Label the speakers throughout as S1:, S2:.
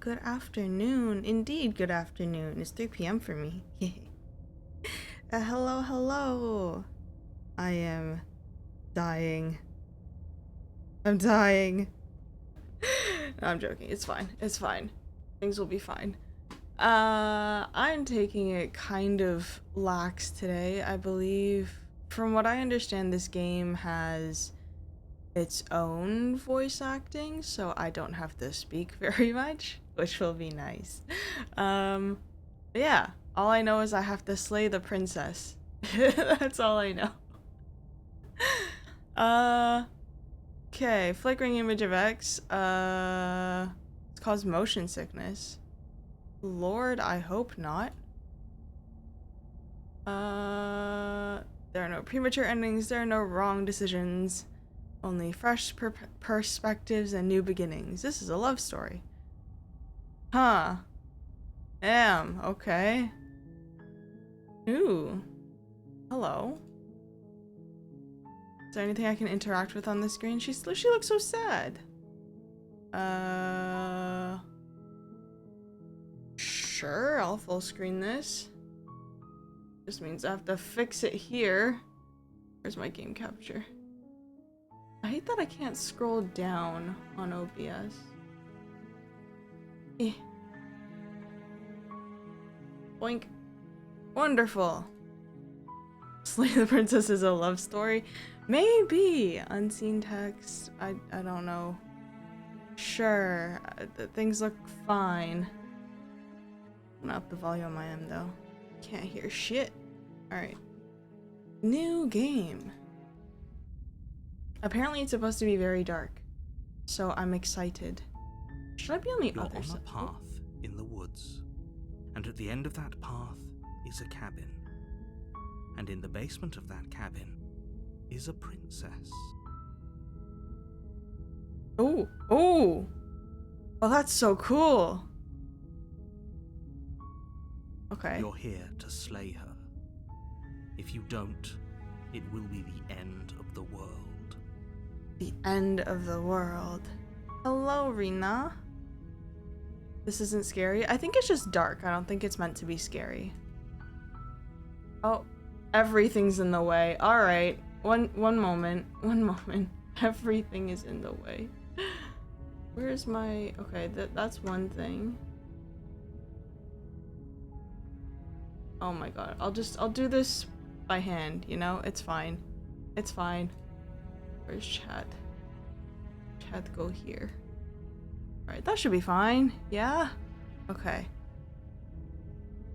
S1: good afternoon. Indeed, good afternoon. It's 3 p.m. for me. Hello, hello. I am dying. I'm dying. No, I'm joking. It's fine. It's fine. Things will be fine. I'm taking it kind of lax today. I believe, from what I understand, this game has its own voice acting, so I don't have to speak very much, which will be nice. Yeah, all I know is I have to slay the princess. That's all I know. Okay, flickering image of X, it's caused motion sickness. Lord, I hope not. There are no premature endings, there are no wrong decisions. Only fresh perspectives and new beginnings. This is a love story. Huh. Damn, okay. Ooh. Hello. Is there anything I can interact with on the screen? She looks so sad. Sure, I'll full screen this. Just means I have to fix it here. Where's my game capture? I hate that I can't scroll down on OBS. Eh. Boink. Wonderful. Slay the Princess is a love story? Maybe. Unseen text. I don't know. Sure. Things look fine. I'm gonna up the volume on my end though. Can't hear shit. Alright. New game. Apparently it's supposed to be very dark, so I'm excited. Should I be on the other side?
S2: You're on a path in the woods, and at the end of that path is a cabin. And in the basement of that cabin is a princess.
S1: Oh, oh! Oh, that's so cool! Okay.
S2: You're here to slay her. If you don't, it will be the end of the world.
S1: The end of the world. Hello, Rena. This isn't scary. I think it's just dark. I don't think it's meant to be scary. Oh, everything's in the way. Alright. One moment. One moment. Everything is in the way. Where's my... Okay, that's one thing. Oh my god. I'll do this by hand, you know? It's fine. It's fine. Where's chat? Chat, go here. Alright, that should be fine. Yeah? Okay.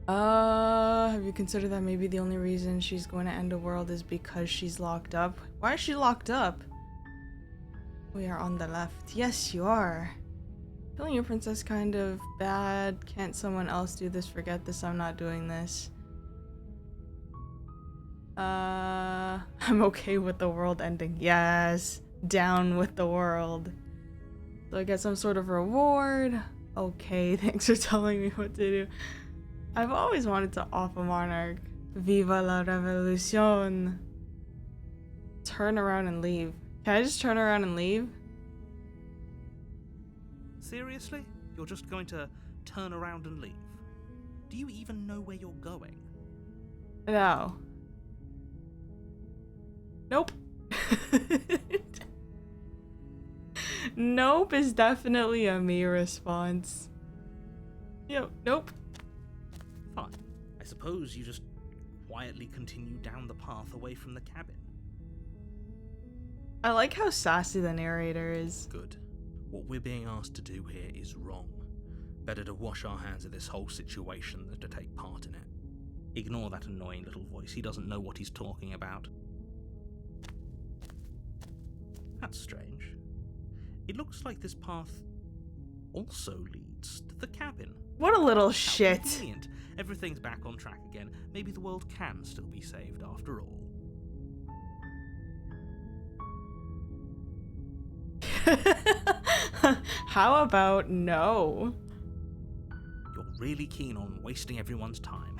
S1: Have you considered that maybe the only reason she's going to end the world is because she's locked up? Why is she locked up? We are on the left. Yes, you are. Killing your princess kind of bad. Can't someone else do this? Forget this. I'm not doing this. I'm okay with the world ending. Yes. Down with the world. So I get some sort of reward. Okay, thanks for telling me what to do. I've always wanted to off a monarch. Viva la revolution. Turn around and leave. Can I just turn around and leave?
S2: Seriously? You're just going to turn around and leave? Do you even know where you're going?
S1: No. Nope. Nope is definitely a me response. Yep, nope.
S2: Fine. I suppose you just quietly continue down the path away from the cabin.
S1: I like how sassy the narrator is.
S2: Good. What we're being asked to do here is wrong. Better to wash our hands of this whole situation than to take part in it. Ignore that annoying little voice. He doesn't know what he's talking about. That's strange. It looks like this path also leads to the cabin.
S1: What a little
S2: How
S1: shit.
S2: convenient. Everything's back on track again. Maybe the world can still be saved after all.
S1: How about no?
S2: You're really keen on wasting everyone's time.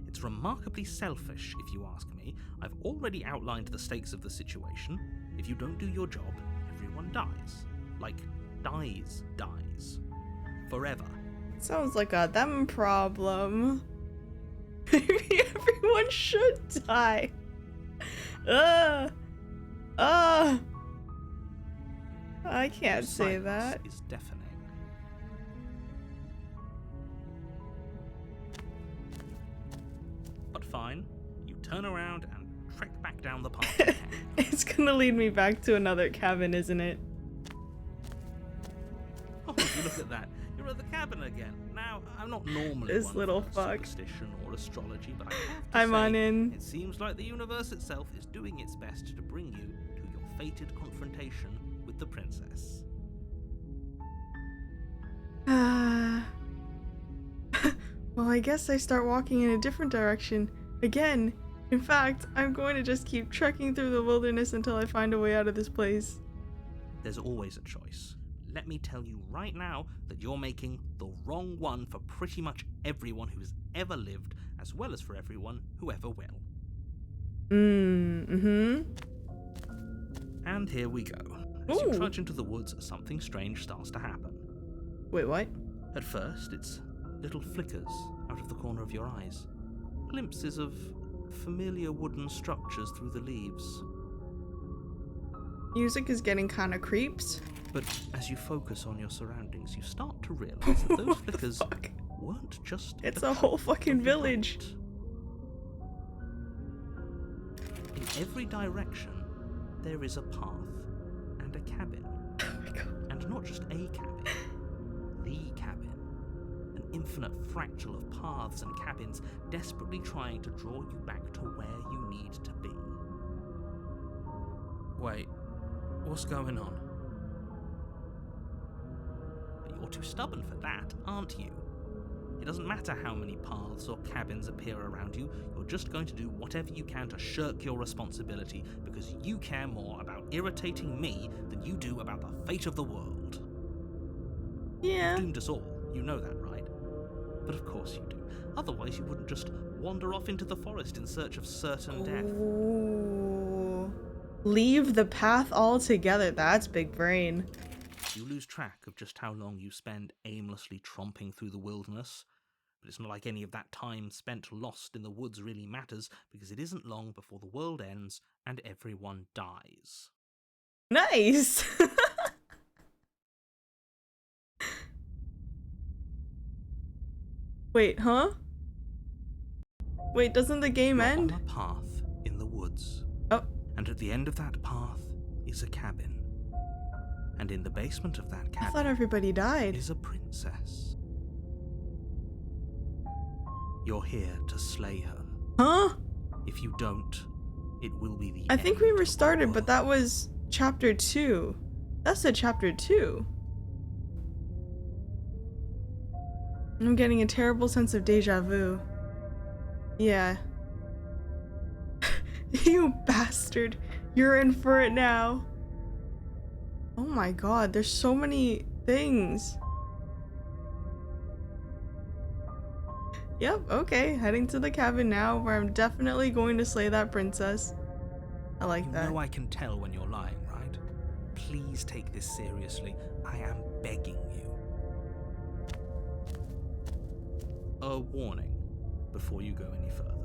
S2: It's remarkably selfish, if you ask me. I've already outlined the stakes of the situation. If you don't do your job, everyone dies. Like, dies. forever.
S1: Sounds like a them problem. Maybe everyone should die. I can't say
S2: Silence
S1: that.
S2: is deafening. But fine, you turn around and trek back down the path again.
S1: It's gonna lead me back to another cabin, isn't it?
S2: Oh, you look at that. You're at the cabin again. Now, I'm not normally
S1: This
S2: one
S1: little
S2: for
S1: fuck.
S2: superstition or astrology, but I have to
S1: I'm
S2: say,
S1: on in.
S2: it seems like the universe itself is doing its best to bring you to your fated confrontation with the princess.
S1: Well, I guess I start walking in a different direction. Again. In fact, I'm going to just keep trekking through the wilderness until I find a way out of this place.
S2: There's always a choice. Let me tell you right now that you're making the wrong one for pretty much everyone who's ever lived, as well as for everyone who ever will. And here we go. As you
S1: Ooh.
S2: trudge into the woods, something strange starts to happen.
S1: Wait, what?
S2: At first, it's little flickers out of the corner of your eyes. Glimpses of familiar wooden structures through the leaves.
S1: Music is getting kind of creeps.
S2: But as you focus on your surroundings, you start to realize that those
S1: What the
S2: flickers
S1: fuck?
S2: weren't just
S1: It's
S2: the
S1: a whole
S2: trick
S1: fucking
S2: of your
S1: village.
S2: mind. In every direction, there is a path and a cabin.
S1: Oh my god.
S2: And not just a cabin, the cabin. An infinite fractal of paths and cabins desperately trying to draw you back to where you need to be. Wait, what's going on? But you're too stubborn for that, aren't you? It doesn't matter how many paths or cabins appear around you, you're just going to do whatever you can to shirk your responsibility because you care more about irritating me than you do about the fate of the world.
S1: Yeah.
S2: You've doomed us all, you know that, right? But of course you do. Otherwise you wouldn't just wander off into the forest in search of certain death.
S1: Ooh. Leave the path altogether. That's big brain.
S2: You lose track of just how long you spend aimlessly tromping through the wilderness. But it's not like any of that time spent lost in the woods really matters, because it isn't long before the world ends and everyone dies.
S1: Nice. Wait, huh? Wait, doesn't the game
S2: You're
S1: end?
S2: on a path in the woods.
S1: Oh.
S2: And at the end of that path is a cabin. And in the basement of that
S1: I
S2: cabin
S1: thought everybody died.
S2: is a princess. You're here to slay her.
S1: Huh?
S2: If you don't, it will be the
S1: I
S2: end
S1: think we
S2: of the
S1: restarted, but
S2: world.
S1: that was chapter 2. That's the chapter 2. I'm getting a terrible sense of deja vu. Yeah. You bastard. You're in for it now. Oh my god, there's so many things. Yep, okay. Heading to the cabin now, where I'm definitely going to slay that princess. I like
S2: You
S1: that.
S2: know I can tell when you're lying, right? Please take this seriously. I am begging you. A warning before you go any further.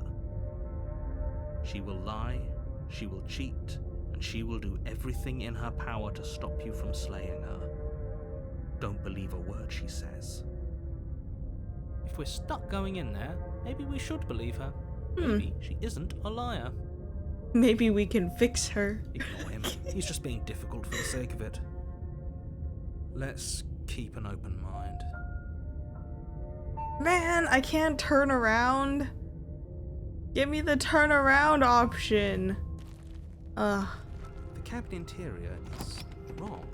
S2: She will lie, she will cheat, and she will do everything in her power to stop you from slaying her. Don't believe a word she says. If we're stuck going in there, maybe we should believe her. Maybe she isn't a liar.
S1: Maybe we can fix her.
S2: Ignore him. He's just being difficult for the sake of it. Let's keep an open mind.
S1: Man, I can't turn around. Give me the turn around option. Ugh.
S2: The cabin interior is wrong.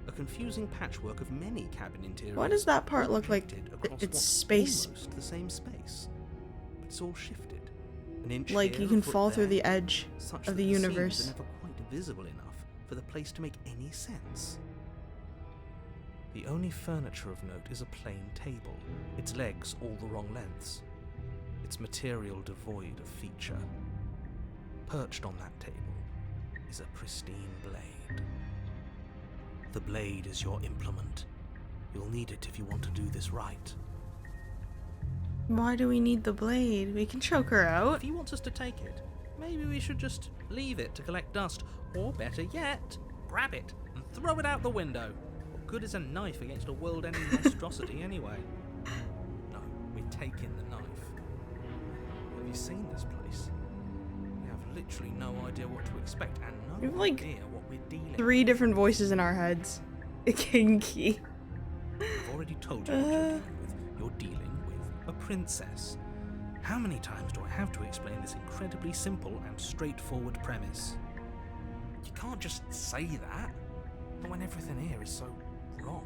S2: A confusing patchwork of many cabin interiors.
S1: Why does that part
S2: all
S1: look like
S2: projected across
S1: it's
S2: what's
S1: space?
S2: Almost the same space. But it's all shifted. An inch
S1: Like
S2: here,
S1: you
S2: a
S1: can
S2: foot
S1: fall through
S2: there,
S1: the edge
S2: such
S1: of
S2: that
S1: the
S2: seams
S1: universe.
S2: are never quite visible enough for the place to make any sense. The only furniture of note is a plain table, its legs all the wrong lengths, its material devoid of feature. Perched on that table is a pristine blade. The blade is your implement, You'll need it if you want to do this right.
S1: Why do we need the blade? We can choke her out.
S2: If he wants us to take it, maybe we should just leave it to collect dust. Or better yet, grab it and throw it out the window. What good is a knife against a world-ending monstrosity anyway? No, we're taking the knife. Have you seen this place? We have literally no idea what to expect and no
S1: We have, like,
S2: idea what we're dealing with.
S1: 3 different voices in our heads. Kinky.
S2: I've already told you what you're dealing with. You're dealing with a princess. How many times do I have to explain this incredibly simple and straightforward premise? You can't just say that, not when everything here is so wrong.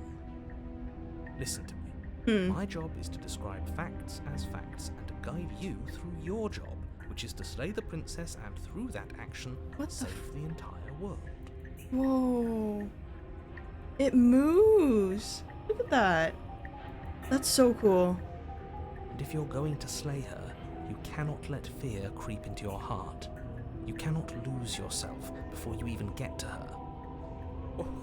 S2: Listen to me. My job is to describe facts as facts and to guide you through your job, which is to slay the princess and through that action, save the entire world.
S1: Whoa. It moves. Look at that. That's so cool.
S2: And if you're going to slay her, you cannot let fear creep into your heart. You cannot lose yourself before you even get to her.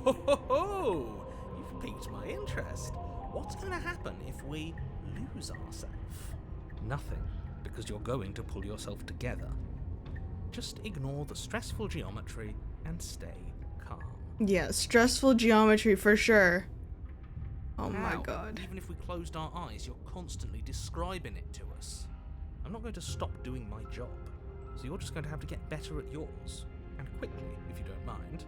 S2: Oh, you've piqued my interest. What's going to happen if we lose ourselves? Nothing, because you're going to pull yourself together. Just ignore the stressful geometry and stay calm.
S1: Yeah, stressful geometry for sure. Oh my
S2: How?
S1: god.
S2: Even if we closed our eyes, you're constantly describing it to us. I'm not going to stop doing my job, so you're just going to have to get better at yours. And quickly, if you don't mind.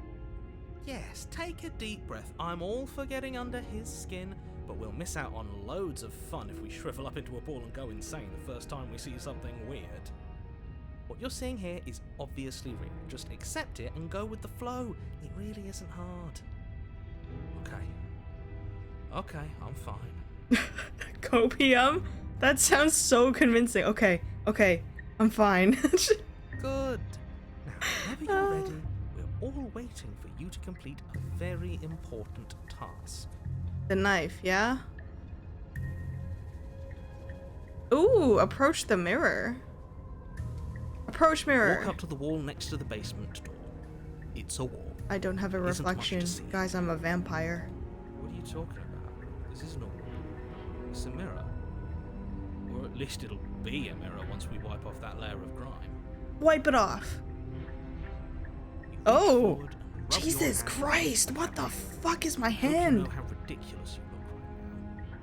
S2: Yes, take a deep breath. I'm all for getting under his skin, but we'll miss out on loads of fun if we shrivel up into a ball and go insane the first time we see something weird. What you're seeing here is obviously real. Just accept it and go with the flow. It really isn't hard. Okay, I'm fine.
S1: Copium? That sounds so convincing. Okay, I'm fine.
S2: Good. Now, whenever you're ready, we're all waiting for you to complete a very important task.
S1: The knife, yeah? Ooh, approach the mirror. Approach mirror.
S2: Walk up to the wall next to the basement door. It's a wall.
S1: I don't have a
S2: Isn't much
S1: reflection.
S2: to see.
S1: Guys, I'm a vampire.
S2: What are you talking about? This isn't a wall. It's a mirror. Or at least it'll be a mirror once we wipe off that layer of grime.
S1: Wipe it off.
S2: You reach
S1: Oh,
S2: forward and rub your
S1: Jesus
S2: hand
S1: Christ,
S2: around
S1: what the
S2: it.
S1: fuck is my
S2: Don't you
S1: hand?
S2: know how ridiculous you look right now?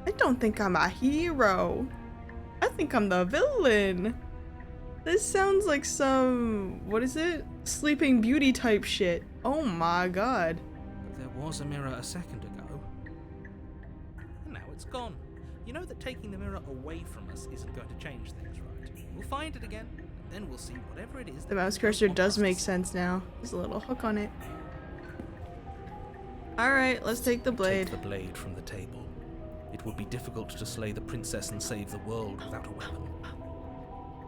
S1: I don't think I'm a hero. I think I'm the villain. This sounds like some, what is it? Sleeping Beauty type shit. Oh my god.
S2: But there was a mirror a second ago. And now it's gone. You know that taking the mirror away from us isn't going to change things, right? We'll find it again, and then we'll see whatever it is.
S1: The mouse cursor does make sense now. There's a little hook on it. Alright, let's take the blade.
S2: Take the blade from the table. It would be difficult to slay the princess and save the world without a weapon.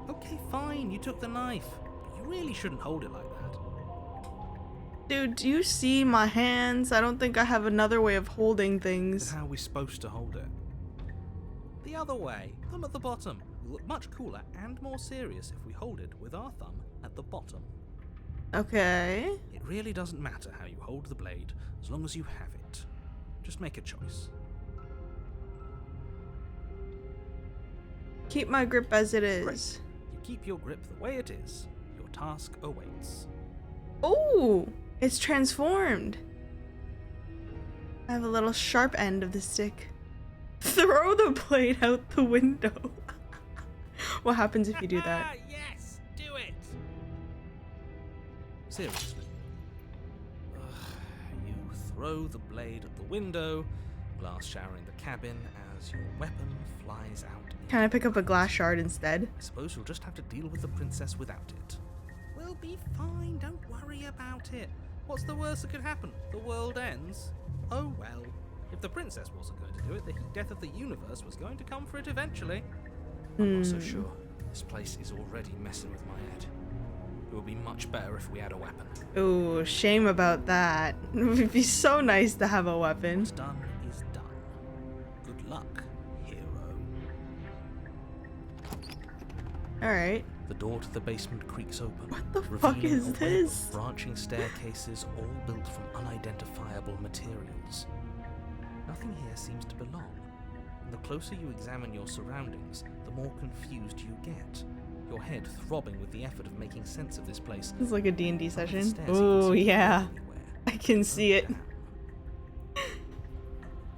S2: Okay, fine, you took the knife. But you really shouldn't hold it like that.
S1: Dude, do you see my hands? I don't think I have another way of holding
S2: But
S1: things.
S2: how are we supposed to hold it? The other way, thumb at the bottom. We'll look much cooler and more serious if we hold it with our thumb at the bottom.
S1: Okay.
S2: It really doesn't matter how you hold the blade, as long as you have it. Just make a choice.
S1: Keep my grip as it
S2: Great.
S1: is.
S2: You keep your grip the way it is. Your task awaits.
S1: Ooh, it's transformed. I have a little sharp end of the stick. Throw the blade out the window. What happens if you do that?
S2: Yes, do it. Seriously. You throw the blade at the window, glass showering the cabin as your weapon flies out.
S1: Can I pick up a glass shard instead?
S2: I suppose you'll just have to deal with the princess without it. We'll be fine, don't worry about it. What's the worst that could happen? The world ends? Oh well. If the princess wasn't going to do it, the heat death of the universe was going to come for it eventually. I'm not so sure. This place is already messing with my head. It would be much better if we had a weapon.
S1: Ooh, shame about that. It would be so nice to have a weapon.
S2: What's done is done. Good luck, hero.
S1: Alright,
S2: The door to the basement creaks open.
S1: What the fuck
S2: revealing
S1: is
S2: a web
S1: this?
S2: of branching staircases, all built from unidentifiable materials. Nothing here seems to belong, and the closer you examine your surroundings, the more confused you get. Your head throbbing with the effort of making sense of this place.
S1: It's like a D&D
S2: Up the
S1: session.
S2: stairs, you can
S1: Oh
S2: see
S1: yeah,
S2: anywhere.
S1: I can see it.
S2: Down.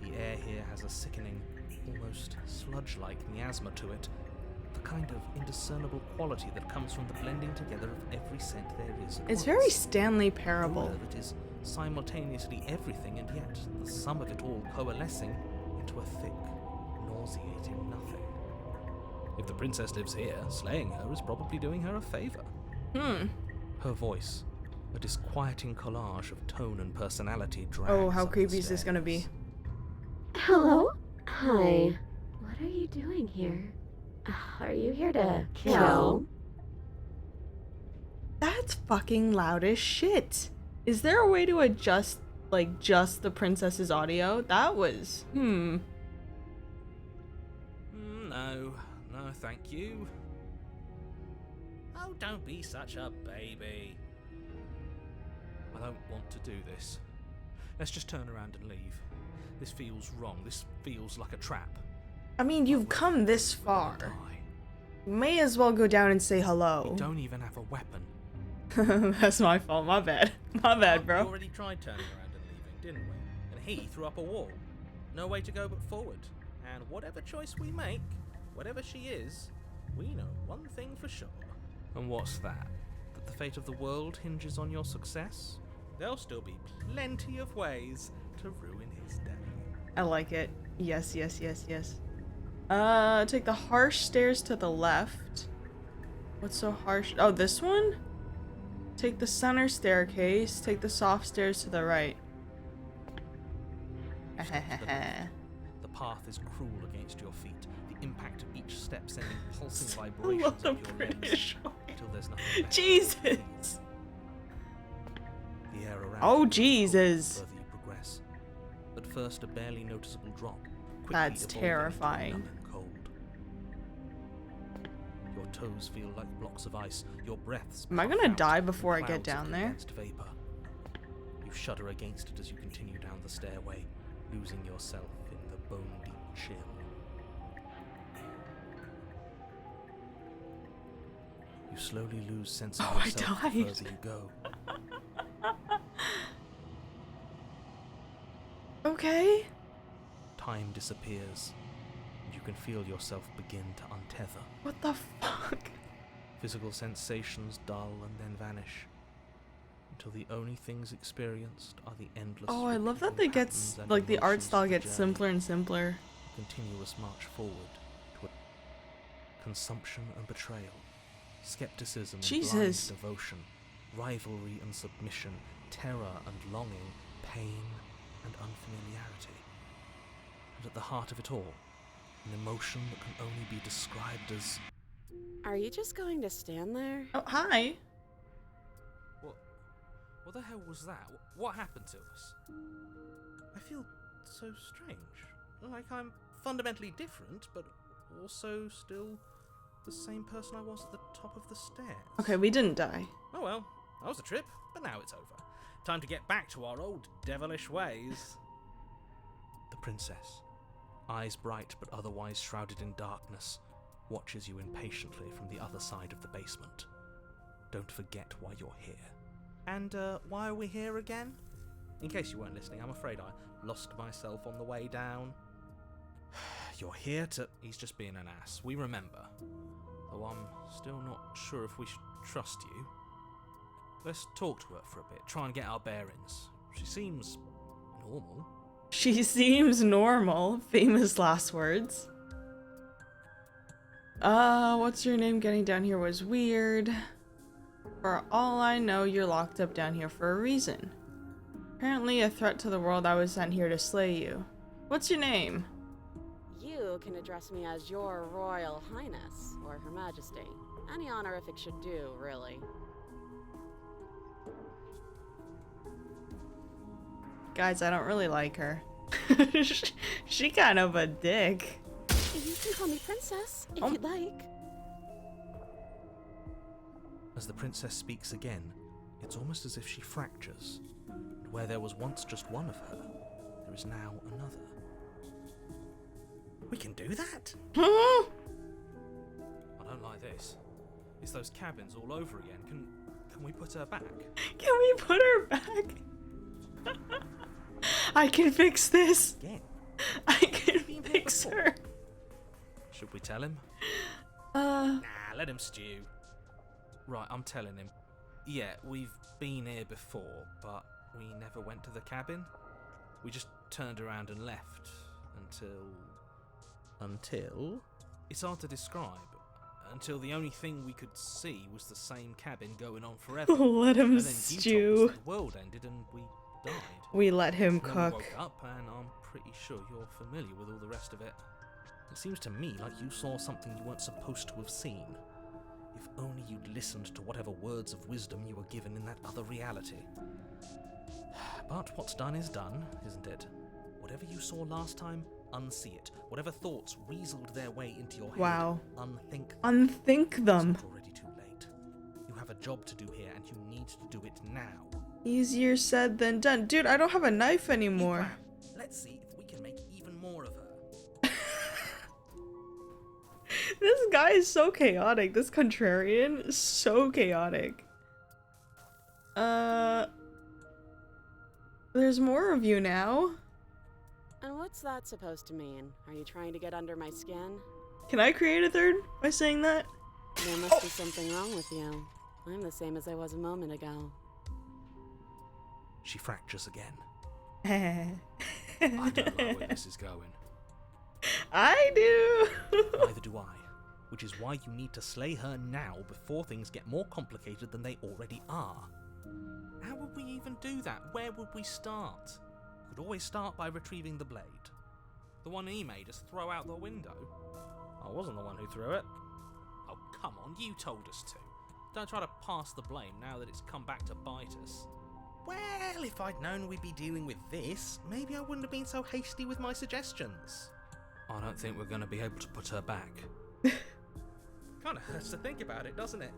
S2: The air here has a sickening, almost sludge-like miasma to it. The kind of indiscernible quality that comes from the blending together of every scent there is at
S1: It's
S2: once.
S1: very Stanley Parable.
S2: Odor that is simultaneously everything and yet the sum of it all coalescing into a thick, nauseating nothing. If the princess lives here, slaying her is probably doing her a favor. Her voice, a disquieting collage of tone and personality, drags
S1: Oh, how
S2: up the
S1: creepy is this gonna be?
S2: stairs.
S3: Hello? Hi. What are you doing here? Are you here to kill?
S1: That's fucking loud as shit. Is there a way to adjust, like, just the princess's audio? That was,
S2: No, thank you. Oh, don't be such a baby. I don't want to do this. Let's just turn around and leave. This feels wrong. This feels like a trap.
S1: I mean, you've come this far.
S2: Die.
S1: May as well go down and say
S2: We
S1: hello.
S2: don't even have a weapon.
S1: That's my fault. My bad. My bad,
S2: We
S1: bro.
S2: already tried turning around and leaving, didn't we? And he threw up a wall. No way to go but forward. And whatever choice we make, whatever she is, we know one thing for sure. And what's that? That the fate of the world hinges on your success? There'll still be plenty of ways to ruin his day.
S1: I like it. Yes, yes, yes, yes. Take the harsh stairs to the left. What's so harsh? Oh, this one? Take the center staircase. Take the soft stairs to the right.
S2: The path is cruel against your feet, the impact of each step sending pulsing
S1: I
S2: vibrations
S1: love the
S2: up your legs
S1: British way.
S2: until there's nothing left.
S1: Jesus.
S2: The air around
S1: Oh,
S2: you
S1: Jesus.
S2: the further you progress. At first, a barely noticeable drop. quickly
S1: That's
S2: evolving into a
S1: terrifying.
S2: numbing cold. Your toes feel like blocks of ice. Your breaths.
S1: Am I
S2: puff
S1: gonna
S2: out
S1: die
S2: in
S1: before I get
S2: clouds of
S1: down there?
S2: condensed vapor. You shudder against it as you continue down the stairway, losing yourself in the bone-deep chill. You slowly lose sense of
S1: Oh, I
S2: yourself the
S1: died.
S2: further you go.
S1: Okay.
S2: Time disappears, and you can feel yourself begin to untether.
S1: What the fuck?
S2: Physical sensations dull and then vanish, until the only things experienced are the endless.
S1: Oh, I love that
S2: repeating
S1: they gets
S2: patterns and
S1: like the art
S2: emotions
S1: style
S2: of the
S1: gets
S2: journey.
S1: simpler and simpler.
S2: A continuous march forward to consumption and betrayal, skepticism and blind
S1: Jesus.
S2: devotion, rivalry and submission, terror and longing, pain and unfamiliarity. And at the heart of it all, an emotion that can only be described as...
S3: Are you just going to stand there?
S1: Oh, hi.
S2: What the hell was that? What happened to us? I feel so strange. Like I'm fundamentally different, but also still the same person I was at the top of the stairs.
S1: Okay, we didn't die.
S2: Oh well, that was a trip, but now it's over. Time to get back to our old devilish ways. The princess, eyes bright but otherwise shrouded in darkness, watches you impatiently from the other side of the basement. Don't forget why you're here. And why are we here again? In case you weren't listening, I'm afraid I lost myself on the way down. You're here to... He's just being an ass. We remember. Though I'm still not sure if we should trust you. Let's talk to her for a bit, try and get our bearings. She seems normal.
S1: She seems normal. Famous last words. What's your name? Getting down here was weird. For all I know, you're locked up down here for a reason. Apparently a threat to the world. I was sent here to slay you. What's your name?
S3: You can address me as Your Royal Highness, or Her Majesty. Any honorific should do, really.
S1: Guys, I don't really like her. She kind of a dick.
S3: You can call me Princess, if
S1: Oh.
S3: you'd like.
S2: As the princess speaks again, it's almost as if she fractures, and where there was once just one of her, there is now another. We can do that? I don't like this. It's those cabins all over again. Can we put her back?
S1: Can we put her back? I can fix this.
S2: Again?
S1: I can fix her.
S2: Should we tell him?
S1: Uh,
S2: Nah, let him stew. Right, I'm telling him. Yeah, we've been here before, but we never went to the cabin. We just turned around and left until... It's hard to describe. Until the only thing we could see was the same cabin going on forever.
S1: let him
S2: and then you told
S1: stew.
S2: us the world ended and we died.
S1: We let him
S2: And then we
S1: cook.
S2: woke up and I'm pretty sure you're familiar with all the rest of it. It seems to me like you saw something you weren't supposed to have seen. If only you'd listened to whatever words of wisdom you were given in that other reality. But what's done is done, isn't it? Whatever you saw last time, unsee it. Whatever thoughts weaseled their way into your head,
S1: Wow.
S2: unthink them.
S1: Unthink them.
S2: It's already too late. You have a job to do here and you need to do it now.
S1: Easier said than done. Dude, I don't have a knife anymore.
S2: Plan. Let's see if we can make even more of her.
S1: This guy is so chaotic. This contrarian is so chaotic. There's more of you now.
S3: And what's that supposed to mean? Are you trying to get under my skin?
S1: Can I create a third by saying that?
S3: There must be something wrong with you. I'm the same as I was a moment ago.
S2: She fractures again.
S1: I
S2: I don't know where this is going.
S1: do.
S2: Neither do I. Which is why you need to slay her now before things get more complicated than they already are. How would we even do that? Where would we start? We could always start by retrieving the blade. The one he made us throw out the window. I wasn't the one who threw it. Oh, come on, you told us to. Don't try to pass the blame now that it's come back to bite us. Well, if I'd known we'd be dealing with this, maybe I wouldn't have been so hasty with my suggestions. I don't think we're going to be able to put her back. Kind of hurts to think about it, doesn't it?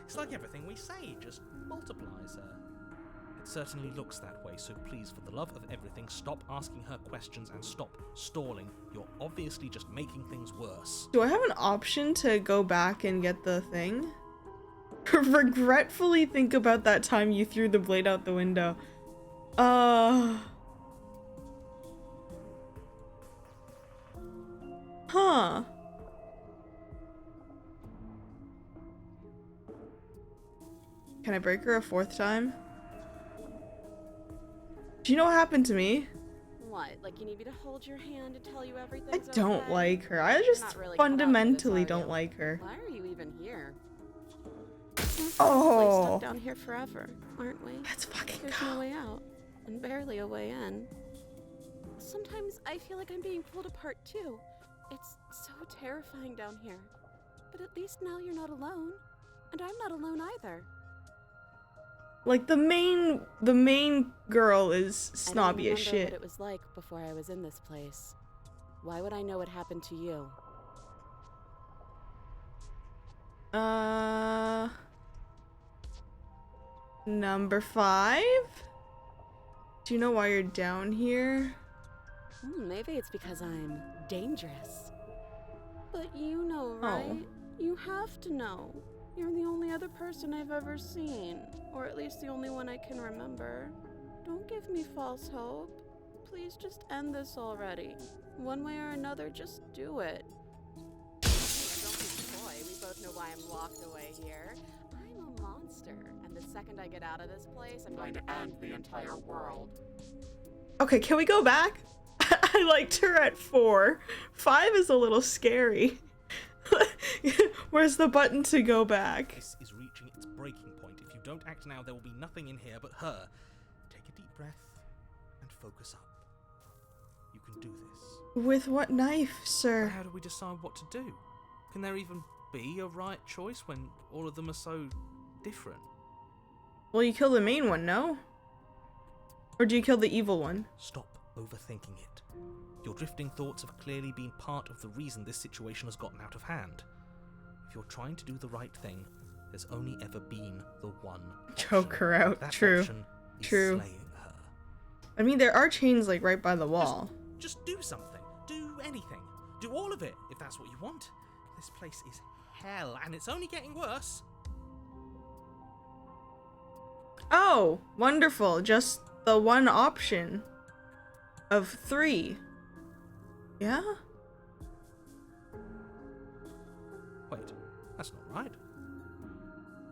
S2: It's like everything we say just multiplies her. It certainly looks that way, so please, for the love of everything, stop asking her questions and stop stalling. You're obviously just making things worse.
S1: Do I have an option to go back and get the thing? Regretfully think about that time you threw the blade out the window. Huh. Can I break her a fourth time? Do you know what happened to me?
S3: What? Like you need me to hold your hand and tell you
S1: I
S3: everything's
S1: don't
S3: okay?
S1: like her. I
S3: You're
S1: just
S3: not really cut out for this,
S1: fundamentally
S3: are
S1: don't
S3: you?
S1: like her.
S3: Why are you even here?
S1: Oh.
S3: We're stuck down here forever, aren't we?
S1: Let's fucking
S3: There's
S1: go.
S3: no way out, and barely a way in. Sometimes I feel like I'm being pulled apart too. It's so terrifying down here. But at least now you're not alone, and I'm not alone either.
S1: Like the main girl is
S3: I
S1: snobby
S3: don't
S1: as
S3: remember what
S1: shit.
S3: it was like before I was in this place. Why would I know what happened to you?
S1: Number 5? Do you know why you're down here?
S3: Maybe it's because I'm dangerous. But you know, right? You have to know. You're the only other person I've ever seen. Or at least the only one I can remember. Don't give me false hope. Please just end this already. One way or another, just do it. Don't be coy. We both know why I'm locked away here. I'm a monster. And the second I get out of this place, I'm going to end the entire world.
S1: Okay, can we go back? I liked her at 4. 5 is a little scary. Where's the button to go back?
S2: This is reaching its breaking point. If you don't act now, there will be nothing in here but her. Take a deep breath and focus up. You can do this.
S1: With what knife,
S2: But
S1: sir?
S2: how do we decide what to do? Can there even be a right choice when all of them are so different?
S1: Well, you kill the main one, no? Or do you kill the evil one?
S2: Stop overthinking it. Your drifting thoughts have clearly been part of the reason this situation has gotten out of hand. If you're trying to do the right thing, There's only ever been the one option.
S1: Choke her out.
S2: That
S1: True.
S2: option is
S1: True.
S2: slaying her.
S1: I mean, there are chains like right by the wall.
S2: Just do something. Do anything. Do all of it if that's what you want. This place is hell, and it's only getting worse.
S1: Oh, wonderful. Just the one option of 3. Yeah?
S2: Wait, that's not right.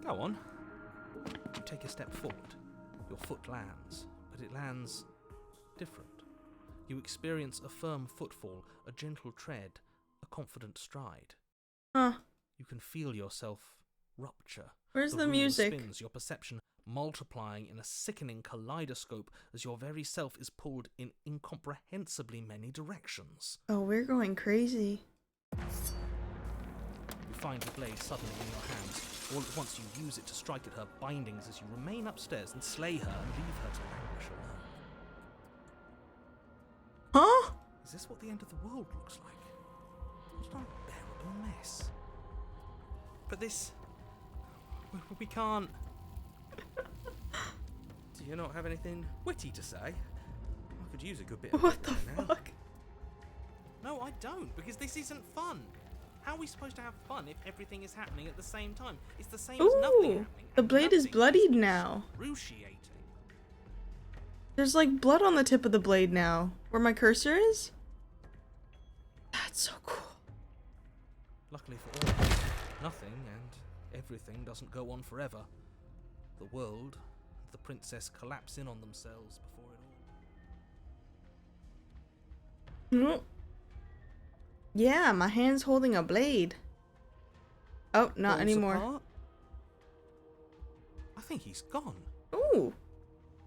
S2: Go on. You take a step forward. Your foot lands, but it lands different. You experience a firm footfall, a gentle tread, a confident stride.
S1: Huh.
S2: You can feel yourself rupture.
S1: Where's the
S2: room
S1: music?
S2: Spins, your perception multiplying in a sickening kaleidoscope as your very self is pulled in incomprehensibly many directions.
S1: Oh, we're going crazy.
S2: You find the blade suddenly in your hands. All at once you use it to strike at her bindings as you remain upstairs and slay her and leave her to languish alone.
S1: Huh?
S2: Is this what the end of the world looks like? What an unbearable mess. But this... We can't... Do you not have anything witty to say? I could use a good bit of
S1: What the
S2: wit right now.
S1: fuck?
S2: No, I don't, because this isn't fun. How are we supposed to have fun if everything is happening at the same time? It's the same as nothing
S1: Ooh,
S2: happening.
S1: the
S2: and
S1: blade is
S2: nothing
S1: bloodied now.
S2: Excruciating.
S1: There's like blood on the tip of the blade now. Where my cursor is? That's so cool.
S2: Luckily for all of us, nothing and everything doesn't go on forever. The world and the princess collapse in on themselves before it all.
S1: Mm. Yeah, my hand's holding a blade. Oh, not
S2: Falls
S1: anymore.
S2: apart? I think he's gone.
S1: Ooh.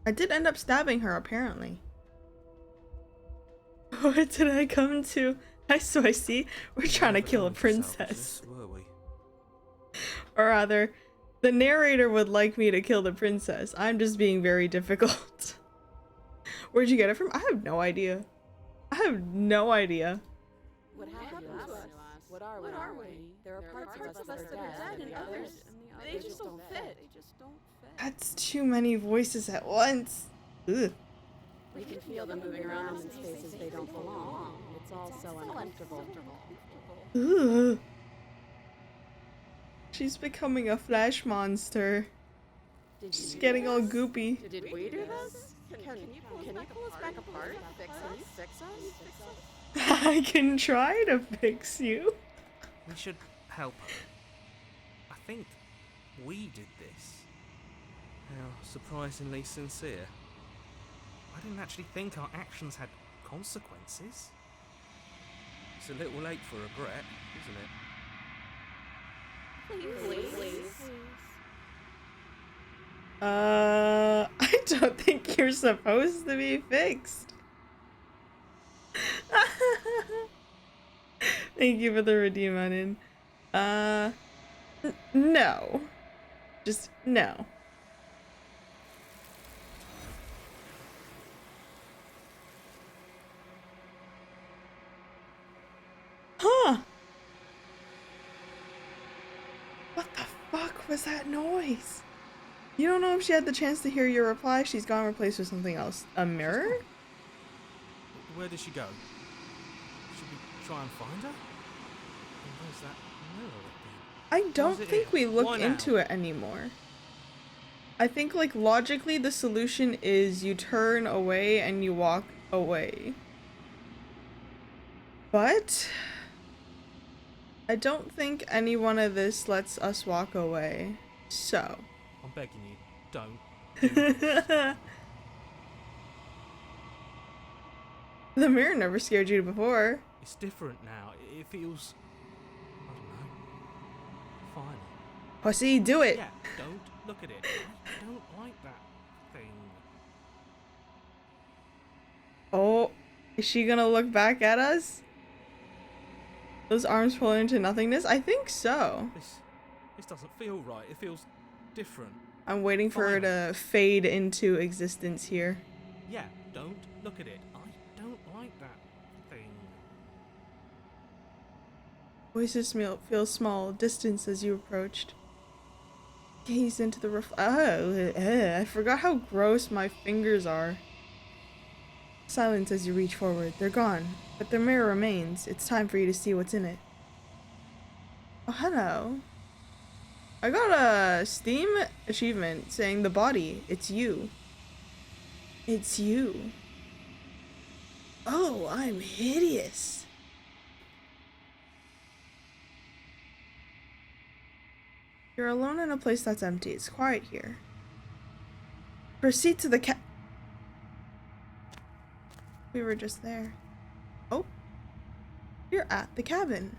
S1: I did end up stabbing her, apparently. What did I come to? I see. We're trying to kill a princess.
S2: Were we?
S1: Or rather, the narrator would like me to kill the princess. I'm just being very difficult. Where'd you get it from? I have no idea. I have no idea.
S3: What happened to us? What are we? There are parts of us that are dead, and others, they just don't fit.
S1: That's too many voices at once. Ugh.
S3: We can feel them moving around in spaces they don't belong. It's all so uncomfortable.
S1: Ugh. She's becoming a flesh monster. She's getting all goopy.
S3: Did we do this? Can you pull us back apart? Fix us?
S1: I can try to fix you.
S2: We should help her. I think we did this. How surprisingly sincere. I didn't actually think our actions had consequences. It's a little late for regret, isn't it?
S3: Please.
S1: I don't think you're supposed to be fixed. Thank you for the redeem on no. Just no. Huh. What the fuck was that noise? You don't know if she had the chance to hear your reply. She's gone replaced with something else. A mirror?
S2: Where did she go? Should we try and find her? And where's that mirror been?
S1: I don't
S2: it
S1: think
S2: here?
S1: we look
S2: Why now?
S1: into it anymore. I think, like, logically the solution is you turn away and you walk away. But I don't think any one of this lets us walk away. So.
S2: I'm begging you, don't.
S1: The mirror never scared you before.
S2: It's different now. It feels... I don't know. Fine.
S1: Pussy, do it.
S2: Yeah, don't look at it. I don't like that thing.
S1: Oh, is she gonna look back at us? Those arms pulling into nothingness? I think so.
S2: This doesn't feel right. It feels different.
S1: I'm waiting for her to fade into existence here.
S2: Yeah, don't look at it. I don't like that thing.
S1: Voices feel small, distance as you approached. Gaze into the I forgot how gross my fingers are. Silence as you reach forward. They're gone, but their mirror remains. It's time for you to see what's in it. Oh, hello. I got a Steam achievement saying the body. It's you. It's you. Oh, I'm hideous. You're alone in a place that's empty. It's quiet here. Proceed to the We were just there. Oh. You're at the cabin.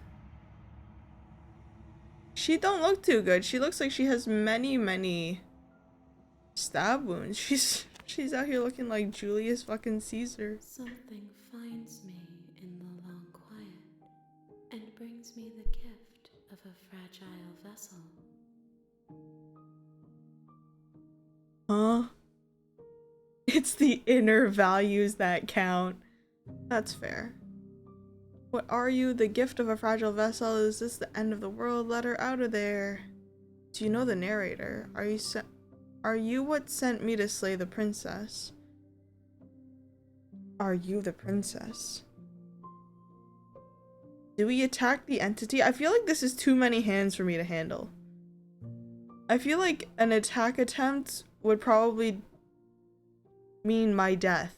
S1: She don't look too good. She looks like she has many stab wounds. She's out here looking like Julius fucking Caesar.
S3: Something finds me in the long quiet and brings me the gift of a fragile vessel.
S1: Huh? It's the inner values that count. That's fair. What are you? The gift of a fragile vessel? Is this the end of the world? Let her out of there. Do you know the narrator? Are you what sent me to slay the princess? Are you the princess? Do we attack the entity? I feel like this is too many hands for me to handle. I feel like an attack attempt would probably mean my death.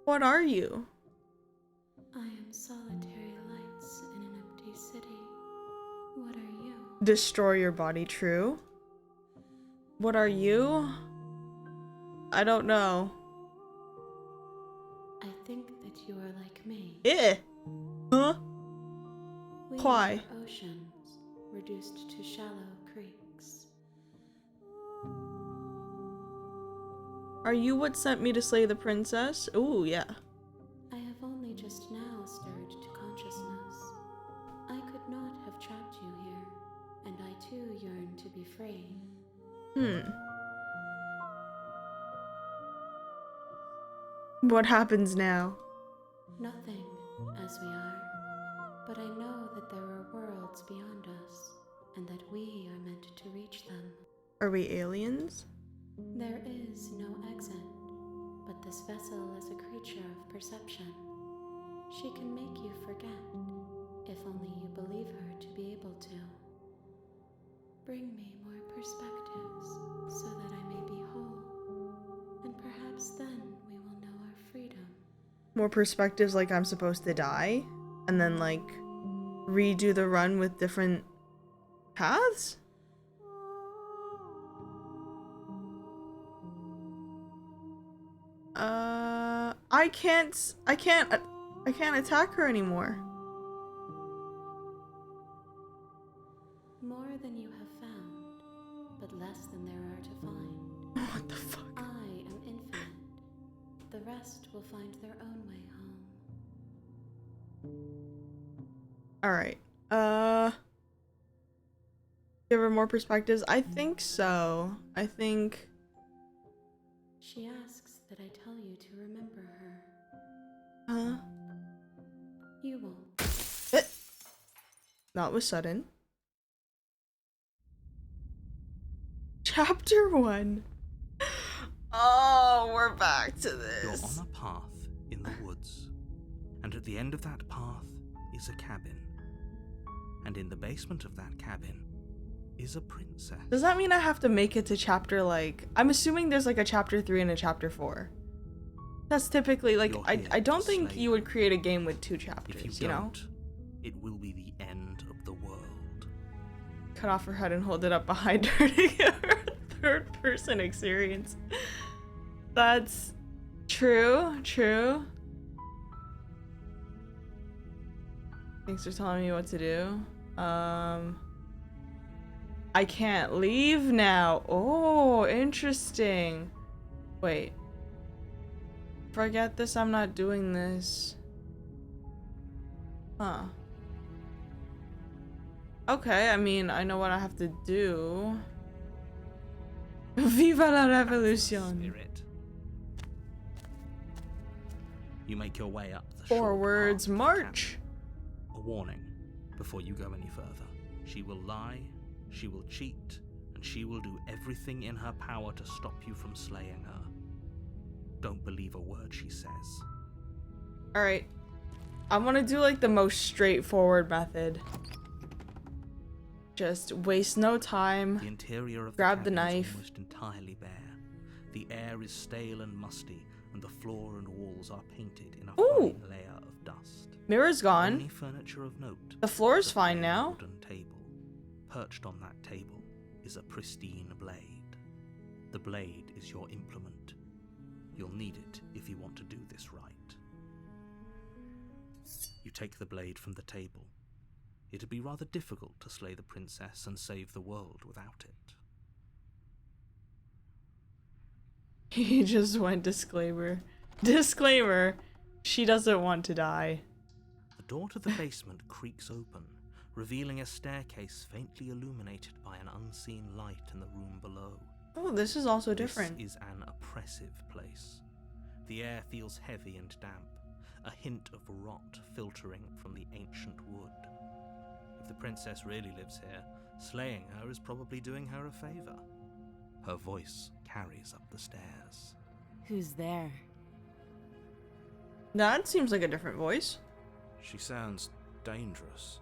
S1: What are you?
S3: I am solitary lights in an empty city. What are you?
S1: Destroy your body, true? What are you? I don't know.
S3: I think that you are like me.
S1: Eh? Huh?
S3: We
S1: Why?
S3: are oceans, reduced to shallow creeks.
S1: Are you what sent me to slay the princess? Ooh, yeah.
S3: I have only just now stirred to consciousness. I could not have trapped you here, and I too yearn to be free.
S1: What happens now?
S3: Nothing, as we are. But I know that there are worlds beyond us, and that we are meant to reach them.
S1: Are we aliens?
S3: There is no exit, but this vessel is a creature of perception. She can make you forget, if only you believe her to be able to. Bring me more perspectives, so that I may be whole, and perhaps then we will know our freedom.
S1: More perspectives, like I'm supposed to die? And then, like, redo the run with different paths? I can't attack her anymore.
S3: More than you have found, but less than there are to find.
S1: What the fuck?
S3: I am infinite. The rest will find their own way home.
S1: Alright. Give her more perspectives? I think so. I think...
S3: She asks that I tell you to remember her.
S1: Huh?
S3: You won't.
S1: That was sudden. Chapter 1. Oh, we're back to
S2: You're
S1: this.
S2: on a path in the woods, and at the end of that path is a cabin. And in the basement of that cabin is a princess.
S1: Does that mean I have to make it to chapter, like... I'm assuming there's like a chapter 3 and a chapter 4. That's typically, like, I don't think you would create a game with 2 chapters,
S2: If you
S1: know?
S2: don't, it will be the end of the world.
S1: Cut off her head and hold it up behind her to give her a third-person experience. That's true, true. Thanks for telling me what to do. I can't leave now. Oh, interesting. Wait. Forget this, I'm not doing this. Huh. Okay, I mean, I know what I have to do. Viva la revolution!
S2: Spirit. You make your way up the short
S1: Forwards
S2: path to the
S1: march!
S2: cabin. A warning. before you go any further. She will lie, she will cheat, and she will do everything in her power to stop you from slaying her. Don't believe a word she says.
S1: Alright. I want to do like the most straightforward method. Just waste no time.
S2: The interior of
S1: Grab the
S2: cabin is
S1: knife.
S2: almost entirely bare. The air is stale and musty, and the floor and walls are painted in a
S1: Ooh.
S2: fine layer of dust.
S1: Mirror's gone.
S2: Only furniture of note.
S1: The floor's
S2: is a
S1: fine
S2: plain
S1: now.
S2: Wooden table. Perched on that table is a pristine blade. The blade is your implement. You'll need it if you want to do this right. You take the blade from the table. It'd be rather difficult to slay the princess and save the world without it.
S1: He just went disclaimer. Disclaimer. She doesn't want to die.
S2: The door to the basement creaks open, revealing a staircase faintly illuminated by an unseen light in the room below.
S1: Oh, this is also different.
S2: This is an oppressive place. The air feels heavy and damp, a hint of rot filtering from the ancient wood. If the princess really lives here, slaying her is probably doing her a favor. Her voice carries up the stairs.
S3: Who's there?
S1: That seems like a different voice.
S4: She sounds dangerous.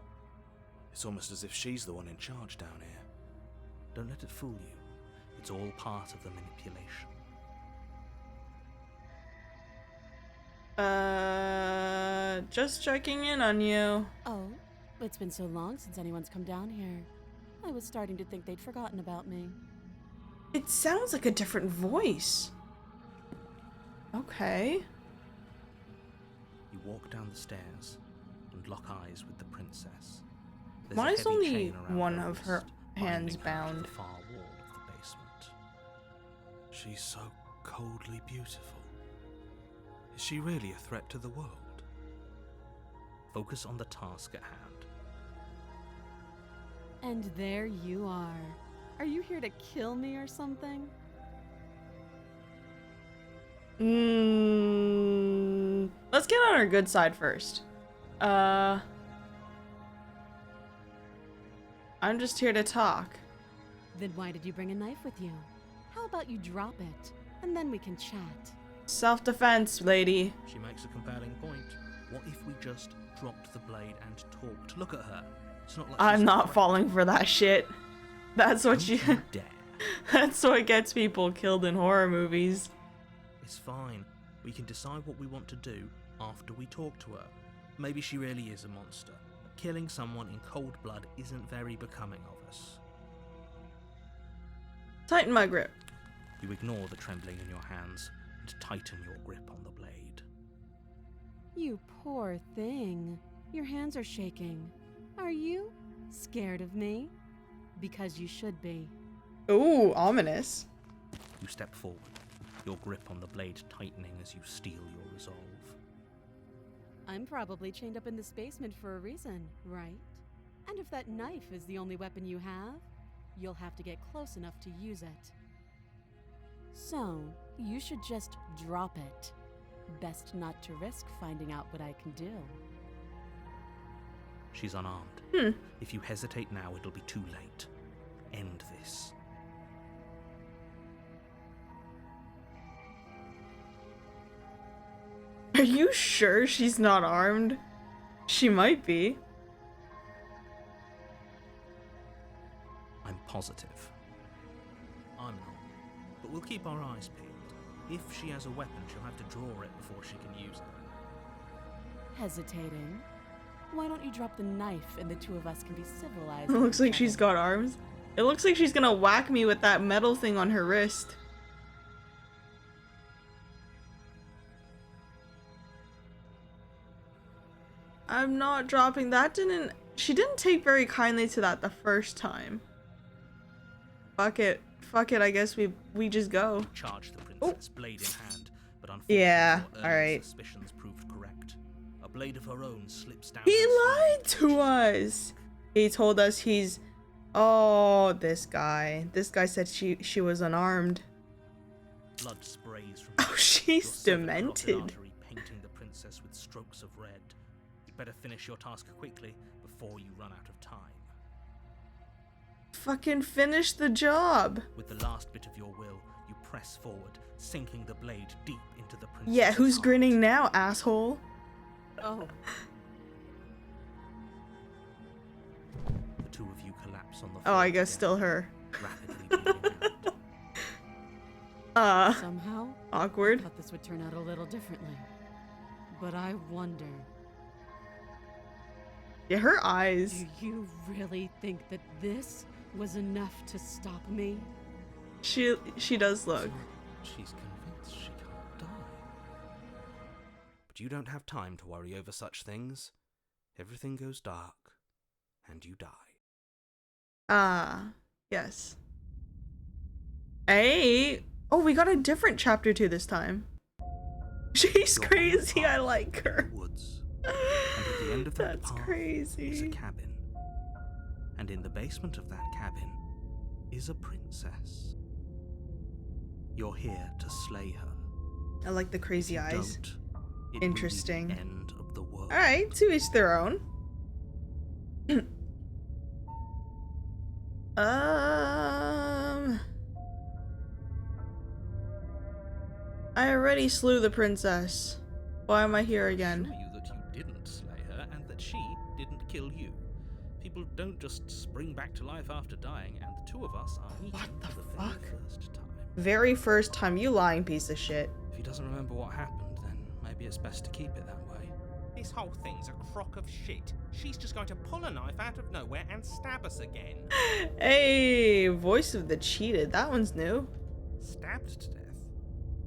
S4: It's almost as if she's the one in charge down here.
S2: Don't let it fool you. It's all part of the manipulation.
S1: Just checking in on you.
S3: Oh, it's been so long since anyone's come down here. I was starting to think they'd forgotten about me.
S1: It sounds like a different voice. Okay.
S2: You walk down the stairs and lock eyes with the princess. There's
S1: Why
S2: a
S1: is
S2: heavy
S1: only
S2: chain around
S1: one
S2: her
S1: of her
S2: wrist,
S1: hands
S2: binding her to
S1: bound?
S2: the far wall of the basement.
S4: She's so coldly beautiful. Is she really a threat to the world?
S2: Focus on the task at hand.
S3: And there you are. Are you here to kill me or something?
S1: Let's get on our good side first. I'm just here to talk.
S3: Then why did you bring a knife with you? How about you drop it, and then we can chat?
S1: Self-defense, lady.
S2: She makes a compelling point. What if we just dropped the blade and talked? Look at her. It's not like
S1: I'm
S2: she's
S1: not
S2: frightened.
S1: falling for that shit. That's what
S2: Don't
S1: you...
S2: you dare.
S1: That's what gets people killed in horror movies.
S2: It's fine. We can decide what we want to do after we talk to her. Maybe she really is a monster. Killing someone in cold blood isn't very becoming of us.
S1: Tighten my grip.
S2: You ignore the trembling in your hands and tighten your grip on the blade.
S3: You poor thing. Your hands are shaking. Are you scared of me? Because you should be.
S1: Ooh, ominous.
S2: You step forward, your grip on the blade tightening as you steel your resolve.
S3: I'm probably chained up in this basement for a reason, right? And if that knife is the only weapon you have, you'll have to get close enough to use it. So, you should just drop it. Best not to risk finding out what I can do.
S2: She's unarmed. If you hesitate now, it'll be too late. End this.
S1: Are you sure she's not armed? She might be.
S2: I'm positive. I'm not. But we'll keep our eyes peeled. If she has a weapon, she'll have to draw it before she can use it.
S3: Hesitating? Why don't you drop the knife and the two of us can be civilized?
S1: It
S3: with
S1: looks
S3: each
S1: like she's
S3: other?
S1: got arms. It looks like she's gonna whack me with that metal thing on her wrist. I'm not dropping that. She didn't take very kindly to that the first time. Fuck it, I guess we just go.
S2: Charge the princess, blade in hand, but unfortunately
S1: Yeah,
S2: your early
S1: alright.
S2: suspicions proved correct. A blade of her own slips down.
S1: He
S2: her sleeve.
S1: lied to us. He told us he's... Oh, this guy. This guy said she was unarmed.
S2: Blood sprays from
S1: Oh, she's
S2: your severed carotid
S1: demented.
S2: artery, painting the princess with strokes of red. You'd better finish your task quickly before you run out of time.
S1: Fucking finish the job.
S2: With the last bit of your will, you press forward, sinking the blade deep into the princess's
S1: Yeah, who's
S2: heart.
S1: grinning now, asshole?
S3: Oh,
S2: The two of you collapse on the
S1: Oh,
S2: floor
S1: I guess
S2: together,
S1: still her.
S2: rapidly bleeding out.
S3: somehow I
S1: Awkward.
S3: thought this would turn out a little differently. But I wonder,
S1: Yeah, her eyes.
S3: do you really think that this was enough to stop me?
S1: She does look.
S2: She's convinced she can't die. But you don't have time to worry over such things. Everything goes dark, and you die.
S1: Ah, yes. Hey. Oh, we got a different chapter 2 this time. She's
S2: You're on the
S1: crazy. I
S2: path
S1: like
S2: through
S1: her.
S2: the woods, and at the end of that
S1: That's
S2: path is a
S1: crazy.
S2: cabin. And in the basement of that cabin is a princess. You're here to slay her.
S1: I like the crazy
S2: If you
S1: eyes.
S2: don't, it will be
S1: Interesting.
S2: the end of the world.
S1: Alright, to each their own. I already slew the princess. Why am I here again?
S2: Assure you that you didn't slay her and that she didn't kill you. People don't just spring back to life after dying, and the two of us are meeting
S1: What the
S2: for the
S1: fuck?
S2: very first time.
S1: Very first time, you lying piece of shit.
S2: If he doesn't remember what happened, then maybe it's best to keep it that way.
S5: This whole thing's a crock of shit. She's just going to pull a knife out of nowhere and stab us again.
S1: Hey, voice of the cheated. That one's new.
S2: Stabbed to death?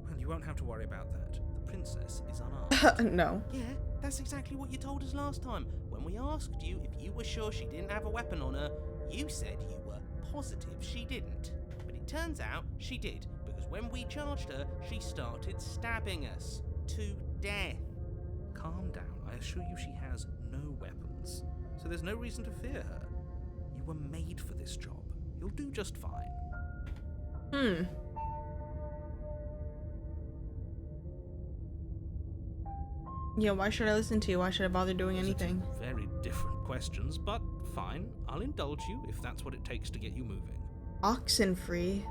S2: Well, you won't have to worry about that. The princess is unarmed.
S1: No.
S5: Yeah, that's exactly what you told us last time. When we asked you if you were sure she didn't have a weapon on her, you said you were positive she didn't. But it turns out she did, because when we charged her, she started stabbing us to death.
S2: Calm down. I assure you she has no weapons. So there's no reason to fear her. You were made for this job. You'll do just fine.
S1: Yeah, why should I listen to you? Why should I bother doing
S2: Those are two
S1: anything?
S2: very different questions, but fine. I'll indulge you if that's what it takes to get you moving.
S1: Oxenfree?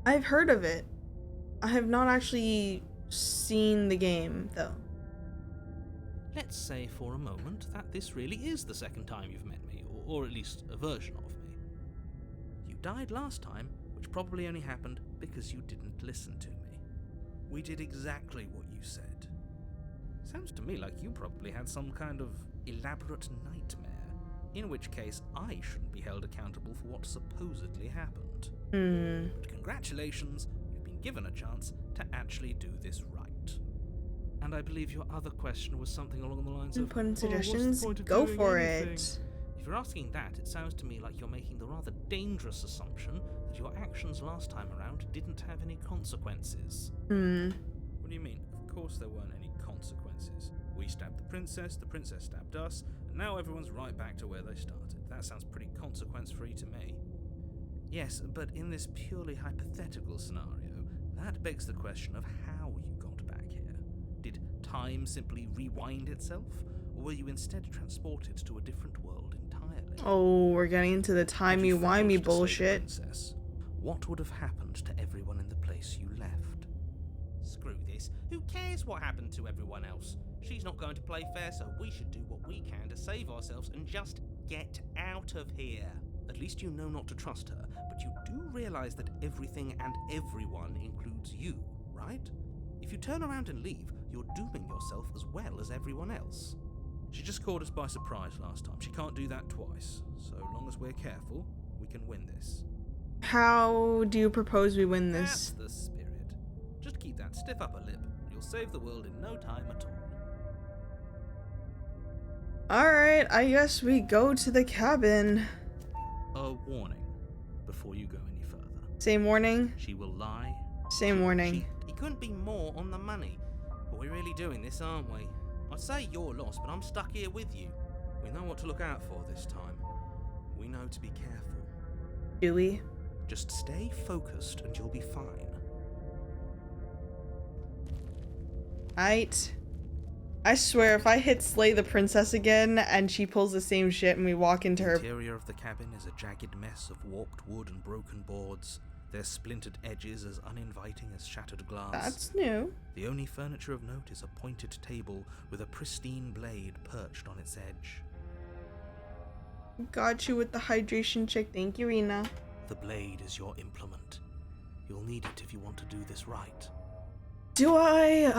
S1: I've heard of it. I have not actually seen the game, though.
S2: Let's say for a moment that this really is the second time you've met me, or at least a version of me. You died last time, which probably only happened because you didn't listen to me. We did exactly what you said. Sounds to me like you probably had some kind of elaborate nightmare, in which case I shouldn't be held accountable for what supposedly happened. But congratulations, you've been given a chance to actually do this right. And I believe your other question was something along the lines of,
S1: Input and
S2: "Oh, what's the
S1: suggestions?
S2: point of
S1: Go
S2: doing
S1: for
S2: anything?"
S1: it.
S2: If you're asking that, it sounds to me like you're making the rather dangerous assumption that your actions last time around didn't have any consequences. What do you mean? Of course there weren't any consequences. We stabbed the princess stabbed us, and now everyone's right back to where they started. That sounds pretty consequence-free to me. Yes, but in this purely hypothetical scenario, that begs the question of how you got back here. Did time simply rewind itself, or were you instead transported to a different world entirely?
S1: Oh, we're getting into the
S2: Had you
S1: timey-wimey
S2: failed to save the
S1: bullshit.
S2: princess, what would have happened to everyone in the place you left?
S5: Screw this. Who cares what happened to everyone else? She's not going to play fair, so we should do what we can to save ourselves and just get out of here.
S2: At least you know not to trust her, but you do realize that everything and everyone includes you, right? If you turn around and leave, you're dooming yourself as well as everyone else. She just caught us by surprise last time. She can't do that twice. So long as we're careful, we can win this.
S1: How do you propose we win
S2: That's
S1: this?
S2: the spirit. Just keep that stiff upper lip, and you'll save the world in no time at all.
S1: Alright, I guess we go to the cabin.
S2: A warning before you go any further.
S1: Same warning?
S2: She will lie.
S1: Same warning.
S2: cheat.
S5: He couldn't be more on the money. But we're really doing this, aren't we? I'd say you're lost, but I'm stuck here with you.
S2: We know what to look out for this time. We know to be careful.
S1: Do we?
S2: Just stay focused and you'll be fine.
S1: Aight. I swear, if I hit Slay the Princess again and she pulls the same shit and we walk into
S2: The
S1: her...
S2: interior of the cabin is a jagged mess of warped wood and broken boards, their splintered edges as uninviting as shattered glass.
S1: That's new.
S2: The only furniture of note is a pointed table with a pristine blade perched on its edge.
S1: Got you with the hydration check. Thank you, Rena.
S2: The blade is your implement. You'll need it if you want to do this right.
S1: Do I?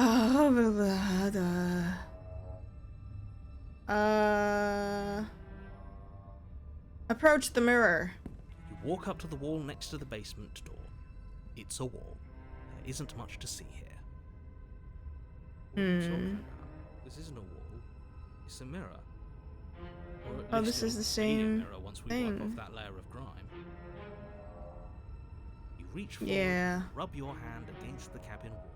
S1: Approach the mirror.
S2: You walk up to the wall next to the basement door. It's a wall. There isn't much to see here. What are you talking about? This isn't a wall. It's a mirror. Or at
S1: Oh,
S2: least
S1: this is
S2: it'll
S1: the
S2: be a
S1: same
S2: mirror once we
S1: thing.
S2: wipe off that layer of grime. You reach forward,
S1: Yeah.
S2: rub your hand against the cabin wall.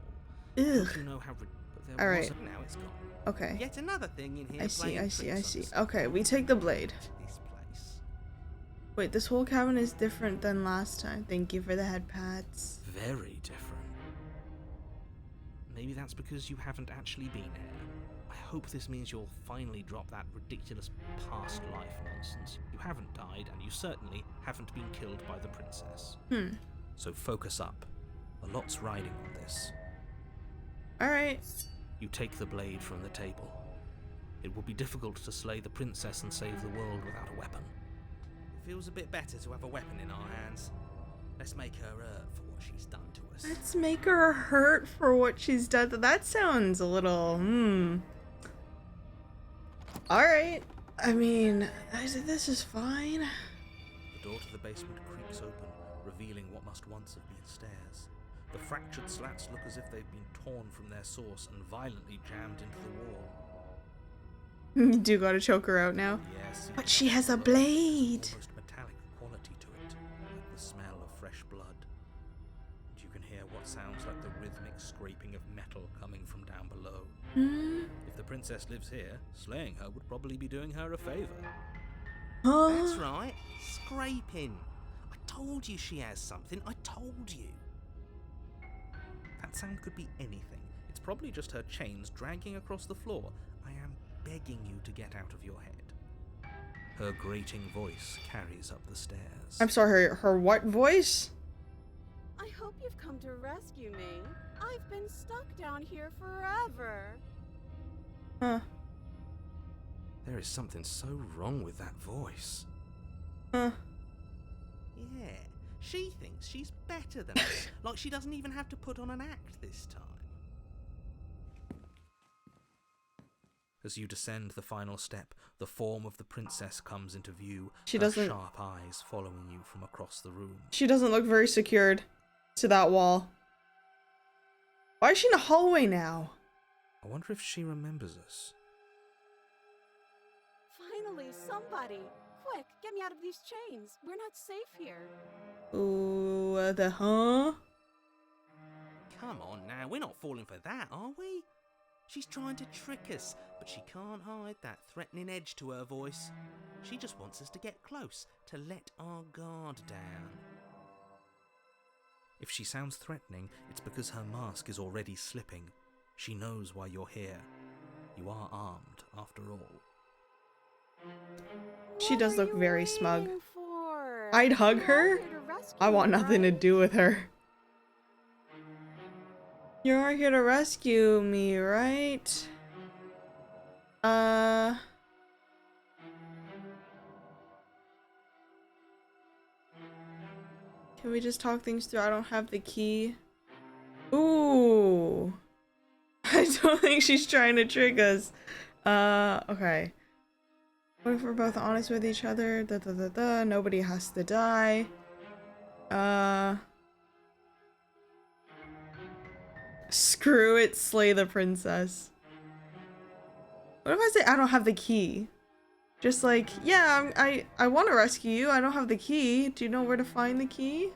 S1: Ugh.
S2: You know how but there
S1: All
S2: was
S1: right.
S5: Now it's gone.
S1: Okay.
S5: Yet another thing in here.
S1: I see,
S5: playing
S1: I see, I
S5: tricks on
S1: see.
S5: us.
S1: Okay, we take the blade.
S5: This place.
S1: Wait, this whole cabin is different than last time. Thank you for the head pats.
S2: very different. Maybe that's because you haven't actually been here. I hope this means you'll finally drop that ridiculous past life nonsense. You haven't died, and you certainly haven't been killed by the princess. So focus up. A lot's riding on this.
S1: Alright.
S2: You take the blade from the table. It will be difficult to slay the princess and save the world without a weapon.
S5: It feels a bit better to have a weapon in our hands. Let's make her hurt for what she's done to us.
S1: Let's make her hurt for what she's done. That sounds a little, Alright. I mean, this is fine.
S2: The door to the basement creaks open, revealing what must once have been stairs. The fractured slats look as if they've been torn from their source and violently jammed into the wall.
S1: You do gotta choke her out now.
S2: Yes,
S1: But she has a blade.
S2: almost metallic quality to it, like the smell of fresh blood. And you can hear what sounds like the rhythmic scraping of metal coming from down below. If the princess lives here, slaying her would probably be doing her a favor.
S5: That's right. Scraping. I told you she has something. I told you.
S2: That sound could be anything. It's probably just her chains dragging across the floor. I am begging you to get out of your head. Her grating voice carries up the stairs.
S1: I'm sorry, her what voice?
S3: I hope you've come to rescue me. I've been stuck down here forever.
S1: Huh.
S2: There is something so wrong with that voice.
S1: Huh.
S5: Yeah. She thinks she's better than us. Like she doesn't even have to put on an act this time.
S2: As you descend the final step, the form of the princess comes into view,
S1: She
S2: her
S1: doesn't-
S2: sharp eyes following you from across the room.
S1: She doesn't look very secured to that wall. Why is she in the hallway now?
S2: I wonder if she remembers us.
S3: Finally, somebody. Quick, get me out of these chains. We're not safe here.
S1: Ooh, huh?
S5: Come on now, we're not falling for that, are we? She's trying to trick us, but she can't hide that threatening edge to her voice. She just wants us to get close, to let our guard down.
S2: If she sounds threatening, it's because her mask is already slipping. She knows why you're here. You are armed, after all.
S1: She does
S3: What
S1: look
S3: are you
S1: very smug.
S3: waiting for?
S1: I'd hug
S3: We're
S1: her.
S3: all here to rescue
S1: I want
S3: you,
S1: nothing to
S3: right?
S1: do with her. You're here to rescue me, right? Can we just talk things through? I don't have the key. Ooh. I don't think she's trying to trick us. Okay. What if we're both honest with each other? Nobody has to die. Screw it, slay the princess. What if I say I don't have the key? Just like, yeah, I want to rescue you. I don't have the key. Do you know where to find the key?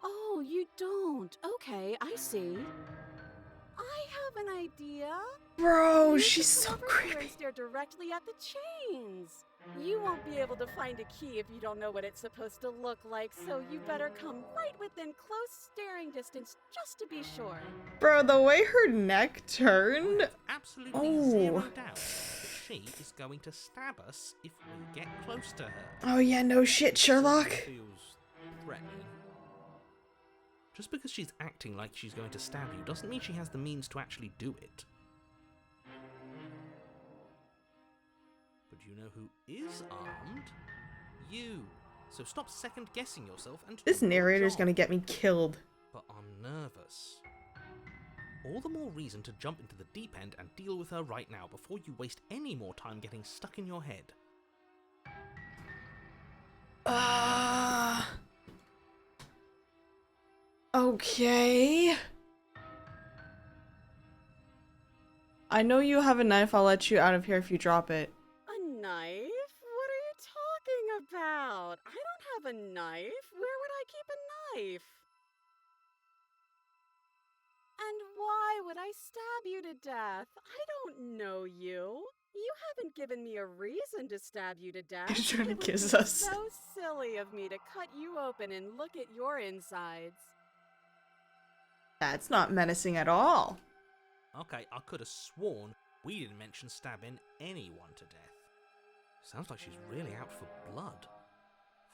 S3: Oh, you don't. Okay, I see. I have an idea.
S1: Bro,
S3: You
S1: she's
S3: should
S1: so
S3: come over here
S1: creepy.
S3: and stare directly at the chains. You won't be able to find a key if you don't know what it's supposed to look like, so you better come right within close staring distance just to be sure.
S1: Bro, the way her neck turned.
S5: I've absolutely
S1: Oh.
S5: zero doubt that she is going to stab us if we get close to her.
S1: Oh yeah, no shit, Sherlock.
S2: Feels threatening. Just because she's acting like she's going to stab you doesn't mean she has the means to actually do it. But you know who is armed? You. So stop second guessing yourself and
S1: This
S2: do your
S1: narrator's
S2: job.
S1: gonna get me killed.
S2: But I'm nervous. All the more reason to jump into the deep end and deal with her right now before you waste any more time getting stuck in your head.
S1: Okay. I know you have a knife. I'll let you out of here if you drop it.
S3: A knife? What are you talking about? I don't have a knife. Where would I keep a knife? And why would I stab you to death? I don't know you. You haven't given me a reason to stab you to death.
S1: He's trying to
S3: It would
S1: kiss
S3: be
S1: us.
S3: So silly of me to cut you open and look at your insides.
S1: That's not menacing at all.
S2: Okay, I could have sworn we didn't mention stabbing anyone to death. Sounds like she's really out for blood.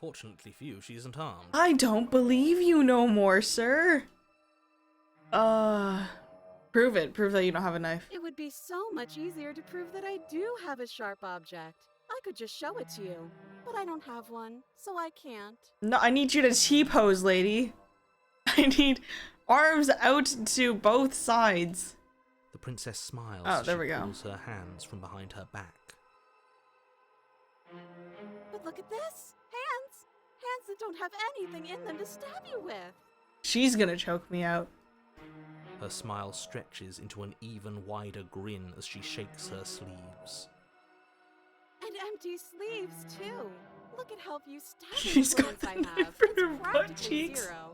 S2: Fortunately for you, she isn't armed.
S1: I don't believe you no more, sir. Prove it. Prove that you don't have a knife.
S3: It would be so much easier to prove that I do have a sharp object. I could just show it to you, but I don't have one, so I can't.
S1: No, I need you to T-pose, lady. I need arms out to both sides.
S2: The princess smiles
S1: Oh,
S2: as
S1: there
S2: she
S1: we go.
S2: pulls her hands from behind her back.
S3: But look at this! Hands! Hands that don't have anything in them to stab you with!
S1: She's gonna choke me out.
S2: Her smile stretches into an even wider grin as she shakes her sleeves.
S3: And empty sleeves, too! Look at how few stabbing
S1: She's got
S3: wounds I
S1: a
S3: have.
S1: knife in
S3: It's
S1: her butt
S3: practically
S1: cheeks.
S3: zero.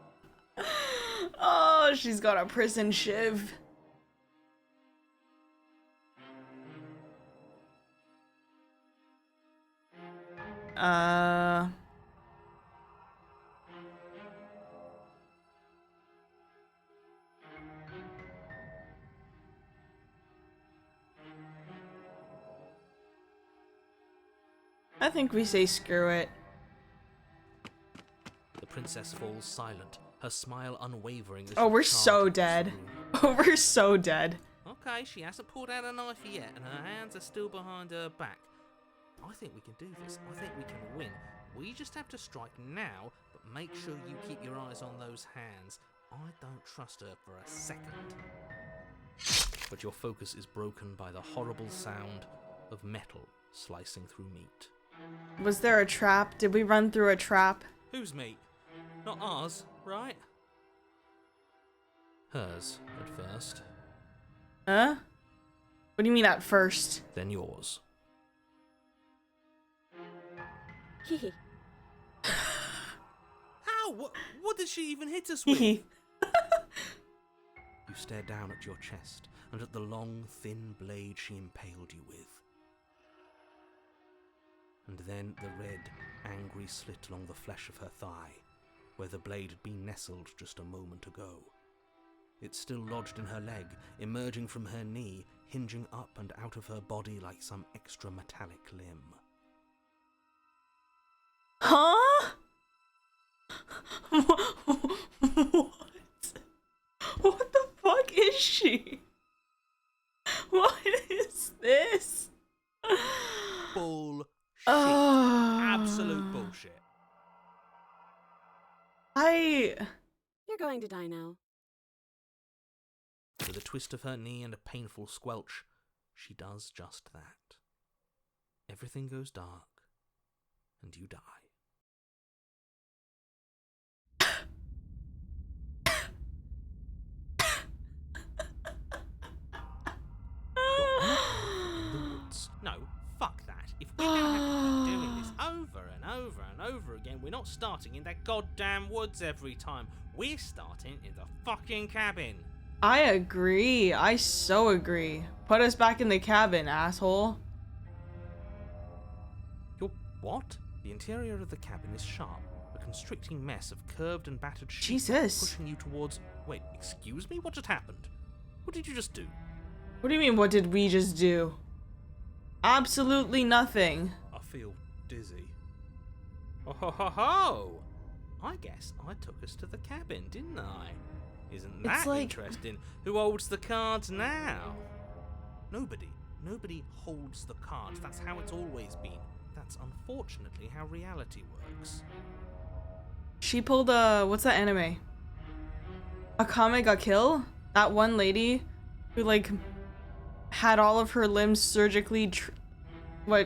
S1: Oh, she's got a prison shiv. I think we say screw it.
S2: The princess falls silent, her smile unwavering as
S1: Oh,
S2: she
S1: we're
S2: charges
S1: so
S2: the
S1: dead.
S2: room.
S1: Oh, we're so dead.
S2: Okay, she hasn't pulled out a knife yet, and her hands are still behind her back. I think we can do this. I think we can win. We just have to strike now, but make sure you keep your eyes on those hands. I don't trust her for a second. But your focus is broken by the horrible sound of metal slicing through meat.
S1: Was there a trap? Did we run through a trap?
S2: Whose meat? Not ours, right? Hers, at first.
S1: Huh? What do you mean at first?
S2: Then yours.
S3: Hehe.
S2: How? What did she even hit us with?
S1: Hee
S2: You stare down at your chest and at the long, thin blade she impaled you with. And then the red, angry slit along the flesh of her thigh, where the blade had been nestled just a moment ago. It's still lodged in her leg, emerging from her knee, hinging up and out of her body like some extra metallic limb.
S1: Huh? What? What the fuck is she? What is this?
S2: Bullshit.
S1: Oh.
S2: Absolute bullshit.
S3: You're going to die now.
S2: With a twist of her knee and a painful squelch, she does just that. Everything goes dark, and you die. In the woods. No, fuck that. If we're gonna have to keep doing this over and over and over again, we're not starting in that goddamn woods every time. We're starting in the fucking cabin.
S1: I agree. I so agree. Put us back in the cabin, asshole.
S2: You're What? The interior of the cabin is sharp, a constricting mess of curved and battered sheet
S1: Jesus.
S2: pushing you towards... Wait, excuse me? What just happened? What did you just do?
S1: What do you mean, what did we just do? Absolutely nothing.
S2: I feel dizzy. Oh ho ho ho! I guess I took us to the cabin, didn't I? Isn't that interesting? Who holds the cards now? Nobody. Nobody holds the cards. That's how it's always been. That's unfortunately how reality works.
S1: She pulled a... what's that anime? Akame ga Kill? That one lady who, like, had all of her limbs surgically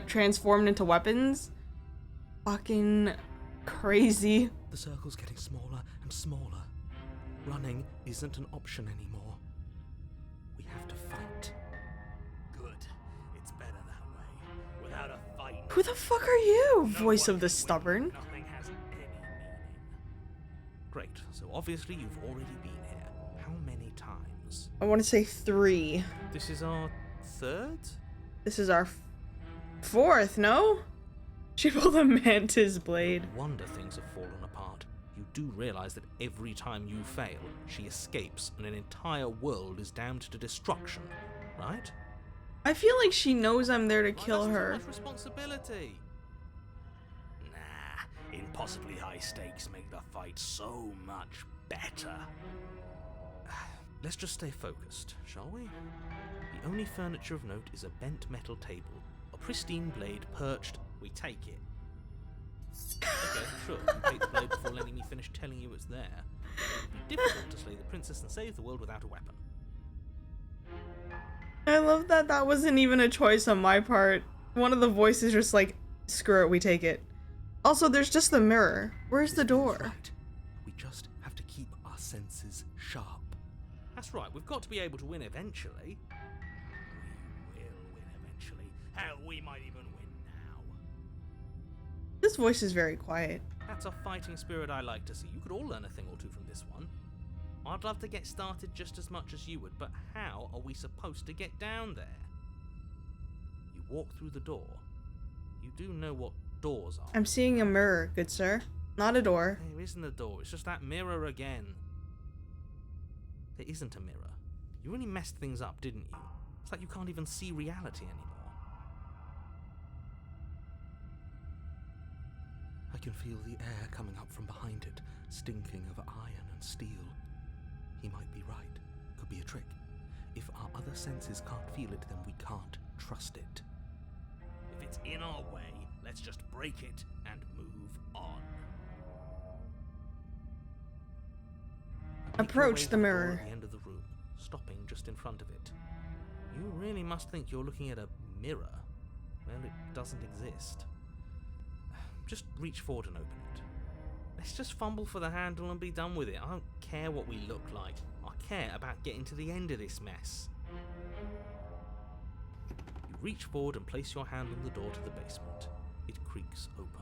S1: transformed into weapons? Fucking crazy.
S2: The circle's getting smaller and smaller. Running isn't an option anymore. We have to fight.
S4: Good. It's better that way. Without a fight.
S1: Who the fuck are you?
S4: no
S1: Voice
S4: one
S1: of the
S4: can win.
S1: stubborn.
S4: Nothing has any meaning.
S2: Great, so obviously you've already been here. How many times?
S1: I want to say 3.
S2: This is our 3rd?
S1: This is our 4th, no? She pulled a mantis blade.
S2: No wonder things have fallen apart. You do realize that every time you fail, she escapes and an entire world is damned to destruction, right?
S1: I feel like she knows I'm there to kill
S2: That's too
S1: her.
S2: much responsibility.
S4: Nah, impossibly high stakes make the fight so much better.
S2: Let's just stay focused, shall we? The only furniture of note is a bent metal table, a pristine blade perched. We take it. Okay, sure. You take the blade before letting me finish telling you it's there. It would be difficult to slay the princess and save the world without a weapon.
S1: I love that that wasn't even a choice on my part. One of the voices just like, screw it, we take it. Also, there's just the mirror. Where's the door?
S2: Right. We just have to keep our senses sharp. That's right, we've got to be able to win eventually.
S4: We will win eventually. Hell, we might even win now.
S1: This voice is very quiet.
S2: That's a fighting spirit I like to see. You could all learn a thing or two from this one. I'd love to get started just as much as you would, but how are we supposed to get down there? You walk through the door. You do know what doors are.
S1: I'm seeing a mirror, good sir. Not a door.
S2: There isn't a door, it's just that mirror again. There isn't a mirror. You really messed things up, didn't you? It's like you can't even see reality anymore. I can feel the air coming up from behind it, stinking of iron and steel. He might be right. Could be a trick. If our other senses can't feel it, then we can't trust it.
S4: If it's in our way, let's just break it and move on.
S2: I peek
S1: Approach
S2: away
S1: the
S2: from door
S1: mirror.
S2: At the end of the room, stopping just in front of it. You really must think you're looking at a mirror. Well, it doesn't exist. Just reach forward and open it. Let's just fumble for the handle and be done with it. I don't care what we look like. I care about getting to the end of this mess. You reach forward and place your hand on the door to the basement. It creaks open.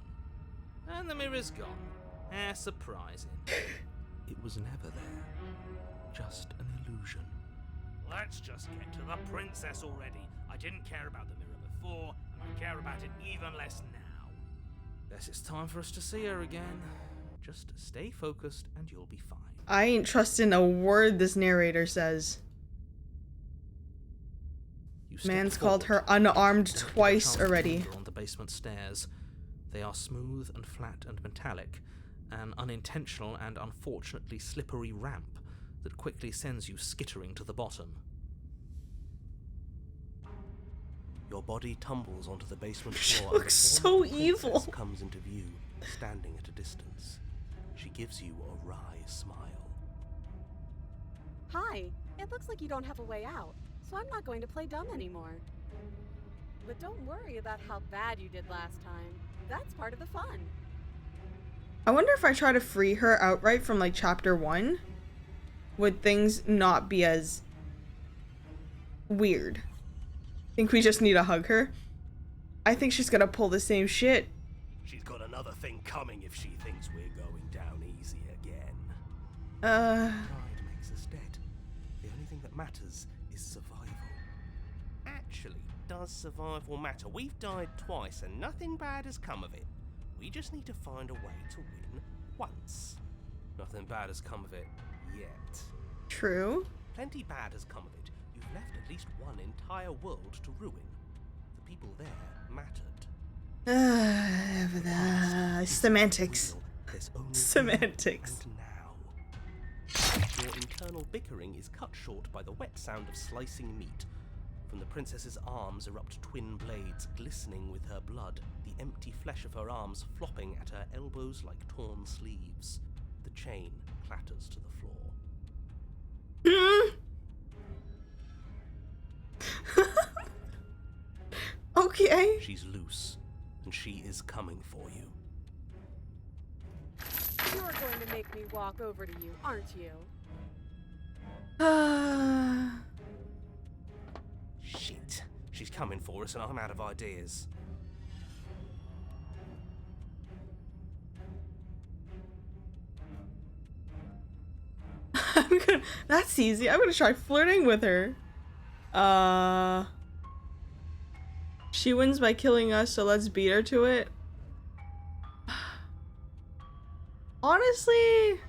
S2: And the mirror's gone. How surprising. It was never there. Just an illusion.
S4: Let's just get to the princess already. I didn't care about the mirror before, and I care about it even less now.
S2: Guess it's time for us to see her again. Just stay focused and you'll be fine.
S1: I ain't trusting a word this narrator says.
S2: You step
S1: Man's
S2: forward,
S1: called her unarmed
S2: walk to the
S1: twice
S2: chance
S1: already.
S2: chamber on the basement stairs. They are smooth and flat and metallic, an unintentional and unfortunately slippery ramp that quickly sends you skittering to the bottom.
S4: Your body tumbles onto the basement
S1: She
S4: floor.
S1: looks
S4: and the form
S1: so
S4: of the princess
S1: evil.
S4: comes into view, standing at a distance. She gives you a wry smile.
S3: Hi, it looks like you don't have a way out, so I'm not going to play dumb anymore. But don't worry about how bad you did last time. That's part of the fun.
S1: I wonder if I try to free her outright from like chapter 1, would things not be as weird? Think we just need to hug her? I think she's gonna pull the same shit.
S4: She's got another thing coming if she thinks we're going down easy again.
S1: Uh,
S4: Pride makes us dead. The only thing that matters is survival.
S2: Actually,
S5: does survival matter? We've died twice and nothing bad has come of it. We just need to find a way to win once. Nothing bad has come of it yet.
S1: True.
S5: Plenty bad has come of it. You've left at least one entire world to ruin. The people there mattered.
S1: Semantics.
S5: There's only
S1: Semantics.
S5: and now. Your internal bickering is cut short by the wet sound of slicing meat. From the princess's arms erupt twin blades, glistening with her blood, the empty flesh of her arms flopping at her elbows like torn sleeves. The chain clatters to the floor.
S1: Okay.
S5: She's loose, and she is coming for you.
S3: You're going to make me walk over to you, aren't you?
S5: Shit. She's coming for us and I'm out of ideas.
S1: That's easy. I'm gonna try flirting with her. She wins by killing us, so let's beat her to it. Honestly,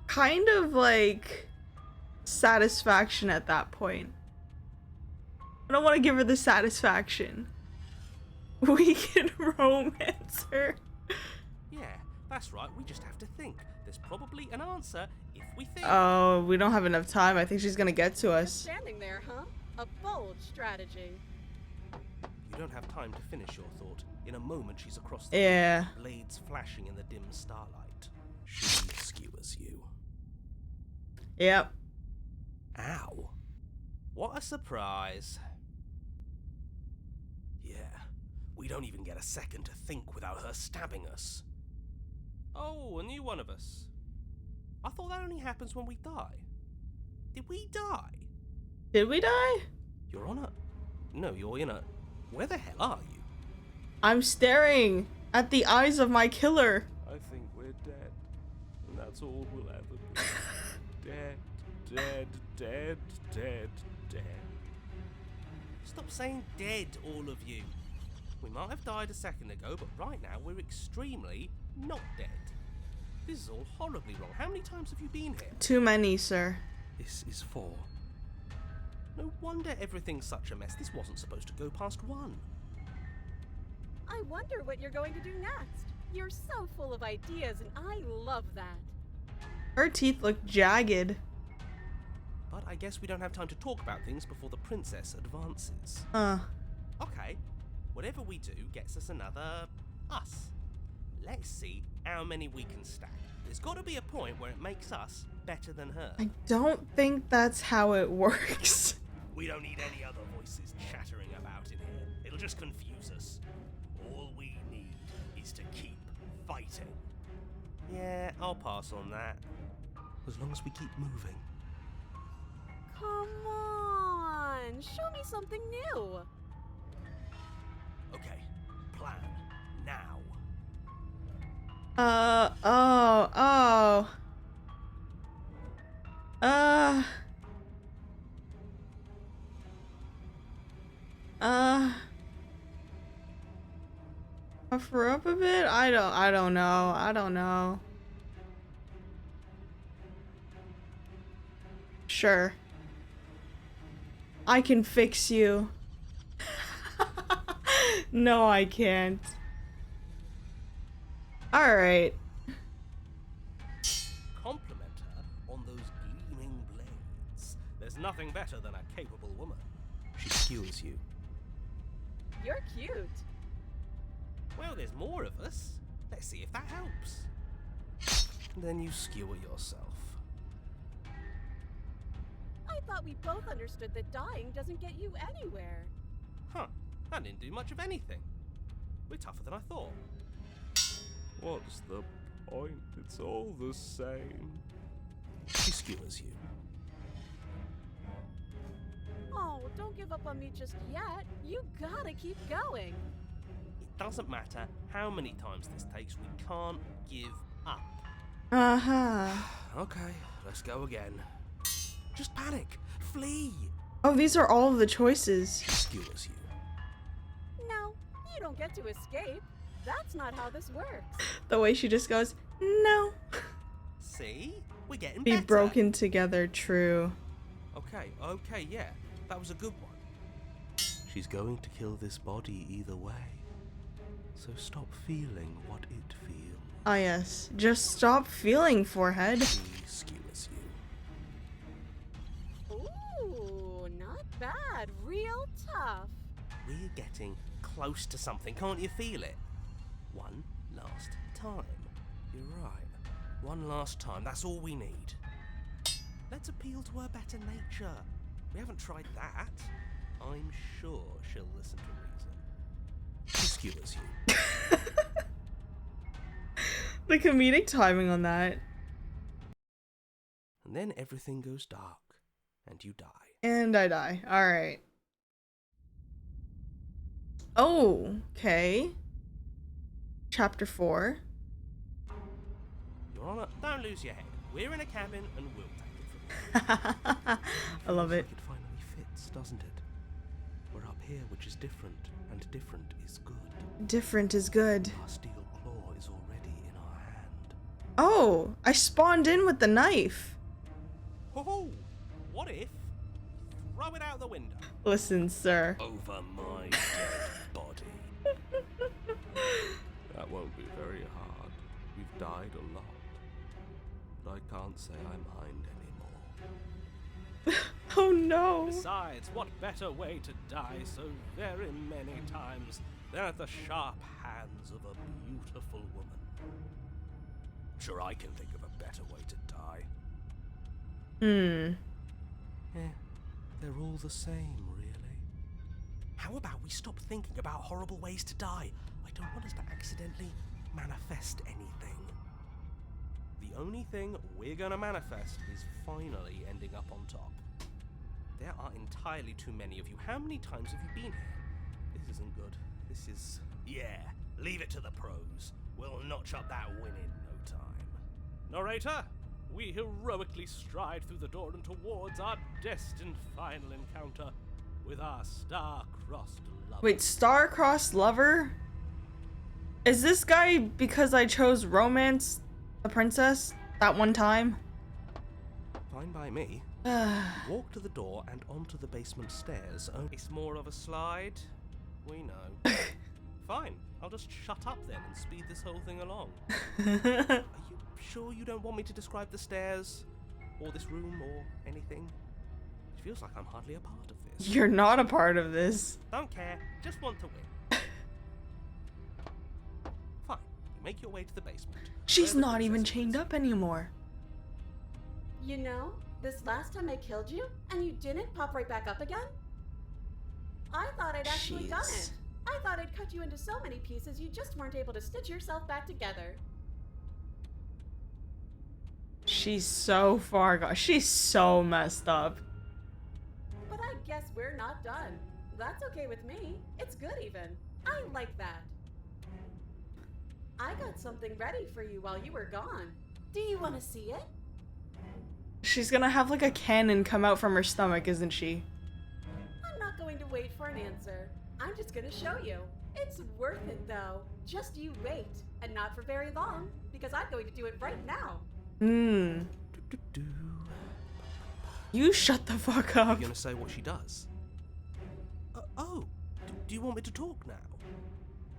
S1: kind of like satisfaction at that point. I don't want to give her the satisfaction. We can romance her.
S5: Yeah, that's right. We just have to think. There's probably an answer if we think.
S1: Oh, we don't have enough time. I think she's gonna get to us.
S3: Standing there, huh? A bold strategy.
S5: You don't have time to finish your thought. In a moment, she's across the
S1: Yeah.
S5: room, blades flashing in the dim starlight. She skewers you.
S1: Yep.
S5: Ow. What a surprise. Yeah, we don't even get a second to think without her stabbing us. Oh, a new one of us. I thought that only happens when we die. Did we die?
S1: Did we die?
S5: You're on a... No, you're in a... Where the hell are you?
S1: I'm staring at the eyes of my killer.
S6: I think we're dead. And that's all we'll ever be. Dead, dead, dead, dead, dead.
S5: Stop saying dead, all of you. We might have died a second ago, but right now we're extremely not dead. This is all horribly wrong. How many times have you been here?
S1: Too many, sir.
S5: This is 4. No wonder everything's such a mess. This wasn't supposed to go past 1.
S3: I wonder what you're going to do next. You're so full of ideas, and I love that.
S1: Her teeth look jagged.
S5: But I guess we don't have time to talk about things before the princess advances. Okay, whatever we do gets us another us. Let's see how many we can stack. There's got to be a point where it makes us better than her.
S1: I don't think that's how it works.
S4: We don't need any other voices chattering about in here. It'll just confuse us. All we need is to keep fighting.
S5: Yeah, I'll pass on that. As long as we keep moving.
S3: Come on, show me something new.
S4: Okay, plan now.
S1: Buff her up a bit? I don't know. Sure. I can fix you. No, I can't. Alright.
S5: Compliment her on those gleaming blades. There's nothing better than a capable woman. She skewers you.
S3: You're cute.
S5: Well, there's more of us. Let's see if that helps. Then you skewer yourself.
S3: I thought we both understood that dying doesn't get you anywhere.
S5: Huh, that didn't do much of anything. We're tougher than I thought.
S6: What's the point? It's all the same.
S5: She skewers you.
S3: Oh, don't give up on me just yet. You gotta keep going.
S5: It doesn't matter how many times this takes, we can't give up. Okay, let's go again. Just panic. Flee.
S1: Oh, these are all of the choices.
S5: She skewers you.
S3: You don't get to escape. That's not how this works.
S1: The way she just goes, no.
S5: See? We're getting
S1: Be
S5: better.
S1: broken together, true.
S5: Okay, yeah. That was a good one. She's going to kill this body either way. So stop feeling what it feels.
S1: Ah, yes. Just stop feeling, forehead.
S5: She skewers you.
S3: Ooh, not bad. Real tough.
S5: We're getting close to something. Can't you feel it? One last time. You're right. One last time. That's all we need. Let's appeal to her better nature. We haven't tried that. I'm sure she'll listen to reason. She skewers you.
S1: The comedic timing on that.
S5: And then everything goes dark. And you die.
S1: And I die. Alright. Oh, okay. Chapter 4.
S5: Your Honor, don't lose your head. We're in a cabin and we'll take it from there.
S1: I love it.
S5: Feels like it finally fits, doesn't it? We're up here, which is different, and different is good.
S1: Different is good.
S5: Our steel claw is already in our hand.
S1: Oh, I spawned in with the knife.
S5: Ho-ho! What if? Throw it out the window.
S1: Listen, sir.
S5: Over my dead body.
S6: That won't be very hard. We've died a lot. But I can't say I mind anymore.
S1: Oh no.
S4: Besides, what better way to die so very many times than at the sharp hands of a beautiful woman? I'm sure I can think of a better way to die.
S5: They're all the same, really. How about we stop thinking about horrible ways to die? I don't want us to accidentally manifest anything. The only thing we're gonna manifest is finally ending up on top. There are entirely too many of you. How many times have you been here? This isn't good. This is...
S4: Yeah, leave it to the pros. We'll notch up that win in no time. Narrator, we heroically stride through the door and towards our destined final encounter with our star-crossed lover.
S1: Wait, star-crossed lover? Is this guy because I chose romance the princess that one time?
S5: Fine by me. Walk to the door and onto the basement stairs. Oh, it's more of a slide. We know. Fine, I'll just shut up then and speed this whole thing along. Are you sure you don't want me to describe the stairs, or this room, or anything? It feels like I'm hardly a part of this.
S1: You're not a part of this.
S5: Don't care, just want to win. Fine, you make your way to the basement.
S1: She's
S5: Where the
S1: not even
S5: princess
S1: chained
S5: is.
S1: up anymore.
S3: You know, this last time I killed you, and you didn't pop right back up again? I thought I'd actually done
S1: Jeez.
S3: it. I thought I'd cut you into so many pieces you just weren't able to stitch yourself back together.
S1: She's so far gone. She's so messed up.
S3: But I guess we're not done. That's okay with me. It's good even. I like that. I got something ready for you while you were gone. Do you want to see it?
S1: She's gonna have like a cannon come out from her stomach, isn't she?
S3: I'm not going to wait for an answer. I'm just going to show you. It's worth it though. Just you wait. And not for very long, because I'm going to do it right now.
S5: Do-do-do.
S1: You shut the fuck up.
S5: You gonna say what she does? Do you want me to talk now?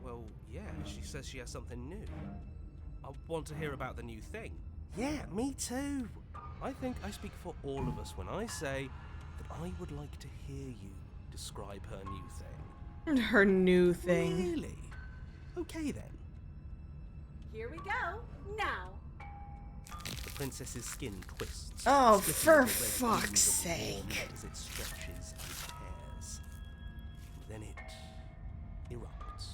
S5: Well, yeah, she says she has something new. I want to hear about the new thing. Yeah, me too. I think I speak for all of us when I say that I would like to hear you describe her new thing.
S1: Her new thing.
S5: Really? Okay then.
S3: Here we go. Now.
S5: The princess's skin twists.
S1: Oh,
S5: splitting
S1: for
S5: into red
S1: fuck's
S5: beams of warm
S1: sake.
S5: light as it stretches and tears. And then it erupts.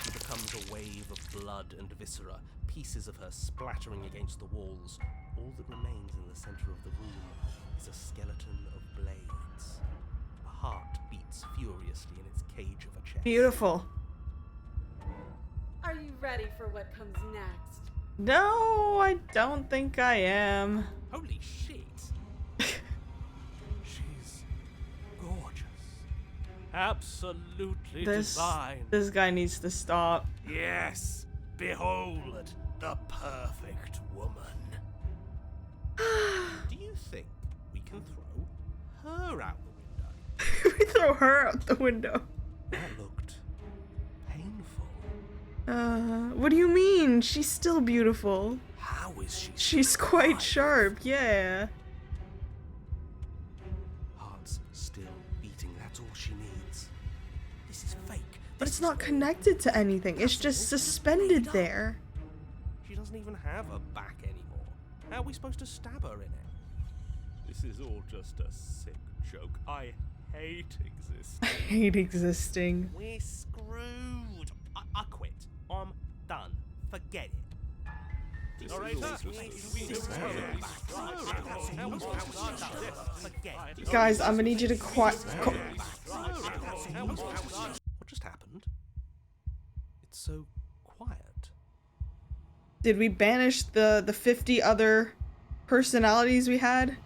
S5: It becomes a wave of blood and viscera, pieces of her splattering against the walls. All that remains in the center of the room is a skeleton of blades. A heart beats furiously in its cage of a chest.
S1: Beautiful.
S3: Are you ready for what comes next?
S1: No, I don't think I am.
S5: Holy shit! She's gorgeous.
S4: Absolutely
S1: This
S4: divine.
S1: guy needs to stop.
S4: Yes, behold the perfect woman.
S5: Do you think we can throw her out the window?
S1: We throw her out the window.
S6: That looked painful.
S1: What do you mean? She's still beautiful.
S6: How is she?
S1: She's quite sharp, yeah.
S6: Heart's still beating. That's all she needs.
S5: This is fake.
S1: But
S5: This
S1: it's
S5: is
S1: not connected to anything. It's just suspended there.
S5: She doesn't even have a back anymore. How are we supposed to stab her in it?
S4: This is all just a sick joke. I hate existence.
S1: I hate existing.
S5: We're screwed. I quit. I'm done. Forget it.
S6: This
S4: Narrator,
S6: is all just a
S4: we have
S6: sick
S4: heroically
S6: joke.
S4: strived through the doors towards our
S5: Forget.
S1: Guys, I'm gonna need you to quiet.
S5: What just happened?
S6: It's so quiet.
S1: Did we banish the 50 other personalities we had?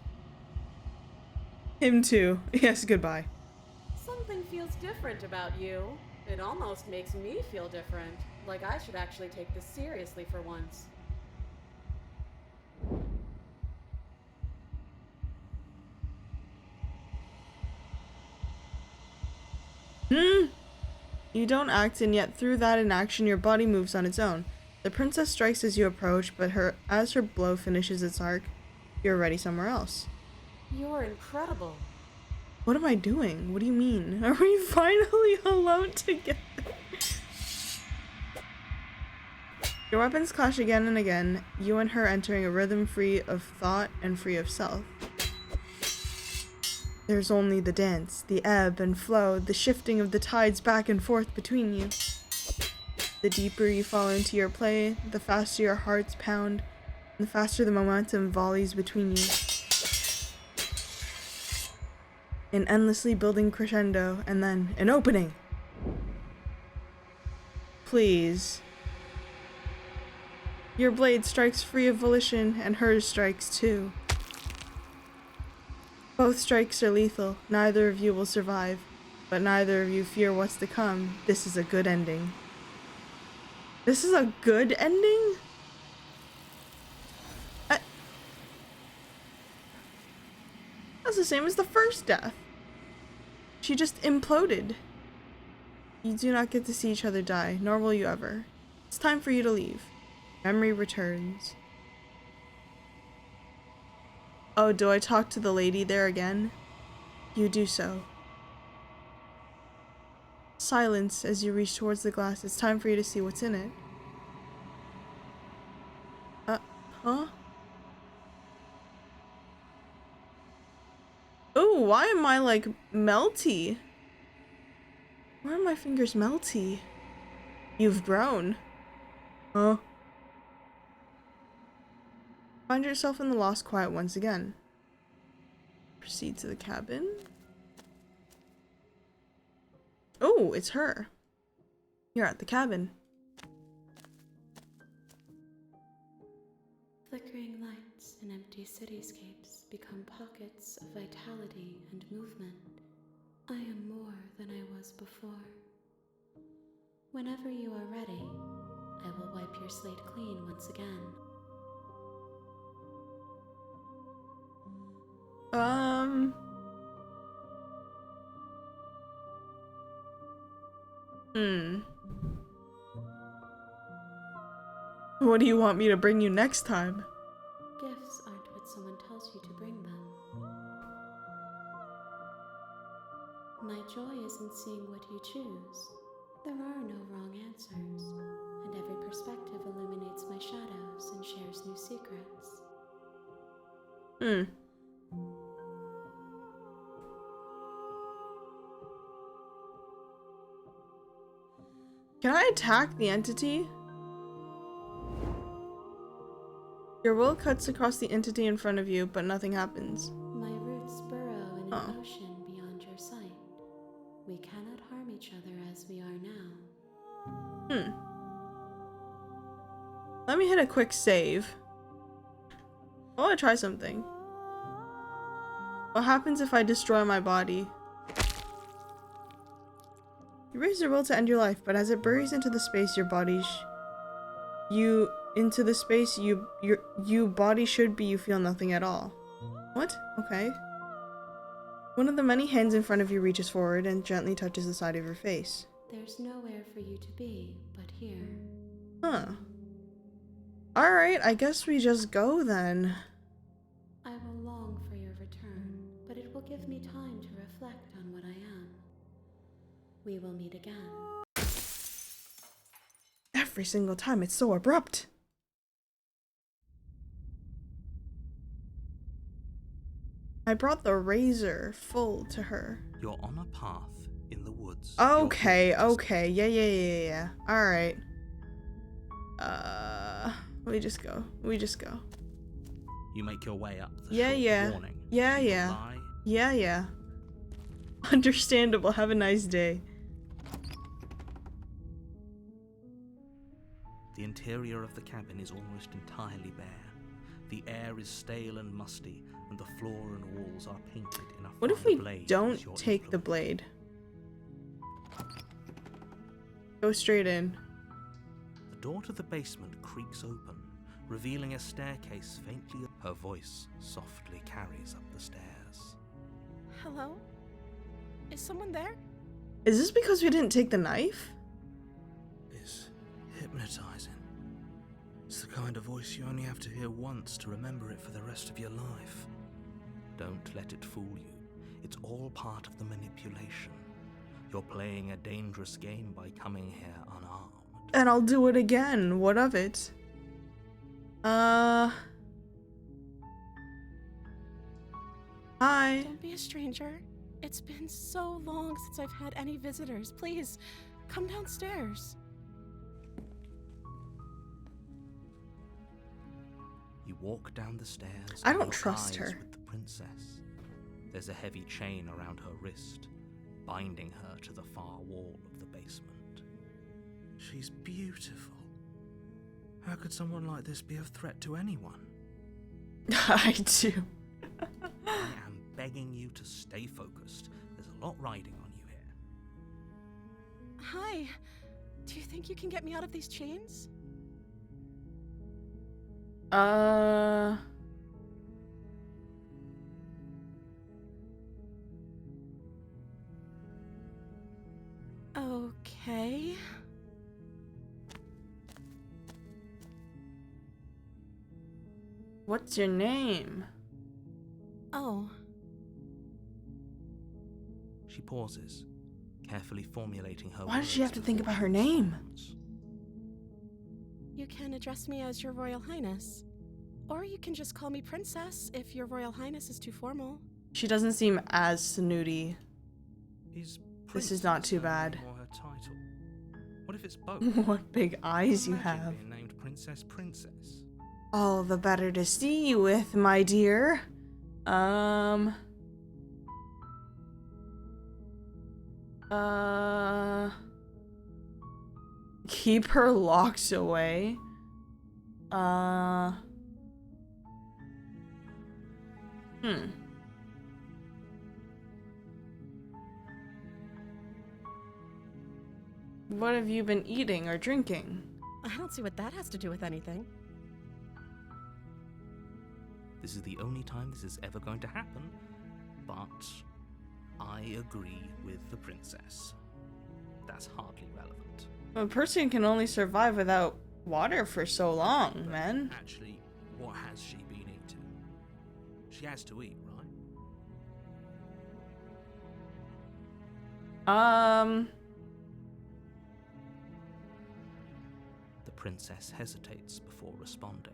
S1: Him too. Yes, goodbye.
S3: Something feels different about you. It almost makes me feel different. Like I should actually take this seriously for once.
S1: You don't act, and yet through that inaction your body moves on its own. The princess strikes as you approach, but as her blow finishes its arc, you're already somewhere else.
S3: You're incredible.
S1: What am I doing? What do you mean? Are we finally alone together? Your weapons clash again and again, you and her entering a rhythm free of thought and free of self. There's only the dance, the ebb and flow, the shifting of the tides back and forth between you. The deeper you fall into your play, the faster your hearts pound, and the faster the momentum volleys between you. An endlessly building crescendo, and then an opening. Please. Your blade strikes free of volition, and hers strikes too. Both strikes are lethal. Neither of you will survive, but neither of you fear what's to come. This is a good ending. This is a good ending? That's the same as the first death. She just imploded. You do not get to see each other die, nor will you ever. It's time for you to leave. Memory returns. Oh, do I talk to the lady there again? You do so. Silence as you reach towards the glass. It's time for you to see what's in it. Huh? Oh, why am I like melty? Why are my fingers melty? You've grown. Huh? Find yourself in the lost quiet once again. Proceed to the cabin. Oh, it's her. You're at the cabin.
S3: Flickering lights and empty cityscapes become pockets of vitality and movement. I am more than I was before. Whenever you are ready, I will wipe your slate clean once again.
S1: What do you want me to bring you next time?
S3: Gifts aren't what someone tells you to bring them. My joy is in seeing what you choose. There are no wrong answers, and every perspective illuminates my shadows and shares new secrets.
S1: Can I attack the entity? Your will cuts across the entity in front of you, but nothing happens.
S3: My roots burrow in an ocean beyond your sight. We cannot harm each other as we are now.
S1: Let me hit a quick save. I want to try something. What happens if I destroy my body? You raise your will to end your life, but as it buries into the space your body you body should be, you feel nothing at all. What? Okay. One of the many hands in front of you reaches forward and gently touches the side of your face.
S3: There's nowhere for you to be but here.
S1: Huh. Alright, I guess we just go then.
S3: I will long for your return, but it will give me time to reflect on what I am. We will meet again.
S1: Every single time, it's so abrupt. I brought the razor full to her.
S2: You're on a path in the woods.
S1: Okay, okay. Yeah. Alright. We just go.
S2: You make your way up the
S1: Yeah,
S2: short
S1: yeah.
S2: warning.
S1: Yeah,
S2: You
S1: yeah.
S2: lie.
S1: Yeah. Understandable. Have a nice day.
S2: The interior of the cabin is almost entirely bare. The air is stale and musty, and the floor and walls are painted in a
S1: What if
S2: fine
S1: we
S2: blade
S1: don't
S2: as your
S1: take the
S2: implement.
S1: blade? Go straight in.
S2: The door to the basement creaks open, revealing a staircase faintly. Her voice softly carries up the stairs.
S3: Hello? Is someone there?
S1: Is this because we didn't take the knife?
S2: It's hypnotizing. It's the kind of voice you only have to hear once to remember it for the rest of your life. Don't let it fool you. It's all part of the manipulation. You're playing a dangerous game by coming here unarmed.
S1: And I'll do it again. What of it? Hi.
S3: Don't be a stranger. It's been so long since I've had any visitors. Please, come downstairs.
S2: You walk down the stairs.
S1: I
S2: and
S1: don't
S2: lock
S1: trust
S2: eyes
S1: her.
S2: With the princess. There's a heavy chain around her wrist, binding her to the far wall of the basement. She's beautiful. How could someone like this be a threat to anyone?
S1: I do.
S2: I am begging you to stay focused. There's a lot riding on you here.
S3: Hi. Do you think you can get me out of these chains? Okay.
S1: What's your name?
S3: Oh,
S2: She pauses, carefully formulating her
S1: Why does she
S2: words
S1: have to think
S2: before
S1: about her
S2: she
S1: name?
S2: responds.
S3: you can address me as Your Royal Highness. Or you can just call me Princess if Your Royal Highness is too formal.
S1: She doesn't seem as snooty.
S2: Is
S1: This is not
S2: Princess
S1: too
S2: her
S1: bad.
S2: name or her title? What if it's both?
S1: What big eyes you
S2: Imagine
S1: have.
S2: being named Princess.
S1: All the better to see you with, my dear. Keep her locked away. What have you been eating or drinking?
S3: I don't see what that has to do with anything.
S2: This is the only time this is ever going to happen, but I agree with the princess. That's hardly relevant.
S1: A person can only survive without water for so long, man.
S2: Actually, what has she been eating? She has to eat, right? The princess hesitates before responding.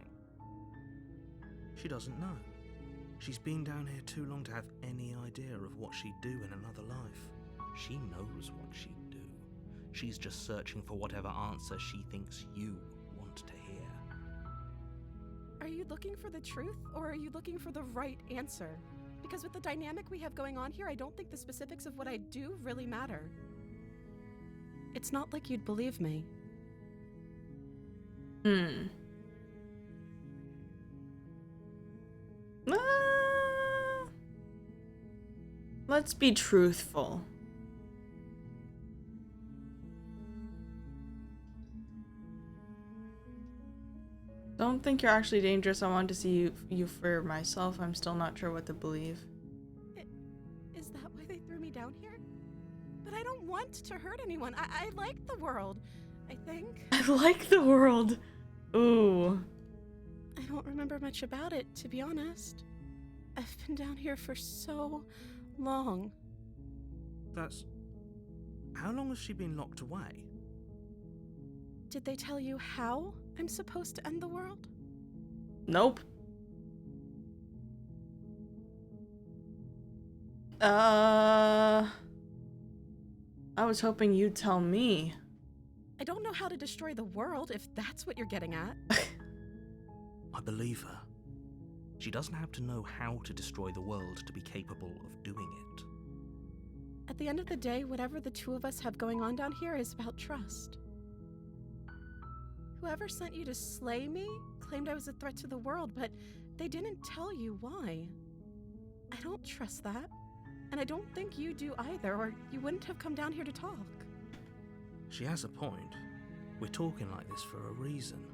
S2: She doesn't know. She's been down here too long to have any idea of what she'd do in another life. She knows what she'd do. She's just searching for whatever answer she thinks you want to hear.
S3: Are you looking for the truth, or are you looking for the right answer? Because with the dynamic we have going on here, I don't think the specifics of what I do really matter. It's not like you'd believe me.
S1: Let's be truthful. Don't think you're actually dangerous. I want to see you for myself. I'm still not sure what to believe.
S3: Is that why they threw me down here? But I don't want to hurt anyone. I like the world, I think.
S1: I like the world. Ooh.
S3: I don't remember much about it, to be honest. I've been down here for so long.
S2: That's... How long has she been locked away?
S3: Did they tell you how I'm supposed to end the world?
S1: Nope. I was hoping you'd tell me.
S3: I don't know how to destroy the world, if that's what you're getting at.
S2: I believe her. She doesn't have to know how to destroy the world to be capable of doing it.
S3: At the end of the day, whatever the two of us have going on down here is about trust. Whoever sent you to slay me claimed I was a threat to the world, but they didn't tell you why. I don't trust that, and I don't think you do either, or you wouldn't have come down here to talk.
S2: She has a point. We're talking like this for a reason.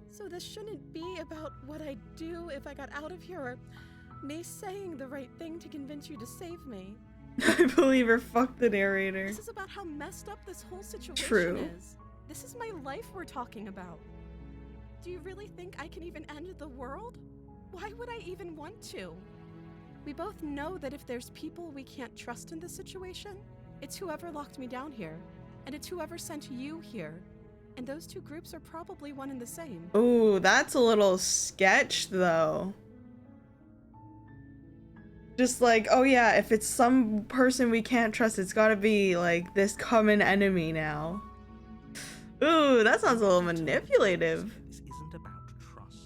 S3: So this shouldn't be about what I'd do if I got out of here, or me saying the right thing to convince you to save me.
S1: I believe her. Fuck the narrator.
S3: This is about how messed up this whole situation
S1: True.
S3: is. This is my life we're talking about. Do you really think I can even end the world? Why would I even want to? We both know that if there's people we can't trust in this situation, it's whoever locked me down here, and it's whoever sent you here. And those two groups are probably one and the same.
S1: Ooh, that's a little sketch, though. Just like, oh yeah, if it's some person we can't trust, it's gotta be, like, this common enemy now. Ooh, that sounds a little manipulative.
S2: This isn't about trust.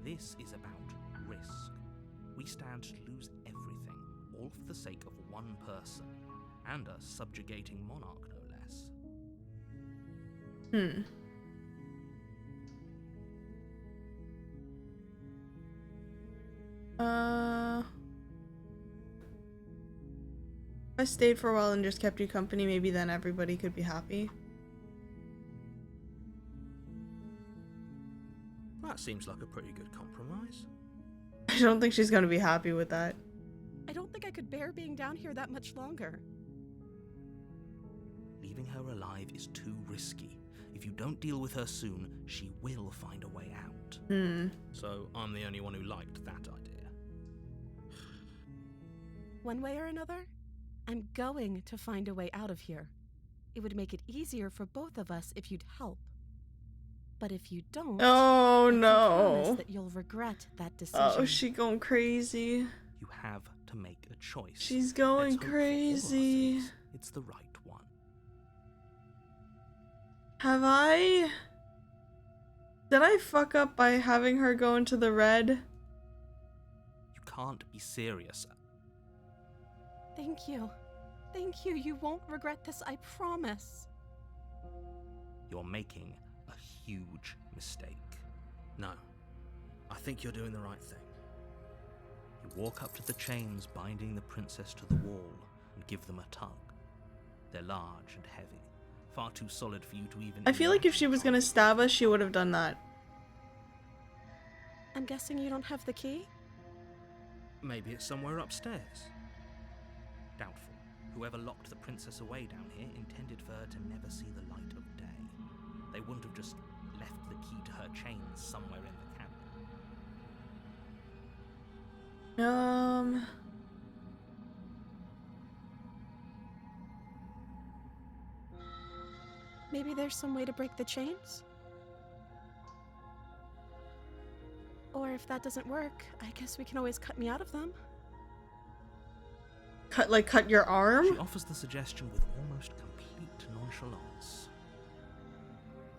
S2: This is about risk. We stand to lose everything, all for the sake of one person, and a subjugating monarch, no less.
S1: If I stayed for a while and just kept you company, maybe then everybody could be happy.
S2: That seems like a pretty good compromise.
S1: I don't think she's gonna be happy with that.
S3: I don't think I could bear being down here that much longer.
S2: Leaving her alive is too risky. If you don't deal with her soon, she will find a way out. So I'm the only one who liked that idea.
S3: One way or another, I'm going to find a way out of here. It would make it easier for both of us if you'd help. But if you don't,
S1: Oh
S3: I can promise
S1: no.
S3: that you'll regret that decision.
S1: Oh, she going crazy.
S2: You have to make a choice.
S1: She's going
S2: Let's hope for all our
S1: crazy.
S2: sakes it's the right one.
S1: Have I? Did I fuck up by having her go into the red?
S2: You can't be serious.
S3: Thank you. Thank you. You won't regret this, I promise.
S2: You're making a huge mistake. No, I think you're doing the right thing. You walk up to the chains binding the princess to the wall and give them a tug. They're large and heavy, far too solid for you to even...
S1: I feel like if she was gonna stab us, she would have done that.
S3: I'm guessing you don't have the key?
S2: Maybe it's somewhere upstairs. Doubtful. Whoever locked the princess away down here intended for her to never see the light of day. They wouldn't have just left the key to her chains somewhere in the cabin.
S3: Maybe there's some way to break the chains? Or if that doesn't work, I guess we can always cut me out of them.
S1: Cut your
S2: She
S1: arm?
S2: offers the suggestion with almost complete nonchalance.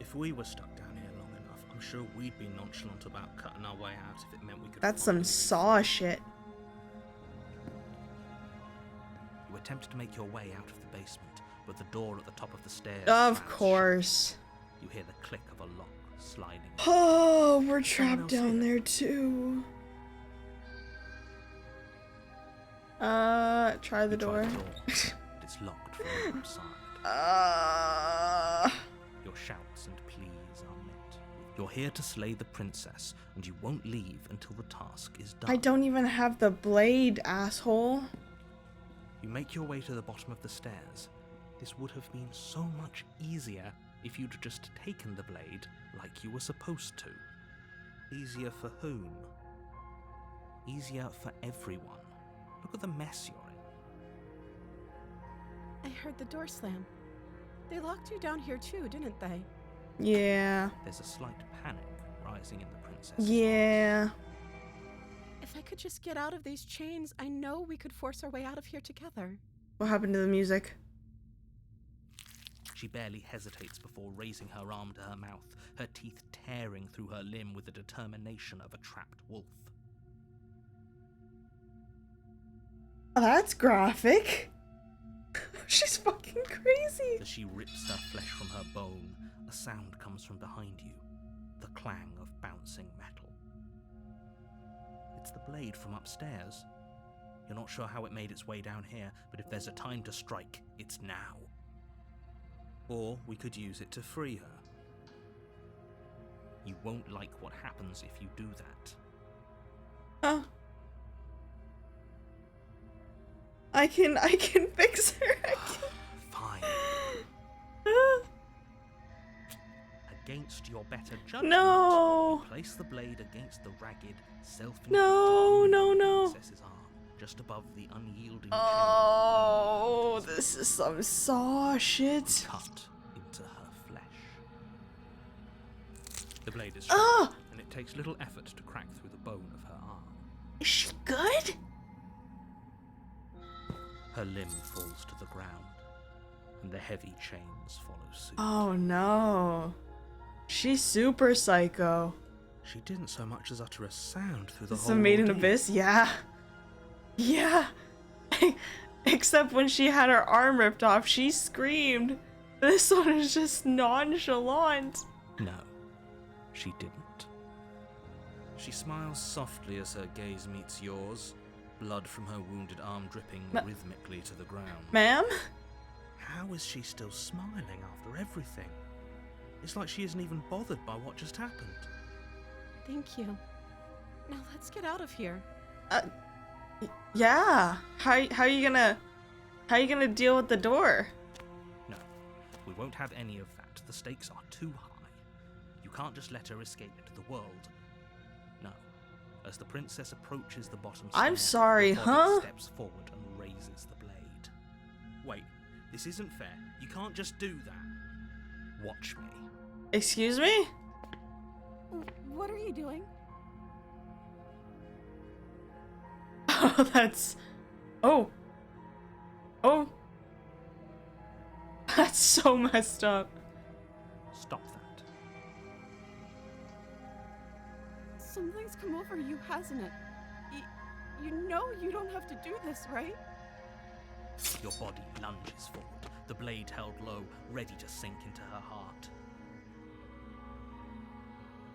S2: If we were stuck down here long enough, I'm sure we'd be nonchalant about cutting our way out if it meant we could...
S1: That's some
S2: finally-
S1: Saw shit.
S2: You attempt to make your way out of the basement, but the door at the top of the stairs...
S1: Of
S2: slams
S1: course.
S2: shut. You hear the click of a lock sliding.
S1: Oh, we're
S2: Someone
S1: trapped
S2: else
S1: down
S2: here?
S1: there too. Try the
S2: You
S1: door.
S2: try the door, but it's locked from the outside. Your shouts and pleas are met with You're here to slay the princess, and you won't leave until the task is done.
S1: I don't even have the blade, asshole.
S2: You make your way to the bottom of the stairs. This would have been so much easier if you'd just taken the blade like you were supposed to. Easier for whom? Easier for everyone. Look at the mess you're in.
S3: I heard the door slam. They locked you down here too, didn't they?
S1: Yeah.
S2: There's a slight panic rising in the princess.
S1: Yeah.
S3: If I could just get out of these chains, I know we could force our way out of here together.
S1: What happened to the music?
S2: She barely hesitates before raising her arm to her mouth, her teeth tearing through her limb with the determination of a trapped wolf.
S1: Oh, that's graphic. She's fucking crazy.
S2: As she rips her flesh from her bone, a sound comes from behind you, the clang of bouncing metal. It's the blade from upstairs. You're not sure how it made its way down here, but if there's a time to strike, it's now. Or we could use it to free her. You won't like what happens if you do that.
S1: Oh. I can fix her.
S2: Fine.
S1: Ah.
S2: Against your better judgment,
S1: No.
S2: you place the blade against the ragged, self-inflicted
S1: No,
S2: wound
S1: no,
S2: on the
S1: no.
S2: princess's arm, just above the unyielding
S1: Oh, this is some saw shit.
S2: chain cut into her flesh. The blade is sharp,
S1: Ah,
S2: and it takes little effort to crack through the bone of her arm.
S1: is she good?
S2: Her limb falls to the ground, and the heavy chains follow suit.
S1: Oh no. She's super psycho.
S2: She didn't so much as utter a sound through the
S1: This is
S2: whole
S1: a Made in
S2: ordeal.
S1: Abyss? Yeah. Yeah. Except when she had her arm ripped off, she screamed. This one is just nonchalant.
S2: No, she didn't. She smiles softly as her gaze meets yours, blood from her wounded arm dripping rhythmically to the ground.
S1: Ma'am?
S2: How is she still smiling after everything? It's like she isn't even bothered by what just happened.
S3: Thank you. Now let's get out of here.
S1: Yeah. How you gonna deal with the door?
S2: No, we won't have any of that. The stakes are too high. You can't just let her escape into the world. No. As the princess approaches the bottom
S1: I'm
S2: stair,
S1: sorry,
S2: the body
S1: huh?
S2: steps forward and raises the blade. Wait, this isn't fair. You can't just do that. Watch me.
S1: Excuse me?
S3: What are you doing?
S1: Oh, that's... Oh. Oh. That's so messed up.
S2: Stop that.
S3: Something's come over you, hasn't it? You know you don't have to do this, right?
S2: Your body lunges forward, the blade held low, ready to sink into her heart.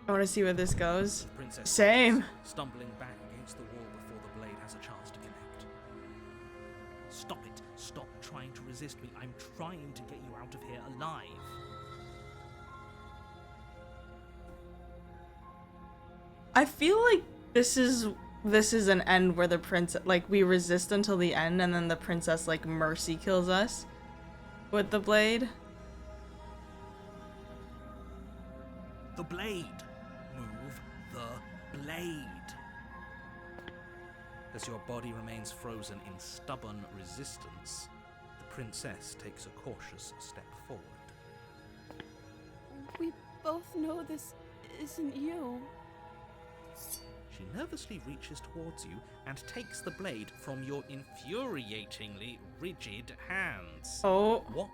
S1: I want to see where this goes.
S2: The princess
S1: Same.
S2: stops, stumbling back against the wall before the blade has a chance to connect. Stop it. Stop trying to resist me. I'm trying to get you out of here alive.
S1: I feel like this is an end where the princess, like, we resist until the end and then the princess, like, mercy kills us with the blade.
S2: The blade. Move the blade. As your body remains frozen in stubborn resistance, the princess takes a cautious step forward.
S3: We both know this isn't you.
S2: She nervously reaches towards you and takes the blade from your infuriatingly rigid hands.
S1: Oh,
S2: What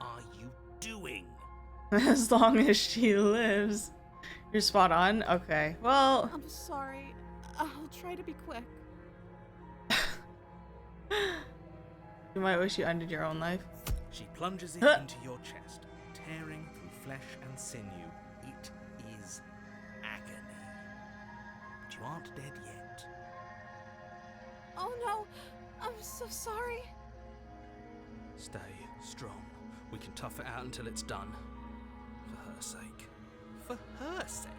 S2: are you doing?
S1: as long as she lives. You're spot on? Okay. Well,
S3: I'm sorry. I'll try to be quick.
S1: you might wish you ended your own life.
S2: She plunges it
S1: Huh.
S2: into your chest, tearing through flesh and sinew. It is agony. But you aren't dead yet.
S3: Oh no! I'm so sorry.
S2: Stay strong. We can tough it out until it's done. For her sake. for her sake.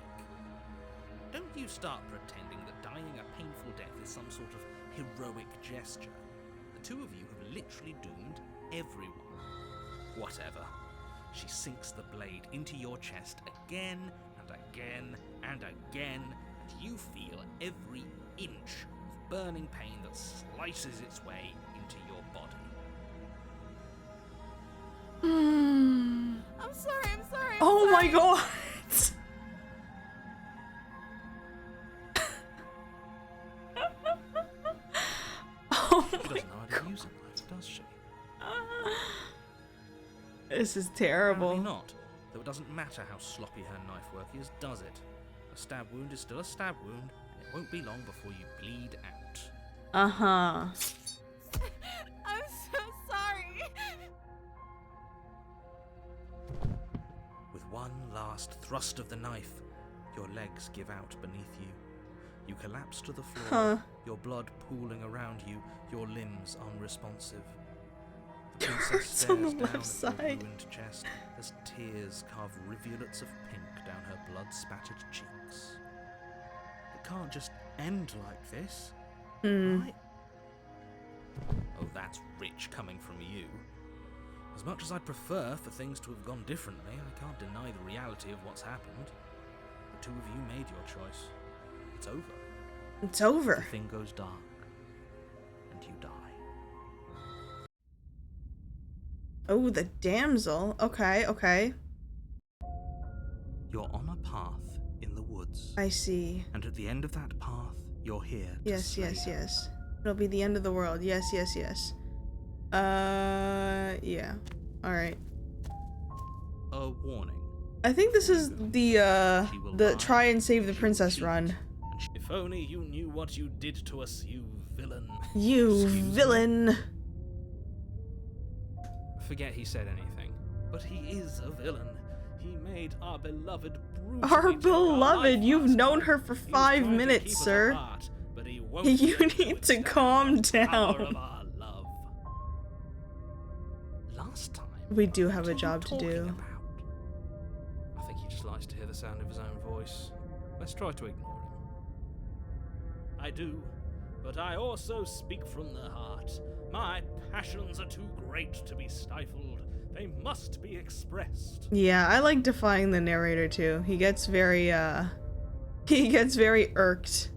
S2: Don't you start pretending that dying a painful death is some sort of heroic gesture. The two of you have literally doomed everyone. Whatever. She sinks the blade into your chest again and again and again, and you feel every inch of burning pain that slices its way into your body.
S3: I'm sorry, I'm sorry.
S1: Oh my god! Oh
S2: She
S1: my
S2: doesn't know how to use a knife, does she?
S1: This is
S2: Apparently
S1: terrible.
S2: not, though it doesn't matter how sloppy her knife work is, does it? A stab wound is still a stab wound, and it won't be long before you bleed out.
S1: Uh-huh.
S3: I'm so sorry.
S2: With one last thrust of the knife, your legs give out beneath you. You collapse to the floor,
S1: Huh.
S2: your blood pooling around you, your limbs unresponsive. The
S1: It
S2: princess
S1: hurts on the
S2: stares down
S1: left
S2: at your
S1: side.
S2: ruined chest as tears carve rivulets of pink down her blood-spattered cheeks. It can't just end like this, right? Oh, that's rich coming from you. As much as I'd prefer for things to have gone differently, I can't deny the reality of what's happened. The two of you made your choice. It's over.
S1: It's
S2: The
S1: over.
S2: thing goes dark, and you die.
S1: Oh, the damsel. Okay, okay.
S2: You're on a path in the woods,
S1: I see.
S2: and at the end of that path, you're here to
S1: Yes,
S2: slay
S1: yes,
S2: her.
S1: yes. It'll be the end of the world. Yes, yes, yes. Yeah. Alright.
S2: A warning.
S1: I think this is the try and save the princess run.
S4: If only you knew what you did to us, you villain.
S1: You
S2: Excuse me?
S1: villain.
S2: Forget he said anything.
S4: But he is a villain. He made our beloved brutally
S1: Our
S4: take our
S1: beloved,
S4: life
S1: you've
S4: last
S1: known
S4: time.
S1: her for
S4: He's
S1: 5
S4: trying to
S1: minutes,
S4: keep us
S1: sir.
S4: apart, but he won't
S1: You
S4: be able
S1: need to
S4: withstand
S1: calm
S4: the power
S1: down.
S4: of our love.
S2: Last time.
S1: We do have
S2: what
S1: a
S2: are you
S1: job to
S2: talking
S1: do.
S2: about? I think he just likes to hear the sound of his own voice. Let's try to ignore him.
S4: I do, but I also speak from the heart. My passions are too great to be stifled. They must be expressed.
S1: Yeah, I like defying the narrator too. He gets very he gets very irked.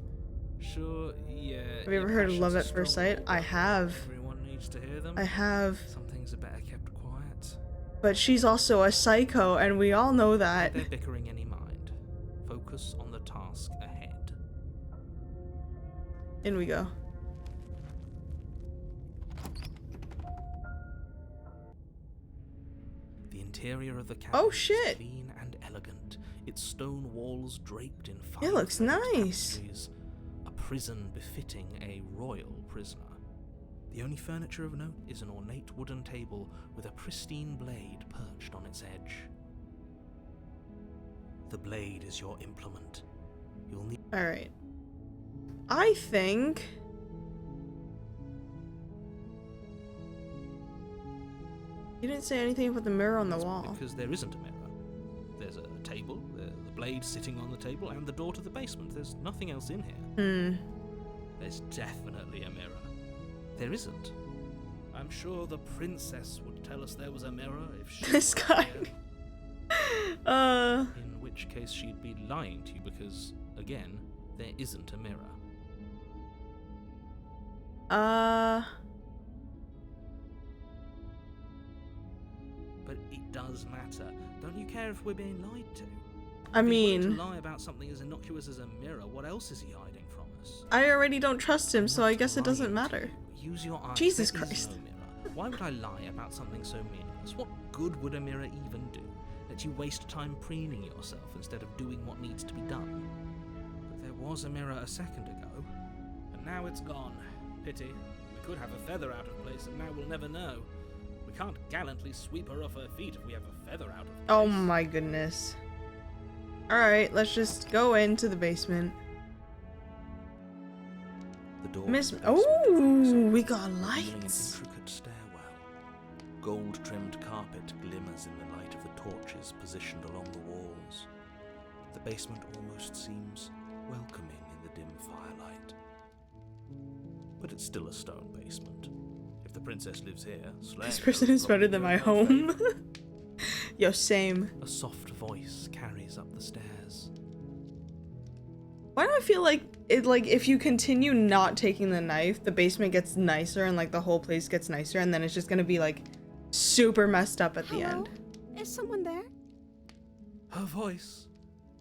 S2: Sure, yeah.
S1: Have you ever heard of Love at First Sight? I have.
S2: Everyone needs to hear them.
S1: I have.
S2: Some things are better kept quiet.
S1: But she's also a psycho, and we all know that.
S2: They're bickering any mind. Focus on the task ahead.
S1: In we go.
S2: The interior of the cabin
S1: Oh,
S2: is
S1: shit.
S2: clean and elegant, its stone walls draped in fine
S1: It looks
S2: feathered
S1: nice.
S2: tapestries, a prison befitting a royal prisoner. The only furniture of note is an ornate wooden table with a pristine blade perched on its edge. The blade is your implement. You'll need
S1: Alright. I think... You didn't say anything about the mirror on the wall.
S2: because there isn't a mirror. There's a table, the blade sitting on the table, and the door to the basement. There's nothing else in here. There's definitely a mirror. There isn't.
S4: I'm sure the princess would tell us there was a mirror if she
S1: This
S4: were
S1: guy.
S4: here.
S2: In which case she'd be lying to you because, again, there isn't a mirror. But it does matter. Don't you care if we're being lied to?
S1: I
S2: If he's willing
S1: mean,
S2: to lie about something as innocuous as a mirror, what else is he hiding from us?
S1: I already don't trust him,
S2: I'm
S1: so I
S2: not
S1: guess it doesn't
S2: lying to
S1: matter.
S2: you. Use your eyes.
S1: Jesus
S2: There is
S1: Christ.
S2: no mirror. Why would I lie about something so meaningless? What good would a mirror even do? Let you waste time preening yourself instead of doing what needs to be done. But there was a mirror a second ago.
S4: And now it's gone. Pity. We could have a feather out of place, and now we'll never know. We can't gallantly sweep her off her feet if we have a feather out of place.
S1: Oh my goodness. Alright, let's just go into the basement.
S2: The door
S1: Miss.
S2: to the basement
S1: Oh, we got
S2: revealing an
S1: lights.
S2: intricate stairwell. Gold-trimmed carpet glimmers in the light of the torches positioned along the walls. The basement almost seems welcoming in the dim firelight. But it's still a stone basement. If the princess lives here,
S1: This person is better than my home. Yo, same.
S2: A soft voice carries up the stairs.
S1: Why do I feel like it, like, if you continue not taking the knife, the basement gets nicer and, like, the whole place gets nicer, and then it's just gonna be, like, super messed up at the
S3: Hello?
S1: end.
S3: Is someone there?
S4: Her voice.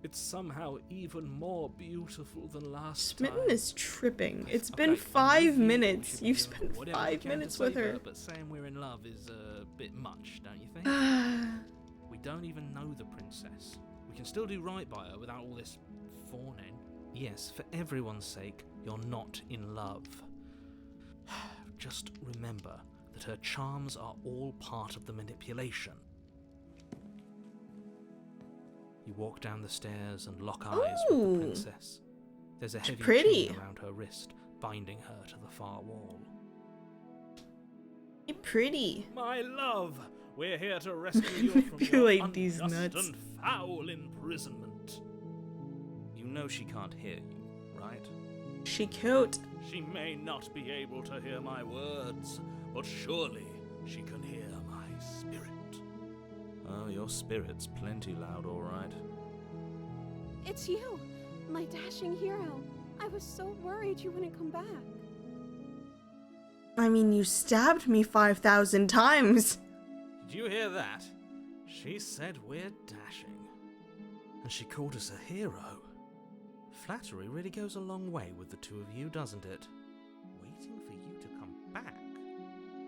S4: It's somehow even more beautiful than last
S1: Smitten
S4: time.
S1: is tripping. It's
S4: Okay,
S1: been
S4: I'm with
S1: 5
S4: you. We
S1: minutes.
S4: should be
S1: You've
S4: doing
S1: spent
S4: whatever we
S1: 5
S4: can to
S1: minutes with
S4: save
S1: her.
S2: But saying we're in love is a bit much, don't you think? We don't even know the princess. We can still do right by her without all this fawning. Yes, for everyone's sake, you're not in love. Just remember that her charms are all part of the manipulation. You walk down the stairs and lock eyes with
S1: Ooh.
S2: the princess. There's a heavy
S1: pretty.
S2: chain around her wrist, binding her to the far wall.
S1: You're pretty.
S4: My love, we're here to rescue you from your
S1: Manipulate these
S4: unjust
S1: nuts.
S4: and foul imprisonment.
S2: You know she can't hear you, right?
S1: She cute.
S4: She may not be able to hear my words, but surely she can hear my spirit.
S2: Oh, your spirit's plenty loud, all right.
S3: It's you, my dashing hero. I was so worried you wouldn't come back.
S1: I mean, you stabbed me 5,000 times.
S2: Did you hear that? She said we're dashing. And she called us a hero. Flattery really goes a long way with the two of you, doesn't it? Waiting for you to come back.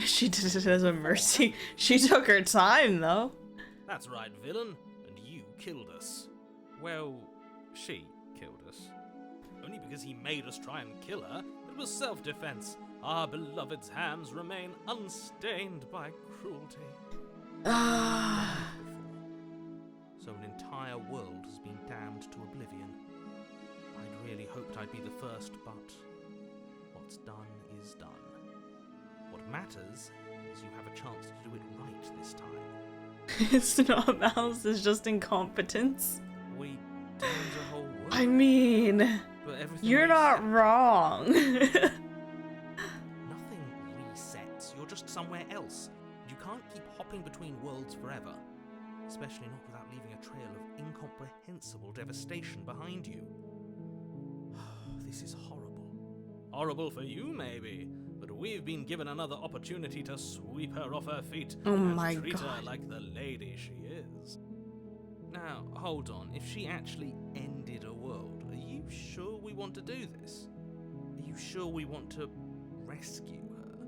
S1: She did it as a mercy. She took her time, though.
S2: That's right, villain. And you killed us. Well, she killed us.
S4: Only because he made us try and kill her. It was self-defense. Our beloved's hands remain unstained by cruelty.
S1: Ah.
S2: So an entire world has been damned to oblivion. I'd really hoped I'd be the first, but what's done is done. What matters is you have a chance to do it right this time.
S1: It's not malice, it's just incompetence.
S2: We damned a whole world,
S1: I mean,
S2: but everything
S1: you're not
S2: reset.
S1: wrong.
S2: Nothing resets. You're just somewhere else. You can't keep hopping between worlds forever. Especially not without leaving a trail of incomprehensible devastation behind you. This is horrible.
S4: Horrible for you, maybe, but we've been given another opportunity to sweep her off her feet
S1: Oh
S4: and
S1: my
S4: treat her
S1: God.
S4: like the lady she is.
S2: Now, hold on. If she actually ended a world, are you sure we want to do this? Are you sure we want to rescue her?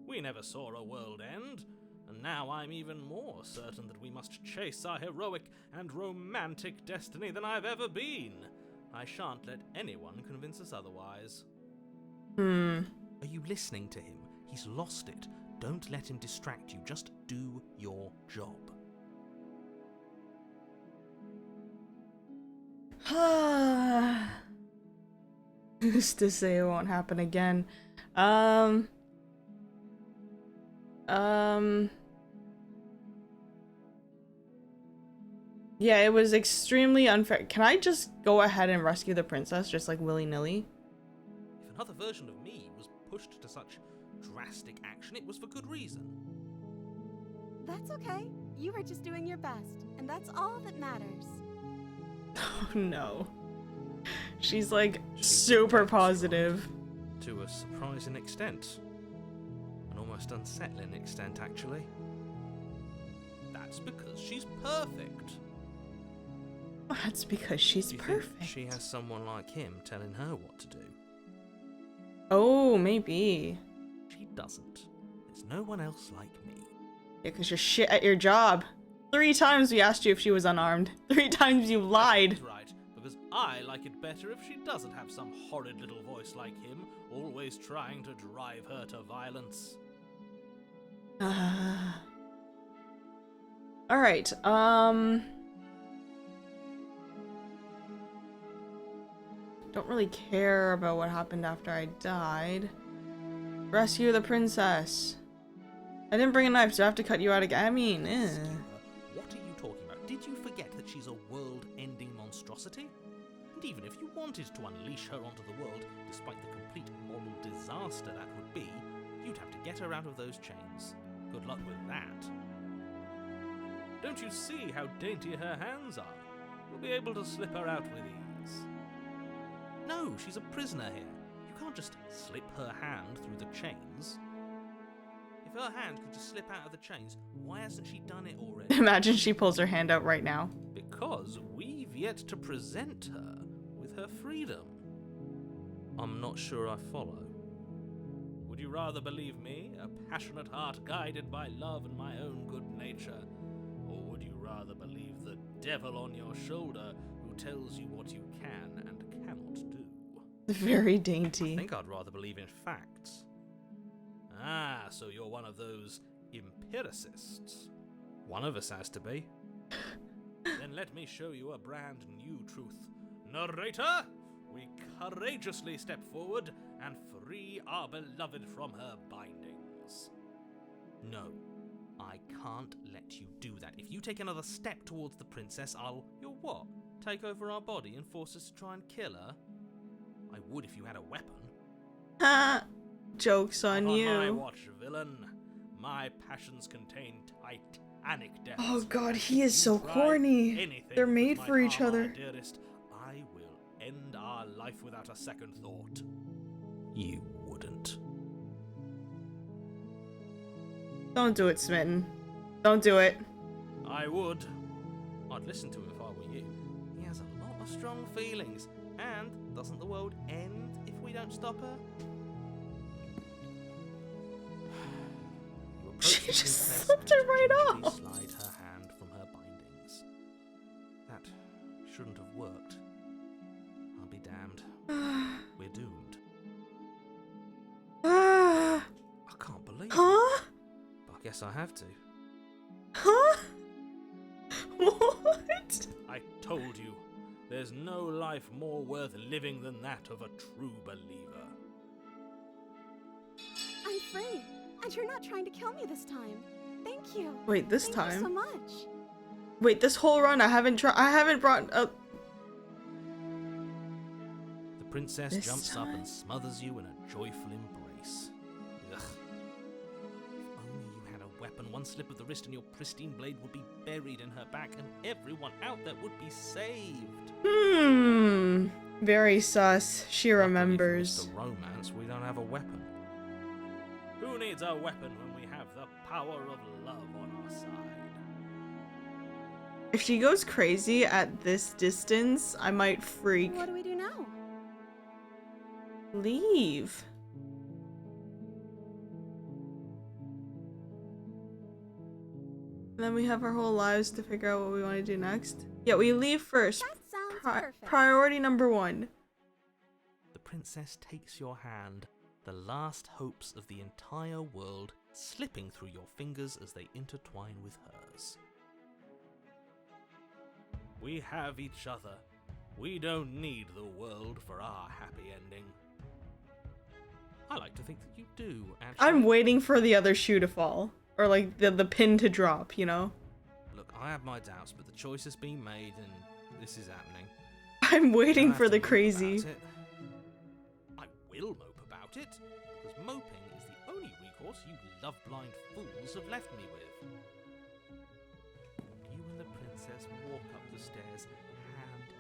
S4: We never saw a world end, and now I'm even more certain that we must chase our heroic and romantic destiny than I've ever been. I shan't let anyone convince us otherwise.
S1: Hmm.
S2: Are you listening to him? He's lost it. Don't let him distract you. Just do your job.
S1: Who's to say it won't happen again? Yeah, it was extremely unfair. Can I just go ahead and rescue the princess, just like willy-nilly?
S2: If another version of me was pushed to such drastic action, it was for good reason.
S3: That's okay. You were just doing your best, and that's all that matters.
S1: Oh no. She's like super positive.
S2: To a surprising extent. An almost unsettling extent, actually.
S4: That's because she's perfect.
S1: That's because she's
S2: Do you
S1: perfect.
S2: think she has someone like him telling her what to do?
S1: Oh, maybe.
S2: She doesn't. There's no one else like me.
S1: Yeah, because you're shit at your job. 3 times we asked you if she was unarmed. 3 times you lied.
S4: That's right, because I like it better if she doesn't have some horrid little voice like him, always trying to drive her to violence.
S1: Alright, don't really care about what happened after I died. Rescue the princess. I didn't bring a knife, so I have to cut you out again. I mean,
S2: Rescue her? What are you talking about? Did you forget that she's a world-ending monstrosity? even if you wanted to unleash her onto the world, despite the complete moral disaster that would be, you'd have to get her out of those chains. Good luck with that. Don't you see how dainty her hands are? You'll be able to slip her out with ease. No, she's a prisoner here. You can't just slip her hand through the chains. If her hand could just slip out of the chains, why hasn't she done it already?
S1: Imagine she pulls her hand out right now.
S2: Because we've yet to present her with her freedom. I'm not sure I follow. Would you rather believe me, a passionate heart guided by love and my own good nature? Or would you rather believe the devil on your shoulder who tells you what you can and cannot do?
S1: Very
S2: I
S1: dainty.
S2: think I'd rather believe in facts. Ah, so you're one of those empiricists. One of us has to be. Then let me show you a brand new truth. Narrator, we courageously step forward and free our beloved from her bindings. No, I can't let you do that. If you take another step towards the princess, You'll what? Take over our body and force us to try and kill her? I would if you had a weapon.
S1: Ha! Joke's on
S2: My
S1: you.
S2: watch, villain. My passions contain titanic depths.
S1: Oh god,
S2: And
S1: he
S2: if
S1: is
S2: you
S1: so
S2: try
S1: corny.
S2: anything
S1: They're
S2: with
S1: made
S2: my
S1: for each
S2: armor,
S1: other.
S2: Dearest, I will end our life without a second thought. You wouldn't.
S1: Don't do it, Smitten. Don't do it.
S2: I would. I'd listen to him if I were you. He has a lot of strong feelings. And doesn't the world end if we don't stop her? You approach
S1: She
S2: the
S1: just
S2: princess
S1: slipped it
S2: and
S1: right
S2: gently
S1: off.
S2: slide her hand from her bindings. That shouldn't have worked. I'll be damned. We're doomed.
S1: Ah!
S2: I can't believe it.
S1: Huh?
S2: But I guess I have to.
S1: Huh? What?
S2: I told you, there's no life more worth living than that of a true believer.
S3: I'm free, and you're not trying to kill me this time. Thank you.
S1: Wait, this
S3: Thank
S1: time?
S3: you so much.
S1: Wait, this whole run I haven't brought up.
S2: The princess
S1: This
S2: jumps up
S1: time?
S2: and smothers you in a joyful embrace. Ugh. If only you had a weapon, one slip of the wrist and your pristine blade would be buried in her back, and everyone out there would be saved.
S1: Very sus. She
S2: Luckily for
S1: remembers.
S2: Mr. Romance, we don't have a weapon. Who needs a weapon when we have the power of love on our side?
S1: If she goes crazy at this distance, I might freak.
S3: What do we do now?
S1: Leave. And then we have our whole lives to figure out what we want to do next. Yeah, we leave first.
S3: That sounds perfect.
S1: Priority number 1.
S2: The princess takes your hand, the last hopes of the entire world slipping through your fingers as they intertwine with hers. We have each other. We don't need the world for our happy ending. I like to think that you do, actually.
S1: I'm waiting for the other shoe to fall. Or like the pin to drop, you know?
S2: Look, I have my doubts, but the choice has been made and this is happening.
S1: I'm waiting
S2: Don't
S1: for
S2: have
S1: the
S2: to mope
S1: crazy.
S2: about it. I will mope about it, because moping is the only recourse you love-blind fools have left me with. You and the princess walk up the stairs, hand in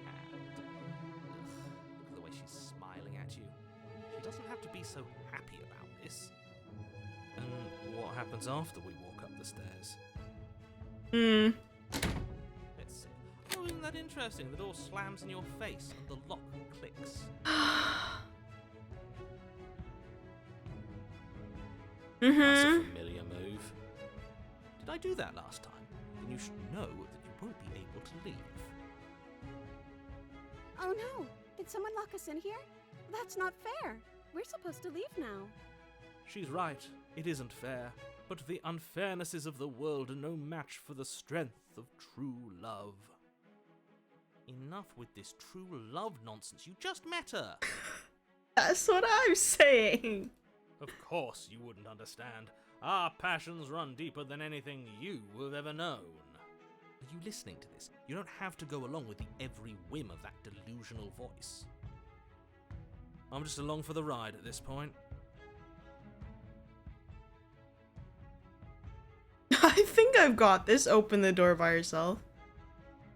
S2: hand. Ugh, look at the way she's smiling at you. She doesn't have to be so happy about this. And what happens after we walk up the stairs? Let's see. Oh, isn't that interesting? The door slams in your face and the lock clicks. That's a familiar move. Did I do that last time? Then you should know that you won't be able to leave.
S3: Oh no! Did someone lock us in here? That's not fair. We're supposed to leave now.
S2: She's right. It isn't fair. But the unfairnesses of the world are no match for the strength of true love. Enough with this true love nonsense. You just met her.
S1: That's what I'm saying.
S2: Of course you wouldn't understand. Our passions run deeper than anything you have ever known. Are you listening to this? You don't have to go along with the every whim of that delusional voice. I'm just along for the ride at this point.
S1: I think I've got this. Open the door by yourself.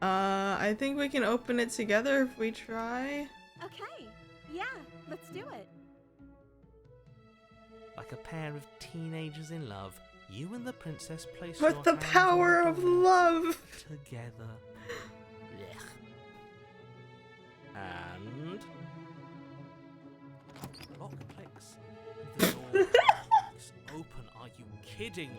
S1: I think we can open it together if we try.
S3: Okay, yeah, let's do it.
S2: Like a pair of teenagers in love, you and the princess place
S1: With
S2: your
S1: the
S2: hands
S1: power
S2: on the
S1: of
S2: door
S1: love.
S2: together. Blech. And the lock clicks. The door clicks open. Are you kidding me?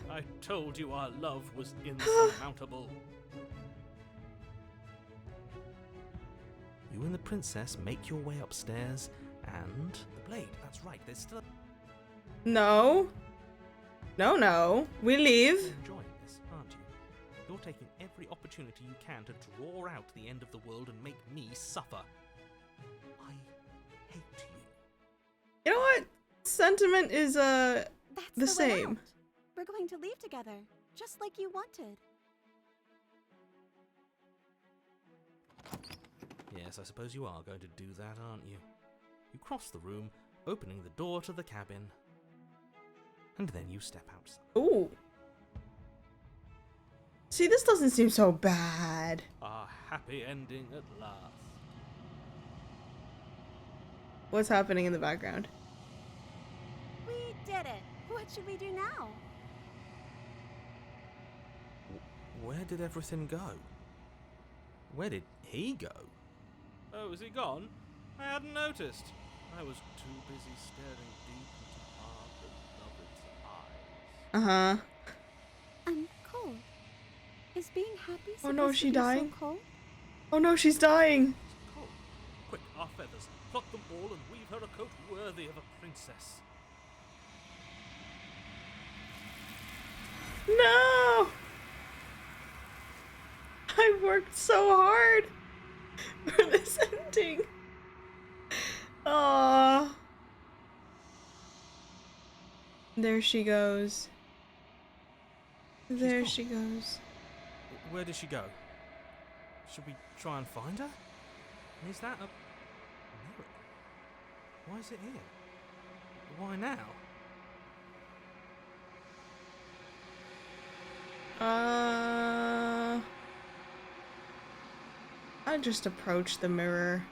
S2: I told you our love was insurmountable. You and the princess make your way upstairs, and the blade. That's right. There's still.
S1: No. No. We leave.
S2: You're enjoying this, aren't you? You're taking every opportunity you can to draw out the end of the world and make me suffer. I hate you.
S1: You know what? Sentiment is
S3: That's
S1: the
S3: way
S1: same.
S3: out. We're going to leave together, just like you wanted.
S2: Yes, I suppose you are going to do that, aren't you? You cross the room, opening the door to the cabin, and then you step outside.
S1: Ooh. See, this doesn't seem so bad.
S2: A happy ending at last.
S1: What's happening in the background?
S3: We did it. What should we do now?
S2: Where did everything go? Where did he go? Oh, is he gone? I hadn't noticed. I was too busy staring deep into our beloved's eyes.
S1: Uh-huh.
S3: I'm cold. Is being happy
S1: Oh no,
S3: supposed
S1: she
S3: to be
S1: dying?
S3: so cold?
S1: Oh no, she's dying.
S2: It's cold. Quick, our feathers. Pluck them all and weave her a coat worthy of a princess.
S1: No! I worked so hard for this ending. Aww. There she goes. There
S2: gone.
S1: she goes.
S2: Where did she go? Should we try and find her? Is that a mirror? Why is it here? Why now?
S1: I just approached the mirror.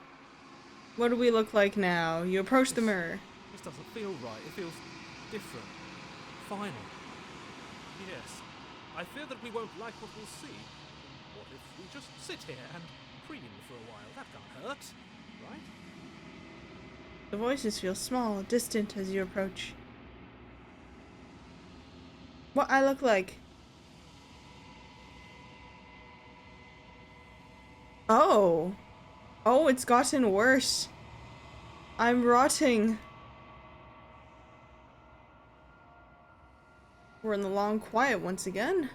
S1: What do we look like now? You approach the mirror.
S2: This doesn't feel right. It feels different. Final.
S4: Yes, I fear that we won't like what we'll see. What if we just sit here and preen for a while? That can't hurt, right?
S1: The voices feel small, distant as you approach. What I look like? Oh. Oh, it's gotten worse. I'm rotting. We're in the long quiet once again.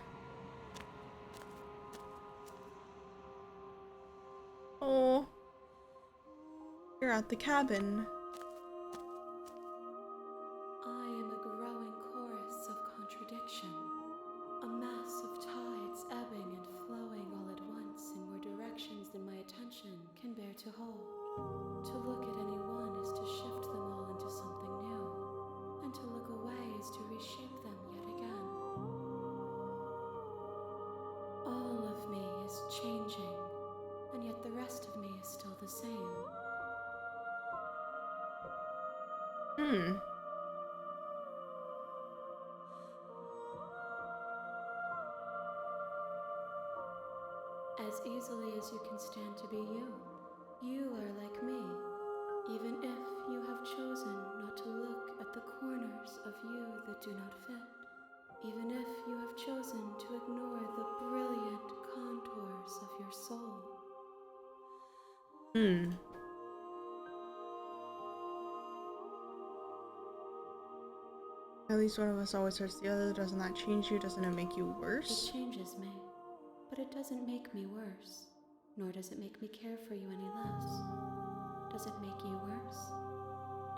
S1: Oh. You're at the cabin.
S3: I am a growing chorus of contradiction, a mass of tides ebbing and flowing all at once in more directions than my attention can bear to hold. To look at any one is to shift them all into something new, and to look away is to reshape them yet again. All of me is changing, and yet the rest of me is still the same. As easily as you can stand to be you, you are like me, even if you have chosen not to look at the corners of you that do not fit, even if you have chosen to ignore the brilliant contours of your soul.
S1: At least one of us always hurts the other. Doesn't that change you? Doesn't it make you
S3: It
S1: worse?
S3: changes me, but it doesn't make me worse, nor does it make me care for you any less. Does it make you worse?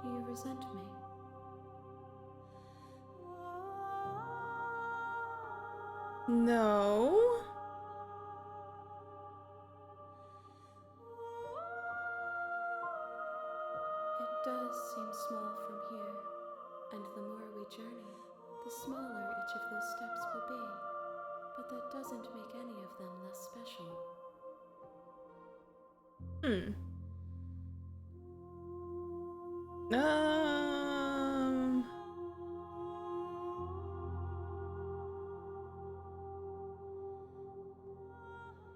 S3: Do you resent me?
S1: No.
S3: It does seem small from here, and the more we journey, the smaller each of those steps will be. But that doesn't make any of them less special.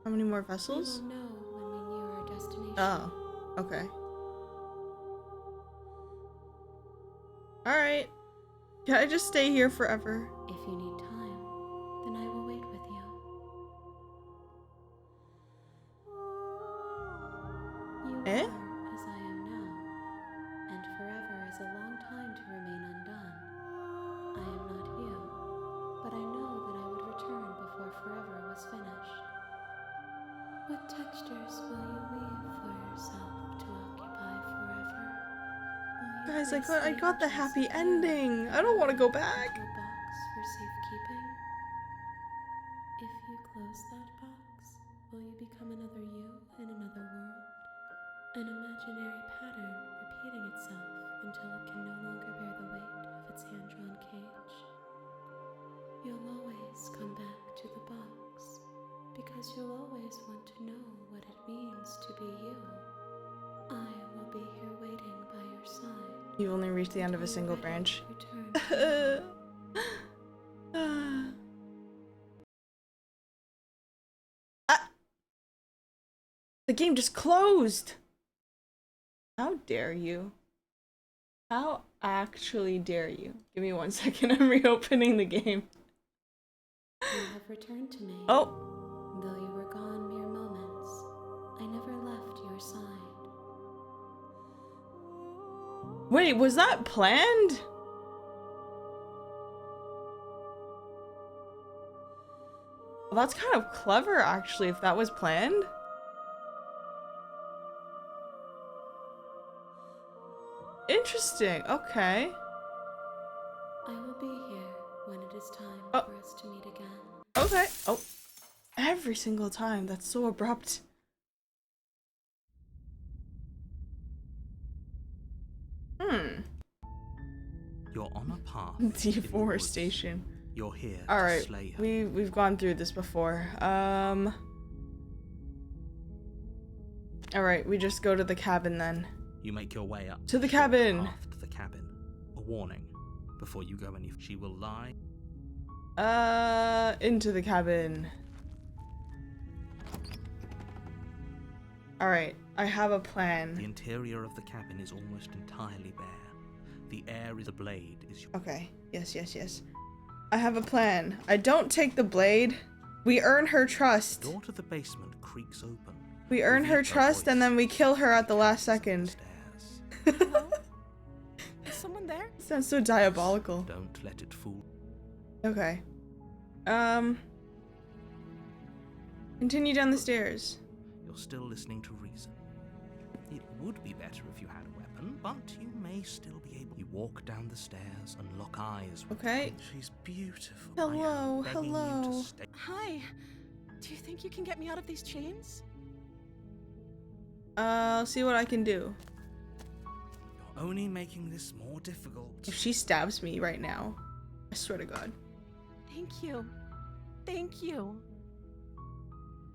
S1: How many more
S3: We
S1: vessels?
S3: will know when we near our destination.
S1: Oh, okay. Alright. Can I just stay here forever?
S3: If you need time, then I will wait with you. You
S1: Eh?
S3: are as I am now, and forever is a long time to remain undone. I am not you, but I know that I would return before forever was finished. What textures will you weave for yourself to occupy forever? Will you
S1: Guys,
S3: place
S1: I got the
S3: ages
S1: happy
S3: of
S1: ending. I don't want to go back.
S3: into a box for safekeeping? If you close that box, will you become another you in another world? An imaginary pattern repeating itself until it can no longer bear the weight of its hand-drawn cage. You'll always come back to the box, because you'll always want to know what it means to be you. I will be here waiting by your side.
S1: You've only reached the end of a
S3: until
S1: single
S3: you're ready
S1: branch.
S3: to return to me.
S1: The game just closed. How dare you? How actually dare you? Give me 1 second. I'm reopening the game.
S3: You have returned to me.
S1: Oh,
S3: Though you were gone mere moments, I never left your side.
S1: wait, was that planned? Well, that's kind of clever, actually, if that was planned. Interesting. Okay.
S3: I will be here when it is time
S1: Oh.
S3: for us to meet again.
S1: Okay. Oh, every single time. That's so abrupt.
S2: You're on a path. in the woods.
S1: Deforestation.
S2: You're here
S1: All
S2: to
S1: right,
S2: slay her.
S1: we've gone through this before. All right, we just go to the cabin then.
S2: You make your way up
S1: To the
S2: the short
S1: cabin.
S2: path to the cabin. A warning: before you go any, she will lie.
S1: Into the cabin. All right, I have a
S2: The
S1: plan.
S2: interior of the cabin is almost entirely bare. The air is a blade. Is your
S1: Okay. Yes. I have a plan. I don't take the blade. We earn her trust.
S2: door to the basement creaks open.
S1: We earn her
S2: Reveal
S1: trust and then we kill her at the last second.
S2: Stairs.
S3: Hello? Is someone there?
S1: Sounds so diabolical.
S2: Don't let it fool.
S1: Okay. Continue down the stairs.
S2: You're still listening to reason. It would be better if you had a weapon, but you may still be able. You walk down the stairs and lock eyes with
S1: Okay.
S2: She's beautiful.
S1: Hello,
S2: I am begging
S1: hello.
S2: You to stay.
S3: Hi. Do you think you can get me out of these chains?
S1: I'll see what I can do.
S2: You're only making this more difficult.
S1: If she stabs me right now, I swear to God.
S3: Thank you. Thank you.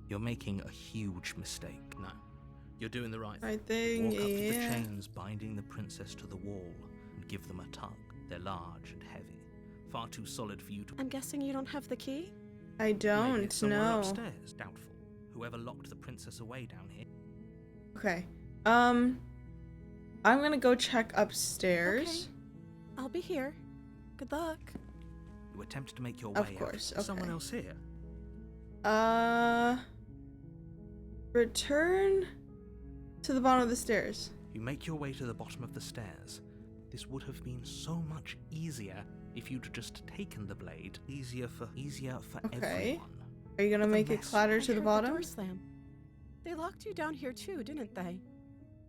S2: You're making a huge mistake. No, you're doing the right thing.
S1: Right thing,
S2: Walk up to the
S1: yeah.
S2: chains binding the princess to the wall and give them a tug. They're large and heavy, far too solid for you to.
S3: I'm guessing you don't have the key?
S1: I
S2: Maybe
S1: don't
S2: it's somewhere
S1: know.
S2: upstairs. Doubtful. Whoever locked the princess away down here.
S1: Okay. I'm gonna go check upstairs.
S3: Okay. I'll be here. Good luck.
S2: You attempt to make your
S1: Of
S2: way
S1: course,
S2: out. Is someone
S1: okay.
S2: else here?
S1: Return to the bottom of the stairs.
S2: You make your way to the bottom of the stairs. This would have been so much easier if you'd just taken the blade. Easier for
S1: Okay.
S2: everyone.
S1: Are you gonna
S2: The
S1: make it
S2: mess.
S1: clatter
S3: I
S1: to the
S3: heard
S1: bottom?
S3: door slam. They locked you down here too, didn't they?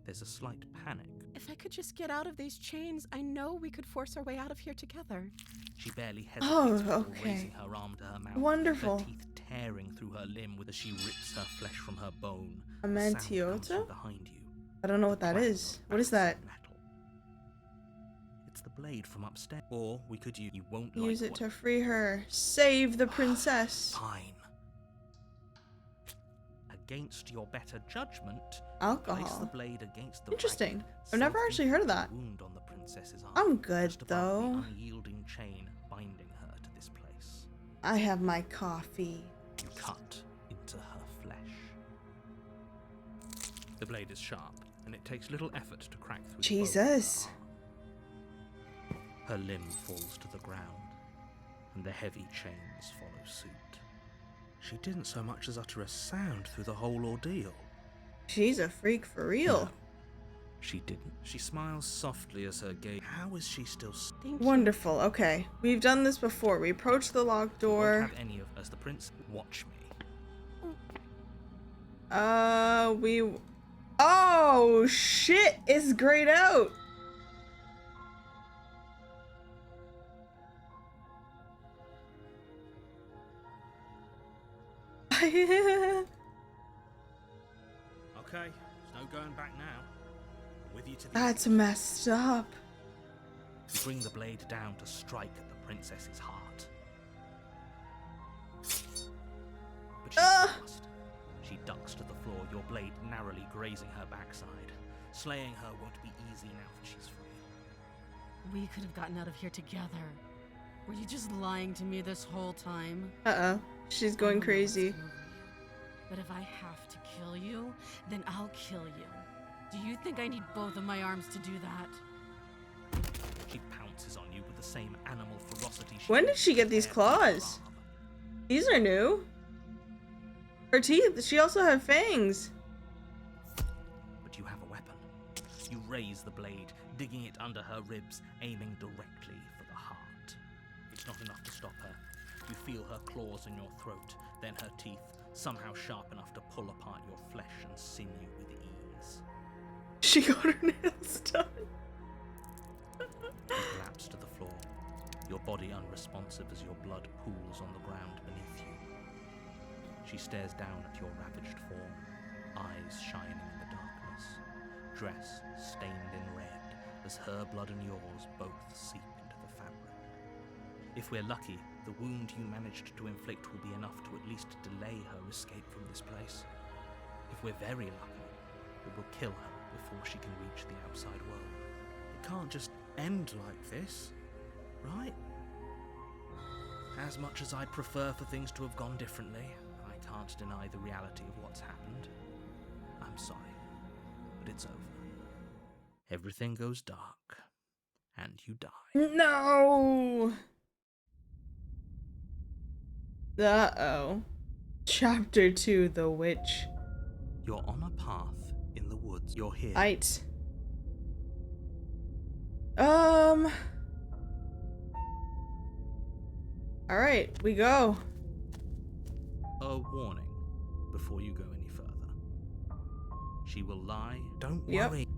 S2: There's a slight panic
S3: If I could just get out of these chains, I know we could force our way out of here together.
S2: She barely hesitates
S1: Oh,
S2: before
S1: okay.
S2: raising her arm to her mouth.
S1: Wonderful.
S2: Her teeth tearing through her limb as she rips her flesh from her bone.
S1: A
S2: The sound comes
S1: Mantioto?
S2: from behind you.
S1: I don't know what that
S2: Crackle
S1: is.
S2: of
S1: What is
S2: bats
S1: that?
S2: and metal. It's the blade from upstairs. Or we could use. You won't
S1: Use
S2: like
S1: it
S2: what-
S1: to free her. Save the princess.
S2: Fine. Against your better judgment, place the
S1: Alcohol.
S2: blade against the
S1: Interesting.
S2: ragged,
S1: I've never actually heard of that.
S2: self-inflicted wound on the princess's arm,
S1: I'm good,
S2: just above
S1: though.
S2: the unyielding chain binding her to this place.
S1: I have my coffee.
S2: You cut into her flesh. The blade is sharp, and it takes little effort to crack through the bone of
S1: Jesus.
S2: her arm. Her limb falls to the ground, and the heavy chains follow suit. She didn't so much as utter a sound through the whole ordeal.
S1: She's a freak for real.
S2: No, she didn't. She smiles softly as her gaze. How is she still?
S3: Thank you.
S1: Wonderful. Okay. We've done this before. We approach the locked
S2: Won't
S1: door.
S2: have any of as the prince. Watch me.
S1: We. Oh, shit. It's grayed out.
S2: Okay, there's no going back now. With you to the
S1: That's
S2: end.
S1: messed up.
S2: You bring the blade down to strike at the princess's heart. But she's fast. She ducks to the floor, your blade narrowly grazing her backside. Slaying her won't be easy now that she's free.
S3: We could have gotten out of here together. Were you just lying to me this whole time?
S1: Uh-oh. She's going
S3: I know
S1: crazy.
S3: it's over you. But if I have to kill you, then I'll kill you. Do you think I need both of my arms to do that?
S2: She pounces on you with the same animal ferocity
S1: When did she get these
S2: tears through her
S1: claws?
S2: arm.
S1: These are new. Her teeth. She also had fangs.
S2: But you have a weapon. You raise the blade, digging it under her ribs, aiming directly for the heart. It's not enough to stop her. You feel her claws in your throat, then her teeth, somehow sharp enough to pull apart your flesh and sinew with ease.
S1: She got her nails done.
S2: You collapse to the floor, your body unresponsive as your blood pools on the ground beneath you. She stares down at your ravaged form, eyes shining in the darkness, dress stained in red as her blood and yours both seep into the fabric. If we're lucky, the wound you managed to inflict will be enough to at least delay her escape from this place. If we're very lucky, it will kill her before she can reach the outside world. It can't just end like this, right? As much as I'd prefer for things to have gone differently, I can't deny the reality of what's happened. I'm sorry, but it's over. Everything goes dark, and you die.
S1: No. Uh-oh. Chapter 2, The Witch.
S2: You're on a path in the woods. You're here.
S1: Right. Alright, we go.
S2: A warning before you go any further. She will lie. Don't
S1: Yep.
S2: worry.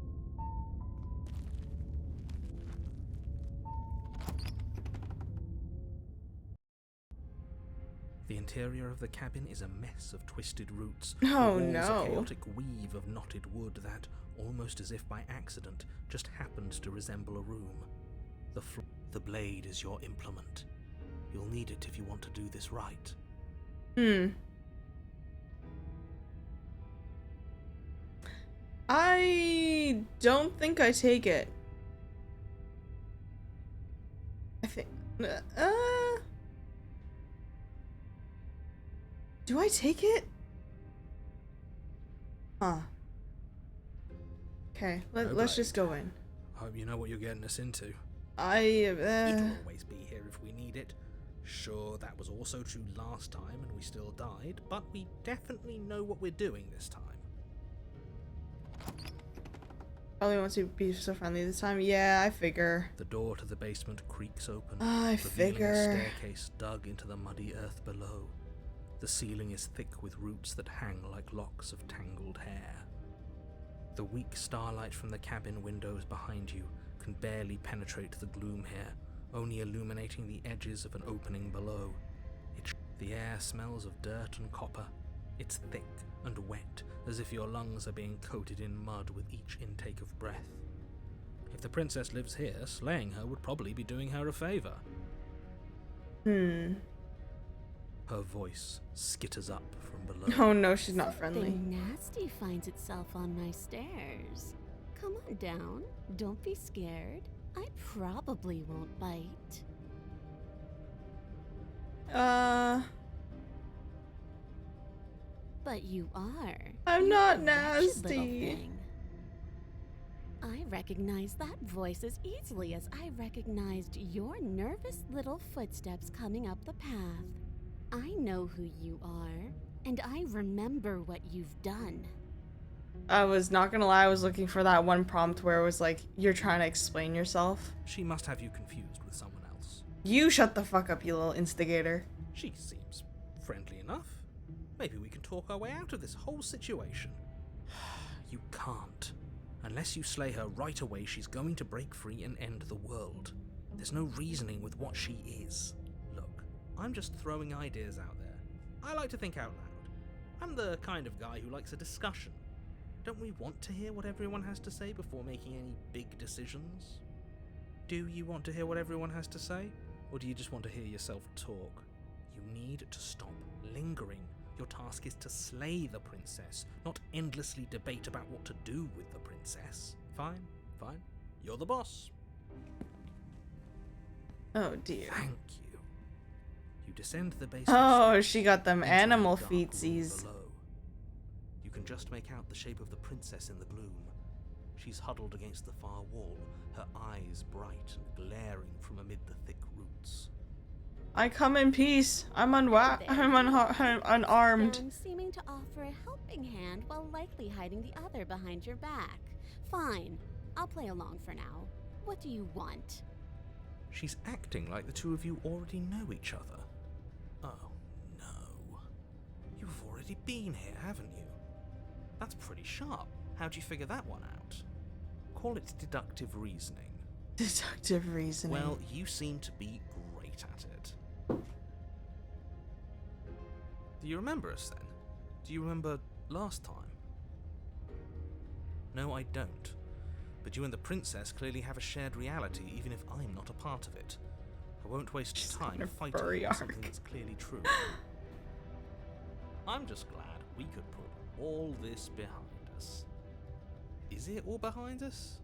S2: The interior of the cabin is a mess of twisted roots.
S1: Oh,
S2: the walls
S1: no.
S2: A chaotic weave of knotted wood that, almost as if by accident, just happens to resemble a room. The blade is your implement. You'll need it if you want to do this right.
S1: I don't think I take it. I think. Do I take it? Huh. Okay, let's just go in.
S2: Hope you know what you're getting us into.
S1: I,
S2: It'll always be here if we need it. Sure, that was also true last time and we still died, but we definitely know what we're doing this time.
S1: Probably wants to be so friendly this time. Yeah, I figure.
S2: The door to the basement creaks open,
S1: I
S2: revealing
S1: figure.
S2: a staircase dug into the muddy earth below. The ceiling is thick with roots that hang like locks of tangled hair. The weak starlight from the cabin windows behind you can barely penetrate the gloom here, only illuminating the edges of an opening below. The air smells of dirt and copper. It's thick and wet, as if your lungs are being coated in mud with each intake of breath. If the princess lives here, slaying her would probably be doing her a favor.
S1: Hmm.
S2: Her voice skitters up from below.
S1: Oh no, she's not friendly.
S3: Something nasty finds itself on my stairs. Come on down. Don't be scared. I probably won't bite. But you are.
S1: I'm
S3: You
S1: not
S3: wretched little
S1: nasty.
S3: thing. I recognize that voice as easily as I recognized your nervous little footsteps coming up the path. I know who you are, and I remember what you've done.
S1: I was not gonna lie, I was looking for that one prompt where it was like, you're trying to explain yourself.
S2: She must have you confused with someone else.
S1: You shut the fuck up, you little instigator.
S2: She seems friendly enough. Maybe we can talk our way out of this whole situation. You can't. Unless you slay her right away, she's going to break free and end the world. There's no reasoning with what she is. Look, I'm just throwing ideas out there. I like to think out loud. I'm the kind of guy who likes a discussion. Don't we want to hear what everyone has to say before making any big decisions? Do you want to hear what everyone has to say? Or do you just want to hear yourself talk? You need to stop lingering. Your task is to slay the princess, not endlessly debate about what to do with the princess. Fine, fine. You're the boss.
S1: Oh dear.
S2: Thank you. You descend the basement.
S1: Oh,
S2: steps
S1: she got them
S2: into the
S1: animal
S2: dark room
S1: feetsies.
S2: below. You can just make out the shape of the princess in the gloom. She's huddled against the far wall, her eyes bright and glaring from amid the thick roots.
S1: I come in peace. I'm unarmed.
S3: Them seeming to offer a helping hand while likely hiding the other behind your back. Fine, I'll play along for now. What do you want?
S2: She's acting like the two of you already know each other. Oh, no. You've already been here, haven't you? That's pretty sharp. How'd you figure that one out? Call it deductive reasoning.
S1: Deductive reasoning.
S2: Well, you seem to be great at it. Do you remember us then? Do you remember last time? No, I don't. But you and the princess clearly have a shared reality, even if I'm not a part of it. I won't waste
S1: She's
S2: time
S1: got a
S2: fighting
S1: furry
S2: over something
S1: arc.
S2: that's clearly true. I'm just glad we could put all this behind us. Is it all behind us?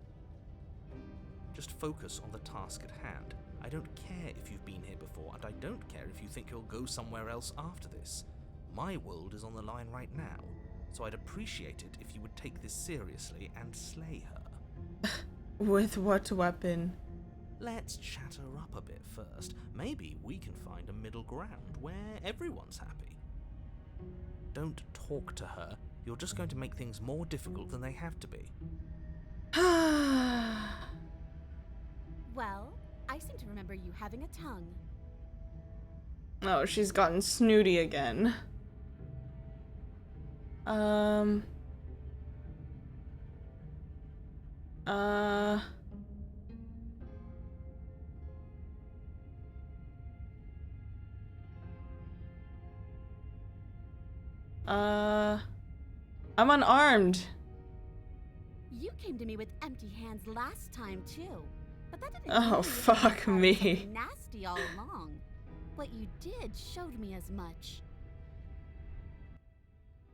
S2: Just focus on the task at hand. I don't care if you've been here before, and I don't care if you think you'll go somewhere else after this. My world is on the line right now, so I'd appreciate it if you would take this seriously and slay her.
S1: With what weapon?
S2: Let's chat her up a bit first. Maybe we can find a middle ground where everyone's happy. Don't talk to her. You're just going to make things more difficult than they have to be.
S3: Well, I seem to remember you having a tongue.
S1: Oh, she's gotten snooty again. I'm unarmed.
S3: You came to me with empty hands last time too, but that didn't
S1: Oh,
S3: mean you
S1: fuck
S3: hadn't plotted
S1: me.
S3: something nasty all along. What you did showed me as much.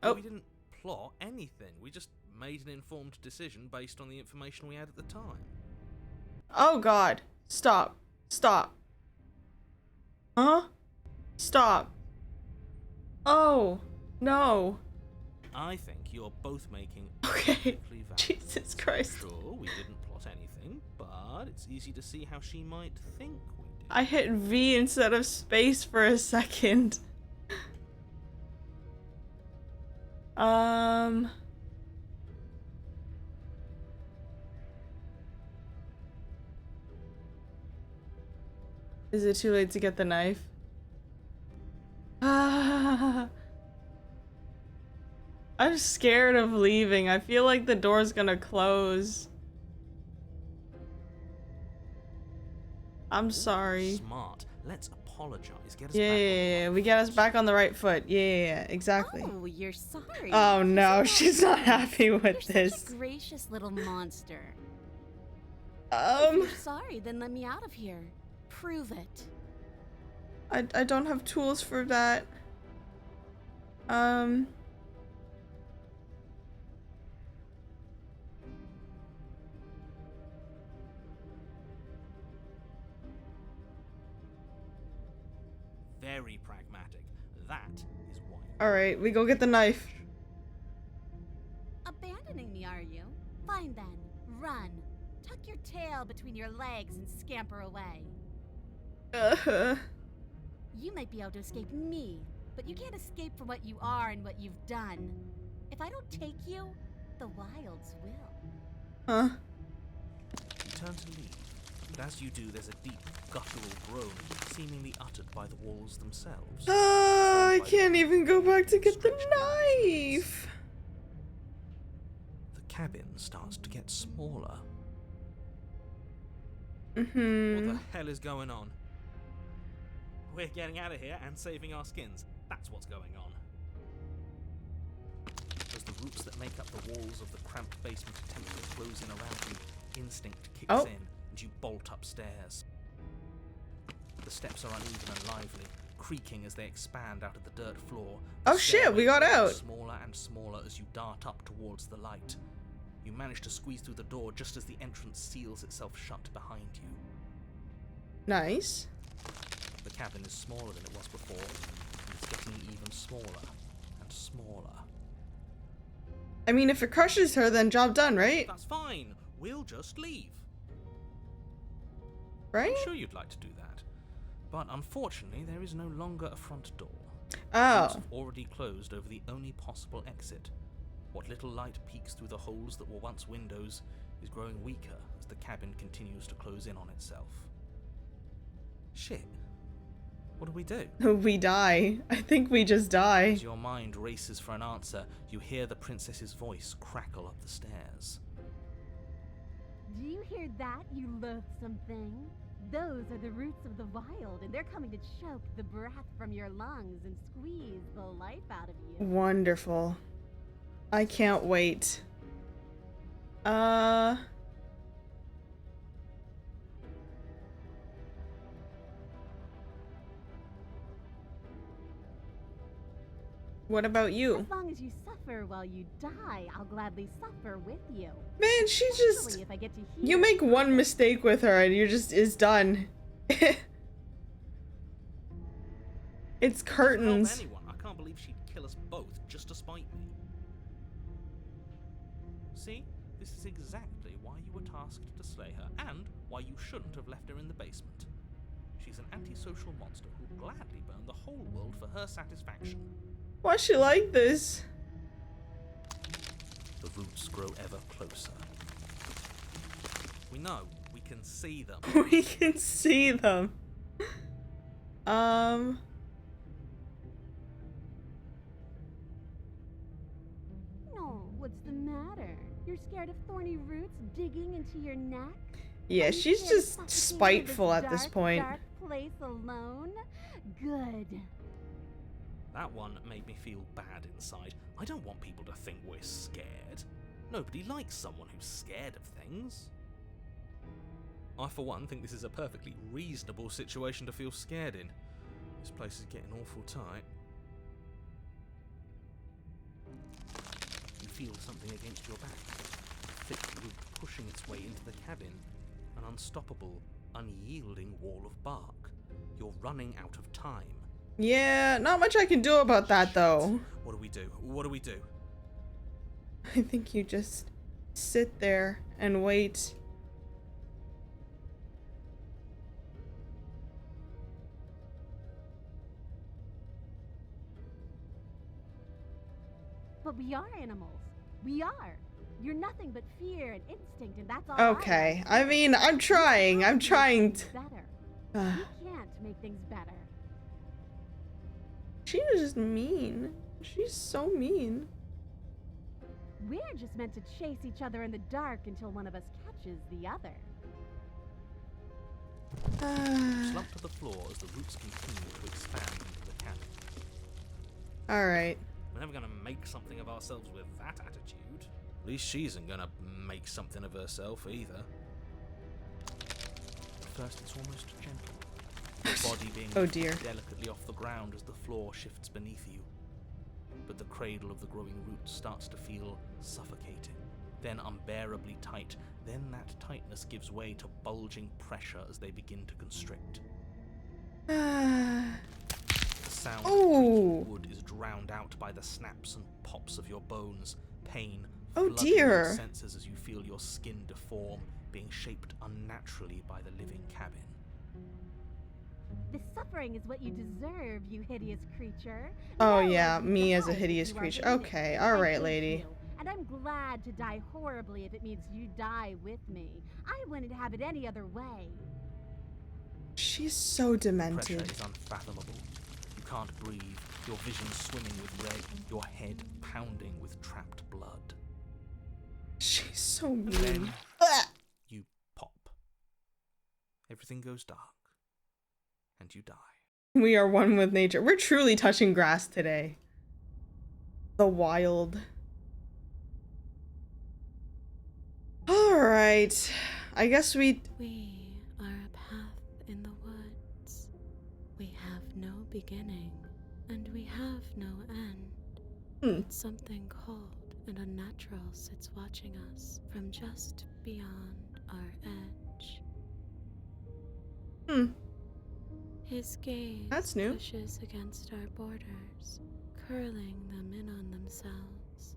S1: Oh.
S2: We didn't plot anything. We just made an informed decision based on the information we had at the time.
S1: Oh god. Stop. Stop. Huh? Stop. Oh. No.
S2: I think you're both making
S1: Okay.
S2: perfectly valid
S1: Jesus
S2: points.
S1: Christ.
S2: Sure, we didn't plot anything, but it's easy to see how she might think we did.
S1: I hit V instead of space for a second. Is it too late to get the knife? Ah. I'm scared of leaving. I feel like the door's gonna close. I'm sorry.
S2: Smart. Let's apologize. Get us
S1: Yeah,
S2: back.
S1: yeah, we get us back on the right foot. Yeah, exactly.
S3: Oh, you're sorry.
S1: Oh no,
S3: You're
S1: she's not happy with
S3: You're
S1: this.
S3: such a gracious little monster. If you're sorry, then let me out of here. Prove it.
S1: I don't have tools for that.
S2: Very pragmatic. That is why.
S1: Alright, we go get the knife.
S3: Abandoning me, are you? Fine then. Run. Tuck your tail between your legs and scamper away. You might be able to escape me, but you can't escape from what you are and what you've done. If I don't take you, the wilds will.
S1: Huh?
S2: You turn to leave, but as you do, there's a deep, guttural groan, seemingly uttered by the walls themselves.
S1: I can't even go back to get the knife.
S2: The cabin starts to get smaller.
S1: Hmm.
S2: What the hell is going on? We're getting out of here and saving our skins. That's what's going on. As the roots that make up the walls of the cramped basement attempt to close in around you, instinct kicks
S1: Oh.
S2: in and you bolt upstairs. The steps are uneven and lively, creaking as they expand out of the dirt floor. The
S1: Oh shit, we
S2: stairway
S1: got
S2: grows
S1: out.
S2: Smaller and smaller as you dart up towards the light. You manage to squeeze through the door just as the entrance seals itself shut behind you.
S1: Nice.
S2: The cabin is smaller than it was before, and it's getting even smaller and smaller.
S1: I mean, if it crushes her, then job done, right?
S2: That's fine. We'll just leave.
S1: Right?
S2: I'm sure you'd like to do that. But unfortunately, there is no longer a front door. Roots
S1: Oh.
S2: have already closed over the only possible exit. What little light peeks through the holes that were once windows is growing weaker as the cabin continues to close in on itself. Shit. What do we do?
S1: We die. I think we just die.
S2: As your mind races for an answer, you hear the princess's voice crackle up the stairs.
S7: Do you hear that, you loathsome thing? Those are the roots of the wild, and they're coming to choke the breath from your lungs and squeeze the life out of you.
S1: Wonderful. I can't wait. What about you?
S7: As long as you suffer while you die, I'll gladly suffer with you.
S1: Man, she just...
S7: Especially if I get to hear
S1: You make one mistake with her and you're just... is done. It's
S2: Help
S1: curtains.
S2: anyone. I can't believe she'd kill us both just to spite me. See? This is exactly why you were tasked to slay her, and why you shouldn't have left her in the basement. She's an antisocial monster who'll gladly burn the whole world for her satisfaction.
S1: Why's she like this?
S2: The roots grow ever closer. We know. We can see them.
S1: We can see them.
S7: No, what's the matter? You're scared of thorny roots digging into your neck?
S1: Yeah,
S7: Are you
S1: she's
S7: scared of
S1: just
S7: suffocating in
S1: spiteful
S7: this
S1: at this
S7: dark,
S1: point.
S7: Dark place alone? Good.
S2: That one made me feel bad inside. I don't want people to think we're scared. Nobody likes someone who's scared of things. I, for one, think this is a perfectly reasonable situation to feel scared in. This place is getting awful tight. You feel something against your back. A thick root pushing its way into the cabin. An unstoppable, unyielding wall of bark. You're running out of time.
S1: Yeah, not much I can do about that though.
S2: What do we do? What do we do?
S1: I think you just sit there and wait.
S7: But we are animals. We are. You're nothing but fear and instinct, and that's all.
S1: Okay, I mean, I'm trying. I'm trying to...
S7: Better.
S1: Uh,
S7: We can't make things better.
S1: she's just mean. She's so mean.
S7: We're just meant to chase each other in the dark until one of us catches the other.
S2: Slump to the floor as the roots continue to expand into the cabin.
S1: Alright.
S2: We're never gonna make something of ourselves with that attitude. At least she isn't gonna make something of herself either. At first it's almost gentle, your body being
S1: Oh dear.
S2: delicately off the ground as the floor shifts beneath you. But the cradle of the growing roots starts to feel suffocating, then unbearably tight. Then that tightness gives way to bulging pressure as they begin to constrict. The sound of creaking wood is drowned out by the snaps and pops of your bones. Pain
S1: Oh
S2: flooding your
S1: dear.
S2: senses as you feel your skin deform, being shaped unnaturally by the living cabin.
S7: The suffering is what you deserve, you hideous creature.
S1: Oh
S7: No
S1: yeah,
S7: one
S1: me
S7: can
S1: as a
S7: hide
S1: hideous
S7: if you are
S1: creature.
S7: hated.
S1: Okay,
S7: I
S1: alright,
S7: hate
S1: lady.
S7: you, and I'm glad to die horribly if it means you die with me. I wouldn't have it any other way.
S1: She's so
S2: Pressure
S1: demented.
S2: is unfathomable. You can't breathe, your vision swimming with red, your head pounding with trapped blood.
S1: She's so
S2: And
S1: mean.
S2: then
S1: Ah!
S2: you pop. Everything goes dark, and you die.
S1: We are one with nature. We're truly touching grass today. The wild. Alright. I guess we...
S3: We are a path in the woods. We have no beginning, and we have no end.
S1: Hmm.
S3: Something cold and unnatural sits watching us from just beyond our edge.
S1: Hmm.
S3: His gaze
S1: That's new.
S3: pushes against our borders, curling them in on themselves,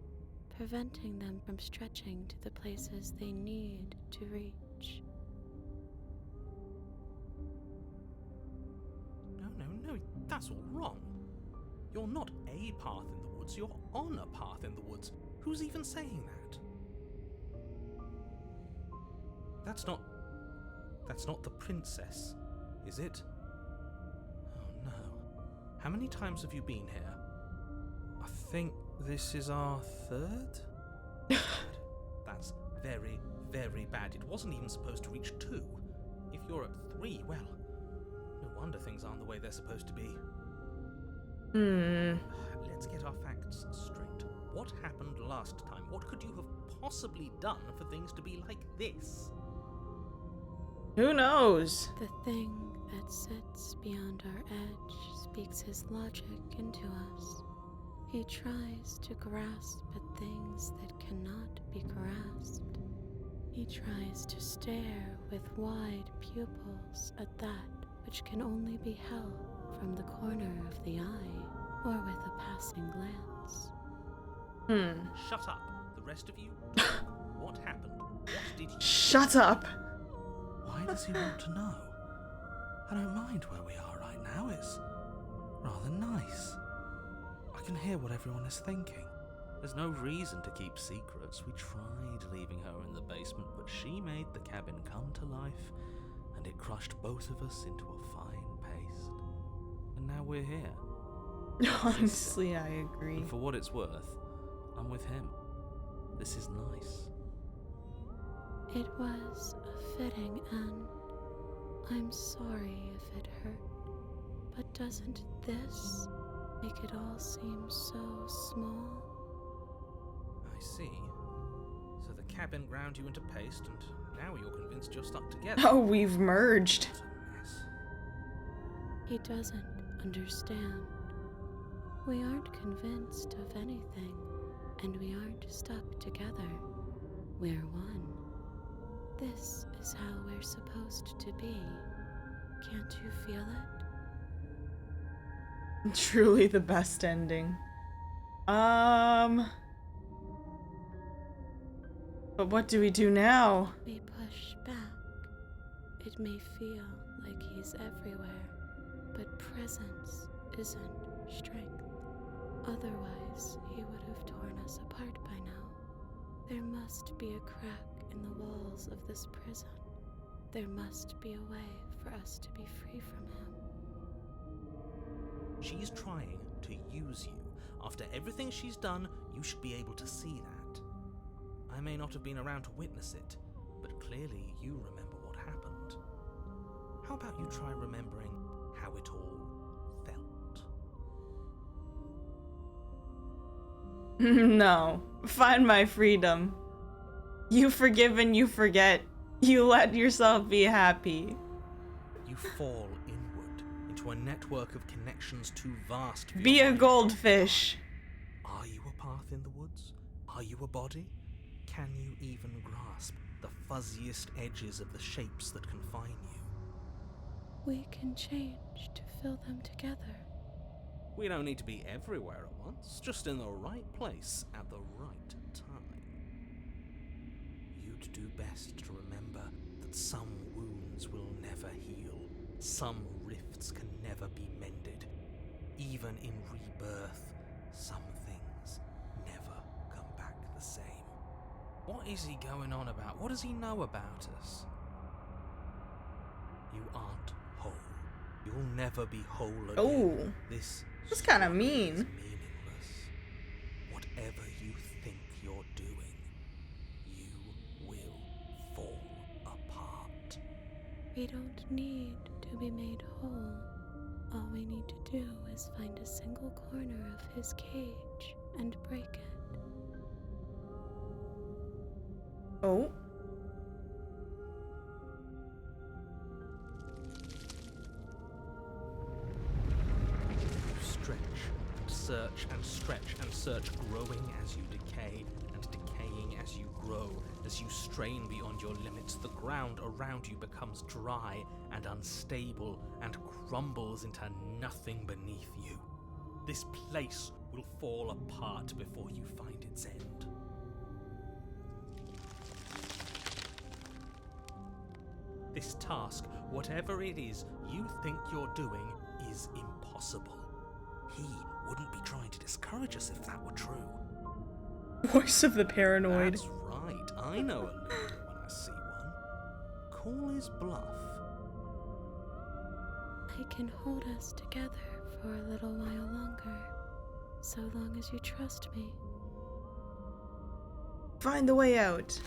S3: preventing them from stretching to the places they need to reach.
S2: No, that's all wrong. You're not a path in the woods, you're on a path in the woods. Who's even saying that? That's not the princess, is it? Oh no. How many times have you been here? I think this is our third? That's very, very bad. It wasn't even supposed to reach 2. If you're at 3, well, no wonder things aren't the way they're supposed to be. Let's get our facts straight. What happened last time? What could you have possibly done for things to be like this?
S1: Who knows?
S3: The thing that sits beyond our edge speaks his logic into us. He tries to grasp at things that cannot be grasped. He tries to stare with wide pupils at that which can only be held from the corner of the eye or with a passing glance.
S2: Shut up. The rest of you, what happened? What did you...
S1: Shut up!
S2: Why does he want to know? I don't mind where we are right now. It's rather nice. I can hear what everyone is thinking. There's no reason to keep secrets. We tried leaving her in the basement, but she made the cabin come to life, and it crushed both of us into a fine paste. And now we're here.
S1: Honestly, I agree.
S2: And for what it's worth, I'm with him. This is nice.
S3: It was a fitting end. I'm sorry if it hurt, but doesn't this make it all seem so small?
S2: I see. So the cabin ground you into paste, and now you're convinced you're stuck together.
S1: Oh, we've merged.
S2: What a mess.
S3: He doesn't understand. We aren't convinced of anything, and we aren't stuck together. We're one. This is how we're supposed to be. Can't you feel it?
S1: Truly the best ending. But what do we do now?
S3: We push back. It may feel like he's everywhere, but presence isn't strength. Otherwise, he would have torn us apart by now. There must be a crack in the walls of this prison. There must be a way for us to be free from him.
S2: She's trying to use you. After everything she's done, you should be able to see that. I may not have been around to witness it, but clearly you remember what happened. How about you try remembering how it all felt?
S1: No. Find my freedom. You forgive and you forget. You let yourself be happy.
S2: You fall inward into a network of connections too vast for
S1: Be
S2: your
S1: a
S2: mind.
S1: goldfish.
S2: Are you a path in the woods? Are you a body? Can you even grasp the fuzziest edges of the shapes that confine you?
S3: We can change to fill them together.
S2: We don't need to be everywhere at once, just in the right place at the right time. You'd do best to remember that some wounds will never heal, some rifts can never be mended. Even in rebirth, some things never come back the same. What is he going on about? What does he know about us? You aren't whole. You'll never be whole again.
S1: Oh,
S2: That's
S1: kinda
S2: struggle
S1: mean.
S2: is meaningless. Whatever you think you're doing, you will fall apart.
S3: We don't need to be made whole. All we need to do is find a single corner of his cage and break it.
S1: Oh.
S2: You stretch and search and stretch and search, growing as you decay and decaying as you grow. As you strain beyond your limits, the ground around you becomes dry and unstable and crumbles into nothing beneath you. This place will fall apart before you find its end. This task, whatever it is you think you're doing, is impossible. He wouldn't be trying to discourage us if that were true.
S1: Voice of the paranoid.
S2: That's right, I know a leader when I see one. Call his bluff.
S3: I can hold us together for a little while longer, so long as you trust me.
S1: Find the way out.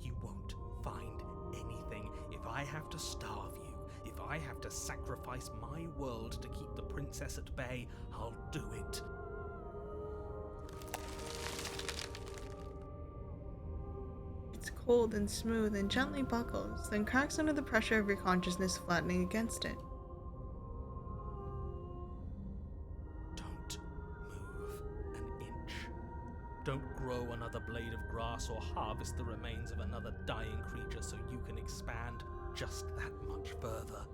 S2: You won't find anything if I have to starve you. If I have to sacrifice my world to keep the princess at bay, I'll do it.
S1: It's cold and smooth and gently buckles, then cracks under the pressure of your consciousness flattening against it.
S2: Don't move an inch. Don't grow another blade of grass or harvest the remains of another dying creature so you can expand just that much further.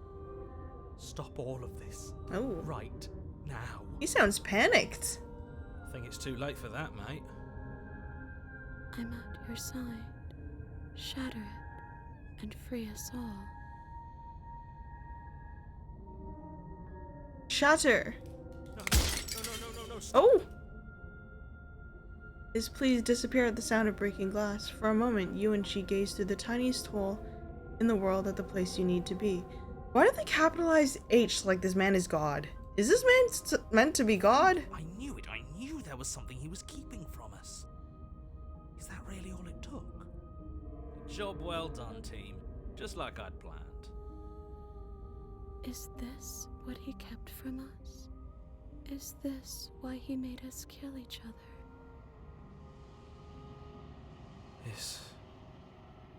S2: Stop all of this.
S1: Oh.
S2: Right now.
S1: He sounds panicked.
S2: I think it's too late for that, mate.
S3: I'm at your side. Shatter it and free us all.
S1: Shatter.
S2: No, stop.
S1: Oh! His pleas disappear at the sound of breaking glass. For a moment, you and she gaze through the tiniest hole in the world at the place you need to be. Why did they capitalize H like this man is God? Is this man meant to be God?
S2: I knew it. I knew there was something he was keeping from us. Is that really all it took? Job well done, team. Just like I'd planned.
S3: Is this what he kept from us? Is this why he made us kill each other?
S2: It's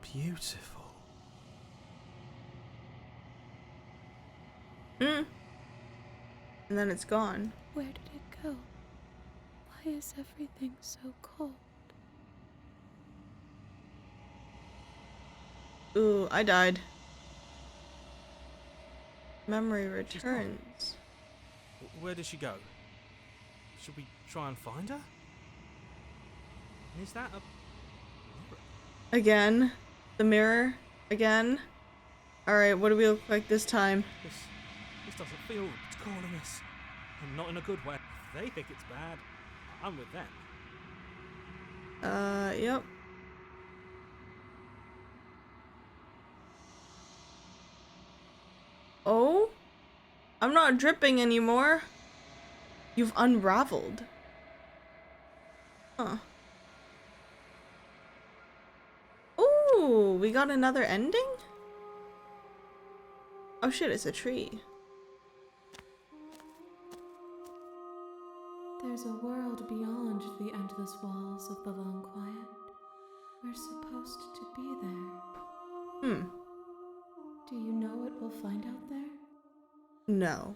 S2: beautiful.
S1: And then it's gone.
S3: Where did it go? Why is everything so cold?
S1: Ooh, I died. Memory returns.
S2: Where did she go? Should we try and find her? Is that a...
S1: Again. The mirror. Again. Alright, what do we look like this time?
S2: This doesn't feel it's calling us. And not in a good way. If they think it's bad, I'm with them.
S1: Yep. Oh? I'm not dripping anymore. You've unraveled. Huh. Ooh, we got another ending? Oh shit, it's a tree.
S3: There's a world beyond the endless walls of the long quiet. We're supposed to be there.
S1: Hmm.
S3: Do you know what we'll find out there?
S1: No.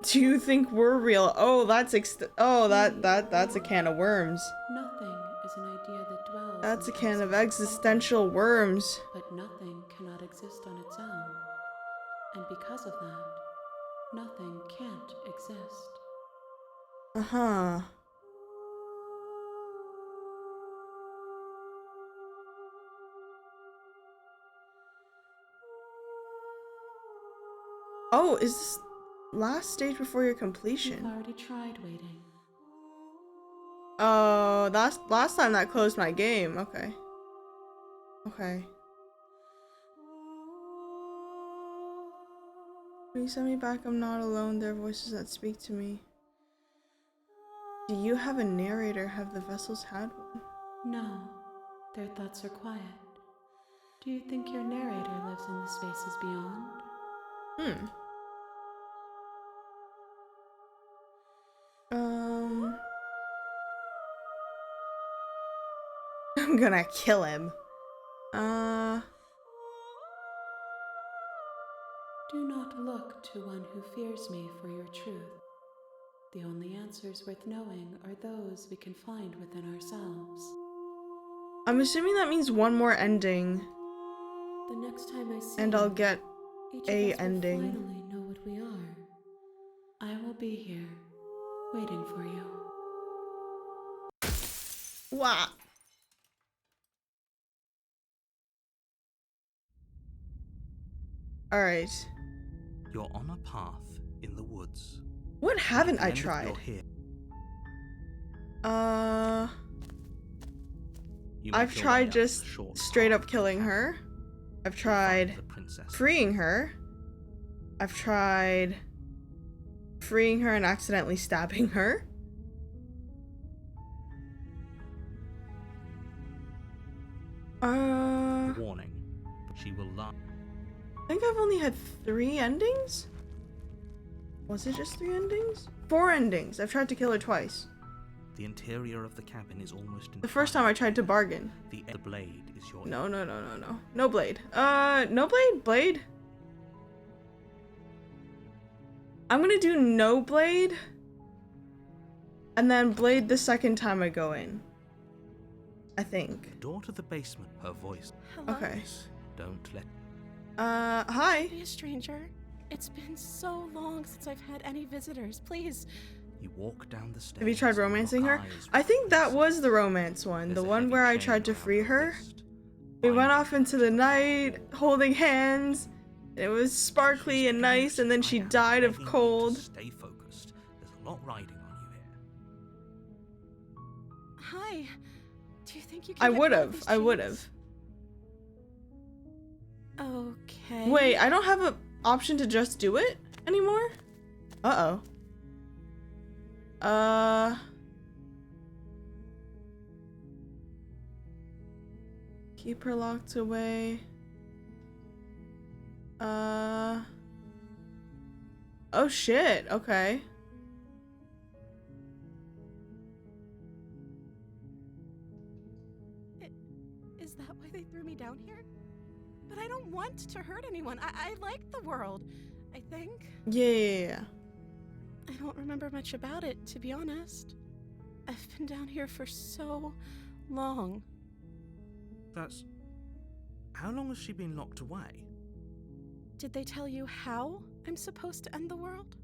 S1: Do you think we're real? Oh, that's that's a can of worms.
S3: Nothing is an idea that dwells.
S1: That's a
S3: in the
S1: can of
S3: absence
S1: existential worms.
S3: But nothing cannot exist on its own. And because of that, nothing can't exist.
S1: Uh-huh. Oh, is this last stage before your
S3: You've
S1: completion?
S3: already tried waiting.
S1: Oh, that's last time that closed my game. Okay. Okay. Please send me back. I'm not alone. There are voices that speak to me. Do you have a narrator? Have the vessels had one?
S3: No, their thoughts are quiet. Do you think your narrator lives in the spaces beyond?
S1: I'm gonna kill him.
S3: Do not look to one who fears me for your truth. The only answers worth knowing are those we can find within ourselves.
S1: I'm assuming that means one more ending,
S3: The next time I see
S1: and I'll
S3: you,
S1: get
S3: each
S1: a
S3: of us
S1: ending.
S3: will finally know what we are. I will be here, waiting for you.
S1: Wow. Alright.
S2: You're on a path in the woods.
S1: What haven't I
S2: At the end of
S1: tried?
S2: your here- You
S1: I've
S2: make your
S1: tried
S2: way up
S1: just
S2: the short
S1: straight
S2: path
S1: up killing her. I've
S2: to find
S1: tried
S2: the princess.
S1: freeing her. I've tried freeing her and accidentally stabbing her.
S2: Warning. She will lie.
S1: I think I've only had 3 endings? Was it just 3 endings? 4 endings. I've tried to kill her twice.
S2: The interior of the cabin is almost
S1: The first time I tried to bargain.
S2: The blade is your
S1: No. No blade. No blade? Blade? I'm gonna do no blade. And then blade the second time I go in. I think.
S2: door to the basement. Her voice.
S3: Hello?
S1: Okay.
S2: Don't let.
S1: Hi.
S3: Be a stranger. It's been so long since I've had any visitors. Please.
S2: You walk down the stairs.
S1: Have you tried
S2: and lock
S1: romancing her?
S2: eyes
S1: I
S2: with
S1: think that
S2: Lisa.
S1: was the romance one.
S2: There's
S1: The
S2: a
S1: one
S2: heavy
S1: where I
S2: chain
S1: tried to
S2: around
S1: free her.
S2: wrist.
S1: We went
S2: Bind
S1: off
S2: her
S1: into
S2: to
S1: the
S2: path.
S1: night, holding hands. It was sparkly
S2: She's
S1: and nice, and then she
S2: I am
S1: died of
S2: begging you to
S1: cold.
S2: Stay focused. There's a lot riding on you here.
S3: Hi. Do you think you can
S1: I
S3: get me
S1: would
S3: out of
S1: have.
S3: these
S1: I would
S3: chains?
S1: have.
S3: Okay.
S1: Wait, I don't have an option to just do it anymore? Uh-oh. Keep her locked away. Oh shit, okay.
S3: Is that why they threw me down here? But I don't want to hurt anyone. I like the world, I think.
S1: Yeah.
S3: I don't remember much about it, to be honest. I've been down here for so long.
S2: That's. How long has she been locked away?
S3: Did they tell you how I'm supposed to end the world?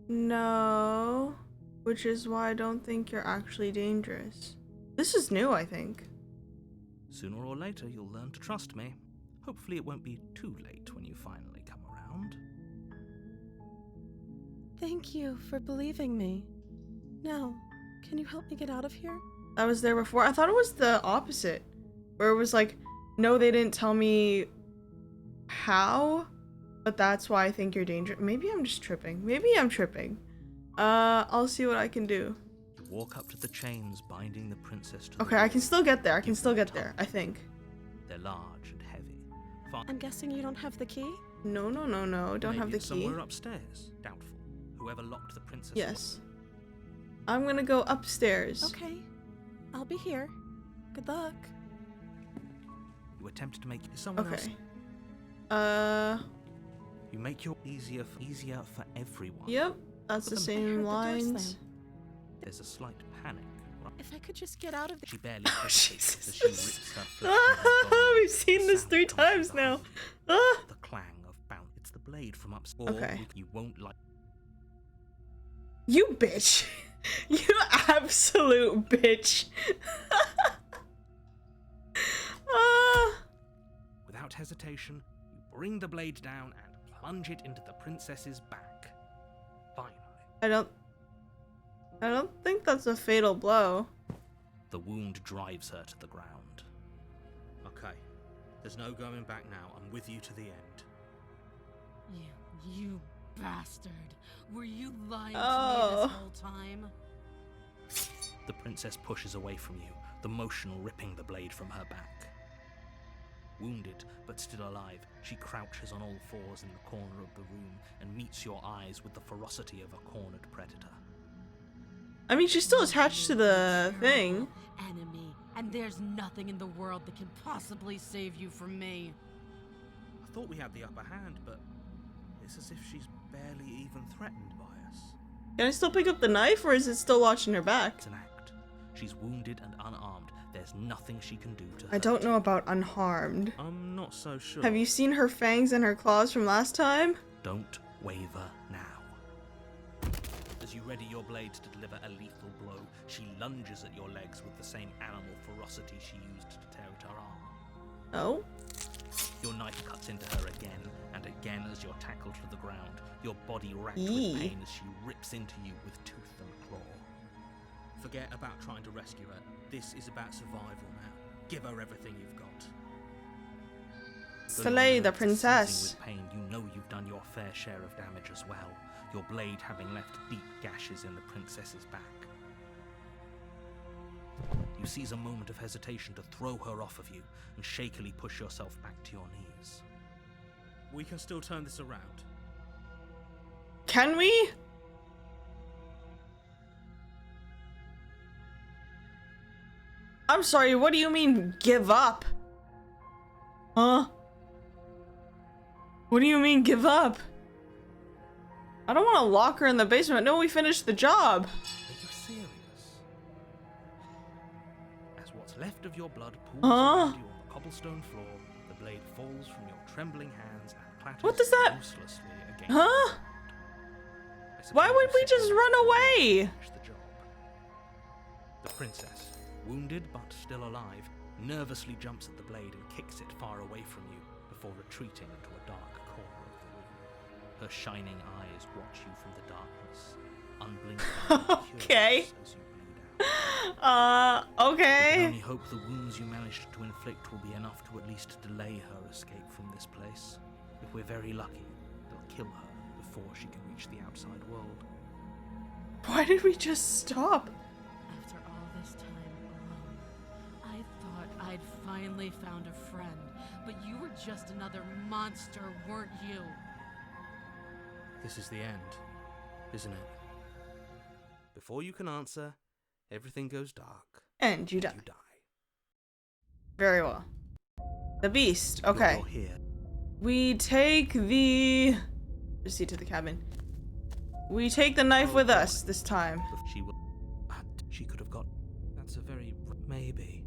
S1: No. Which is why I don't think you're actually dangerous. This is new, I think.
S2: Sooner or later, you'll learn to trust me. Hopefully, it won't be too late when you finally come around.
S3: Thank you for believing me. Now, can you help me get out of here?
S1: that was there before. I thought it was the opposite, where it was like, no, they didn't tell me how, but that's why I think you're dangerous. Maybe I'm just tripping. Maybe I'm tripping. I'll see what I can do.
S2: You walk up to the chains binding the princess to
S1: Okay,
S2: the
S1: I can
S2: wall.
S1: still get there. I can
S2: Give
S1: still
S2: them a
S1: get there,
S2: tug.
S1: I think.
S2: They're large and heavy.
S3: I'm guessing you don't have the key?
S1: No. Don't
S2: Maybe
S1: have the
S2: it's
S1: key.
S2: somewhere upstairs. Doubtful. Whoever locked the princess.
S1: Yes. I'm gonna go upstairs.
S3: Okay. I'll be here. Good luck.
S2: You attempt to make someone else.
S1: Okay.
S2: You make your easier for everyone.
S1: Yep. That's the
S2: But
S3: I
S1: same
S3: heard the door
S1: lines.
S3: slam.
S2: There's a slight panic. Right?
S3: If I could just get out of
S2: She
S3: the.
S2: barely
S1: Oh,
S2: hesitates
S1: Jesus.
S2: as she rips her foot from her thong.
S1: We've seen this
S2: Sound
S1: 3
S2: comes from
S1: times now.
S2: behind you.
S1: Ah!
S2: The clang of bounce. It's the blade from upstairs.
S1: Okay.
S2: Or you won't like.
S1: You bitch. You absolute bitch. Ah.
S2: Without hesitation, you bring the blade down and plunge it into the princess's back. Finally,
S1: I don't think that's a fatal blow.
S2: the wound drives her to the ground. Okay, there's no going back now. I'm with you to the end.
S8: You bastard. Were you lying to
S1: Oh.
S8: me this whole time?
S2: The princess pushes away from you, the motion ripping the blade from her back. Wounded, but still alive, she crouches on all fours in the corner of the room and meets your eyes with the ferocity of a cornered predator.
S1: I mean, she's still attached to the thing.
S8: Enemy, and there's nothing in the world that can possibly save you from me.
S2: I thought we had the upper hand, but it's as if she's barely even threatened by us.
S1: Can I still pick up the knife, or is it still watching her back?
S2: It's an act. She's wounded and unarmed. There's nothing she can do to
S1: I
S2: hurt
S1: don't know
S2: you.
S1: about unharmed.
S2: I'm not so sure.
S1: Have you seen her fangs and her claws from last time?
S2: Don't waver now. As you ready your blade to deliver a lethal blow, she lunges at your legs with the same animal ferocity she used to tear at her arm.
S1: No.
S2: Your knife cuts into her again and again as you're tackled to the ground, your body racked
S1: Eee.
S2: with pain as she rips into you with tooth and claw. Forget about trying to rescue her. This is about survival now. Give her everything you've got. Though your
S1: Slay the
S2: nerves are
S1: princess.
S2: seizing with pain, you know you've done your fair share of damage as well, your blade having left deep gashes in the princess's back. You seize a moment of hesitation to throw her off of you and shakily push yourself back to your knees. We can still turn this around.
S1: Can we? I'm sorry, what do you mean, give up? Huh? What do you mean, give up? I don't want to lock her in the basement. No, we finished the job.
S2: Are you serious? As what's left of your blood pools
S1: Huh?
S2: around you on the cobblestone floor, the blade falls from your trembling hands and clatters
S1: What does that-
S2: uselessly against
S1: Huh?
S2: the ground. I
S1: Why
S2: suppose
S1: would
S2: you
S1: we
S2: sit
S1: just
S2: there
S1: run
S2: and
S1: away?
S2: finish the job. The princess, wounded but still alive, nervously jumps at the blade and kicks it far away from you before retreating into a dark corner of the room. Her shining eyes watch you from the darkness, unblinking and
S1: Okay.
S2: curious as you bleed out. You can
S1: Okay.
S2: only hope the wounds you managed to inflict will be enough to at least delay her escape from this place. If we're very lucky, they'll kill her before she can reach the outside world.
S1: Why did we just stop?
S8: After all this time alone, I thought I'd finally found a friend, but you were just another monster, weren't you?
S2: This is the end, isn't it? Before you can answer, everything goes dark.
S1: And you die.
S2: You die.
S1: Very well. The beast.
S2: You're
S1: Okay.
S2: all here.
S1: We take the receipt to the cabin. We take the knife with us this time.
S2: She will. She could have got. That's a very maybe.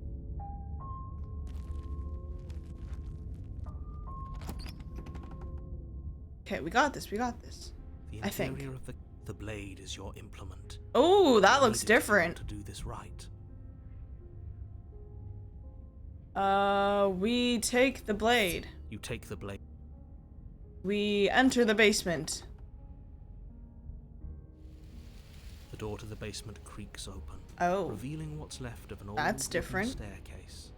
S1: Okay, we got this. We got this.
S2: The
S1: I think.
S2: interior of the blade is your implement.
S1: Oh, that
S2: You
S1: looks
S2: needed to be able
S1: different.
S2: To do this right.
S1: We take the blade.
S2: You take the blade.
S1: We enter the basement.
S2: The door to the basement creaks open,
S1: Oh.
S2: revealing what's left of an old
S1: That's
S2: wooden
S1: different.
S2: staircase.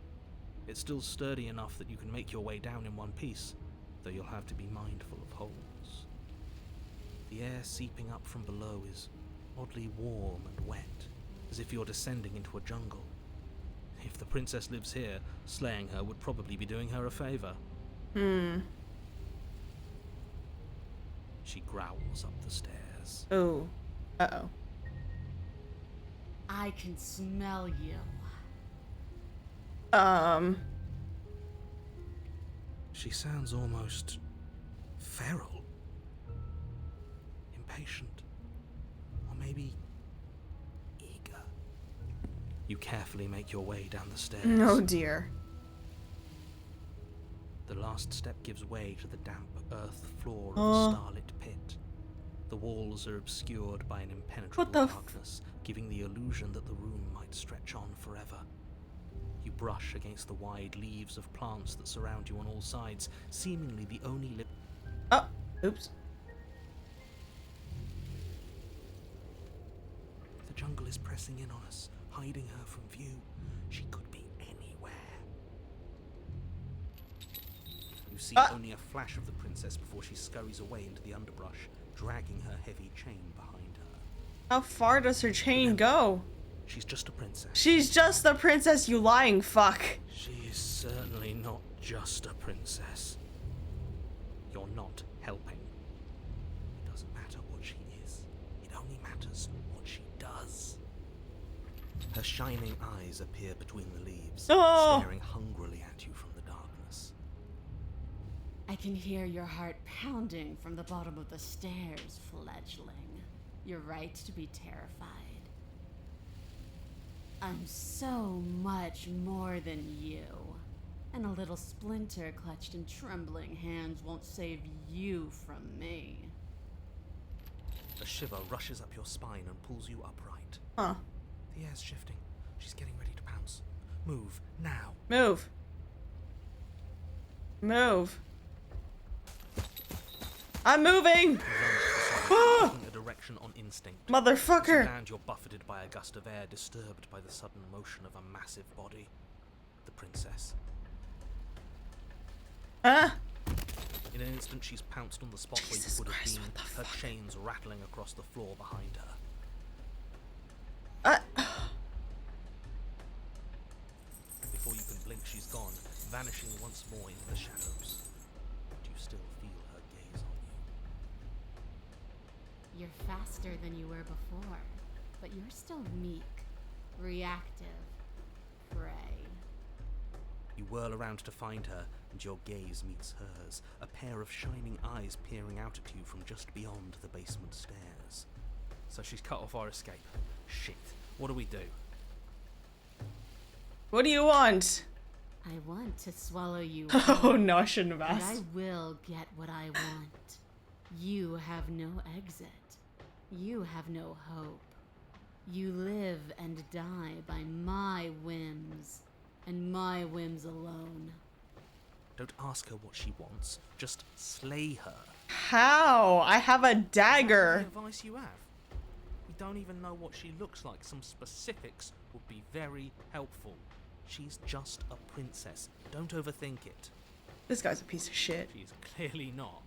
S2: It's still sturdy enough that you can make your way down in one piece, though you'll have to be mindful of holes. The air seeping up from below is oddly warm and wet, as if you're descending into a jungle. If the princess lives here, slaying her would probably be doing her a favor. She growls up the stairs.
S1: Oh. Uh-oh.
S8: I can smell you.
S2: She sounds almost feral. Impatient. Or maybe eager. You carefully make your way down the stairs.
S1: Oh dear.
S2: The last step gives way to the damp earth floor of
S1: Oh.
S2: a starlit pit. The walls are obscured by an impenetrable
S1: What the
S2: darkness, giving the illusion that the room might stretch on forever. You brush against the wide leaves of plants that surround you on all sides, seemingly the only
S1: Oh. Oops.
S2: The jungle is pressing in on us, hiding her from view. She could be anywhere. You see only a flash of the princess before she scurries away into the underbrush, dragging her heavy chain behind her.
S1: How far does her chain go?
S2: She's just a princess.
S1: She's just the princess, you lying fuck.
S2: She is certainly not just a princess. You're not helping. It doesn't matter what she is. It only matters what she does. Her shining eyes appear between the leaves,
S1: Oh.
S2: staring hungrily at you from the darkness.
S8: I can hear your heart pounding from the bottom of the stairs, fledgling. You're right to be terrified. I'm so much more than you. And a little splinter clutched in trembling hands won't save you from me.
S2: A shiver rushes up your spine and pulls you upright.
S1: Huh.
S2: The air's shifting. She's getting ready to pounce. Move, now.
S1: Move. Move. I'm moving!
S2: Taking a direction on instinct. As you
S1: Motherfucker!
S2: land, you're buffeted by a gust of air, disturbed by the sudden motion of a massive body. The princess.
S1: Huh?
S2: In an instant, she's pounced on the spot
S1: Jesus
S2: where you would
S1: Christ,
S2: have
S1: what
S2: been,
S1: the
S2: her
S1: fuck?
S2: chains rattling across the floor behind her. Before you can blink, she's gone, vanishing once more into the shadows. But you still feel her gaze on you.
S8: You're faster than you were before, but you're still meek, reactive, prey.
S2: You whirl around to find her, and your gaze meets hers, a pair of shining eyes peering out at you from just beyond the basement stairs. So she's cut off our escape. Shit. What do we do?
S1: What do you want?
S8: I want to swallow you
S1: Oh
S8: whole,
S1: no, I shouldn't have
S8: but I
S1: asked.
S8: will get what I want. You have no exit. You have no hope. You live and die by my whims, and my whims alone.
S2: Don't ask her what she wants. Just slay her.
S1: How? I have a dagger.
S2: What advice you have? We don't even know what she looks like. Some specifics would be very helpful. She's just a princess. Don't overthink it.
S1: This guy's a piece of shit.
S2: She's clearly not.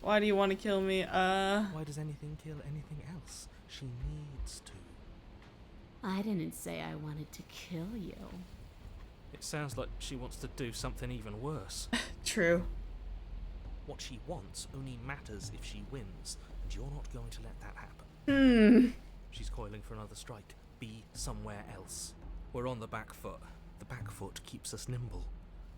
S1: Why do you want to kill me?
S2: Why does anything kill anything else? She needs to.
S8: I didn't say I wanted to kill you.
S2: It sounds like she wants to do something even worse.
S1: True.
S2: What she wants only matters if she wins, and you're not going to let that happen. She's coiling for another strike. Be somewhere else. We're on the back foot. The back foot keeps us nimble,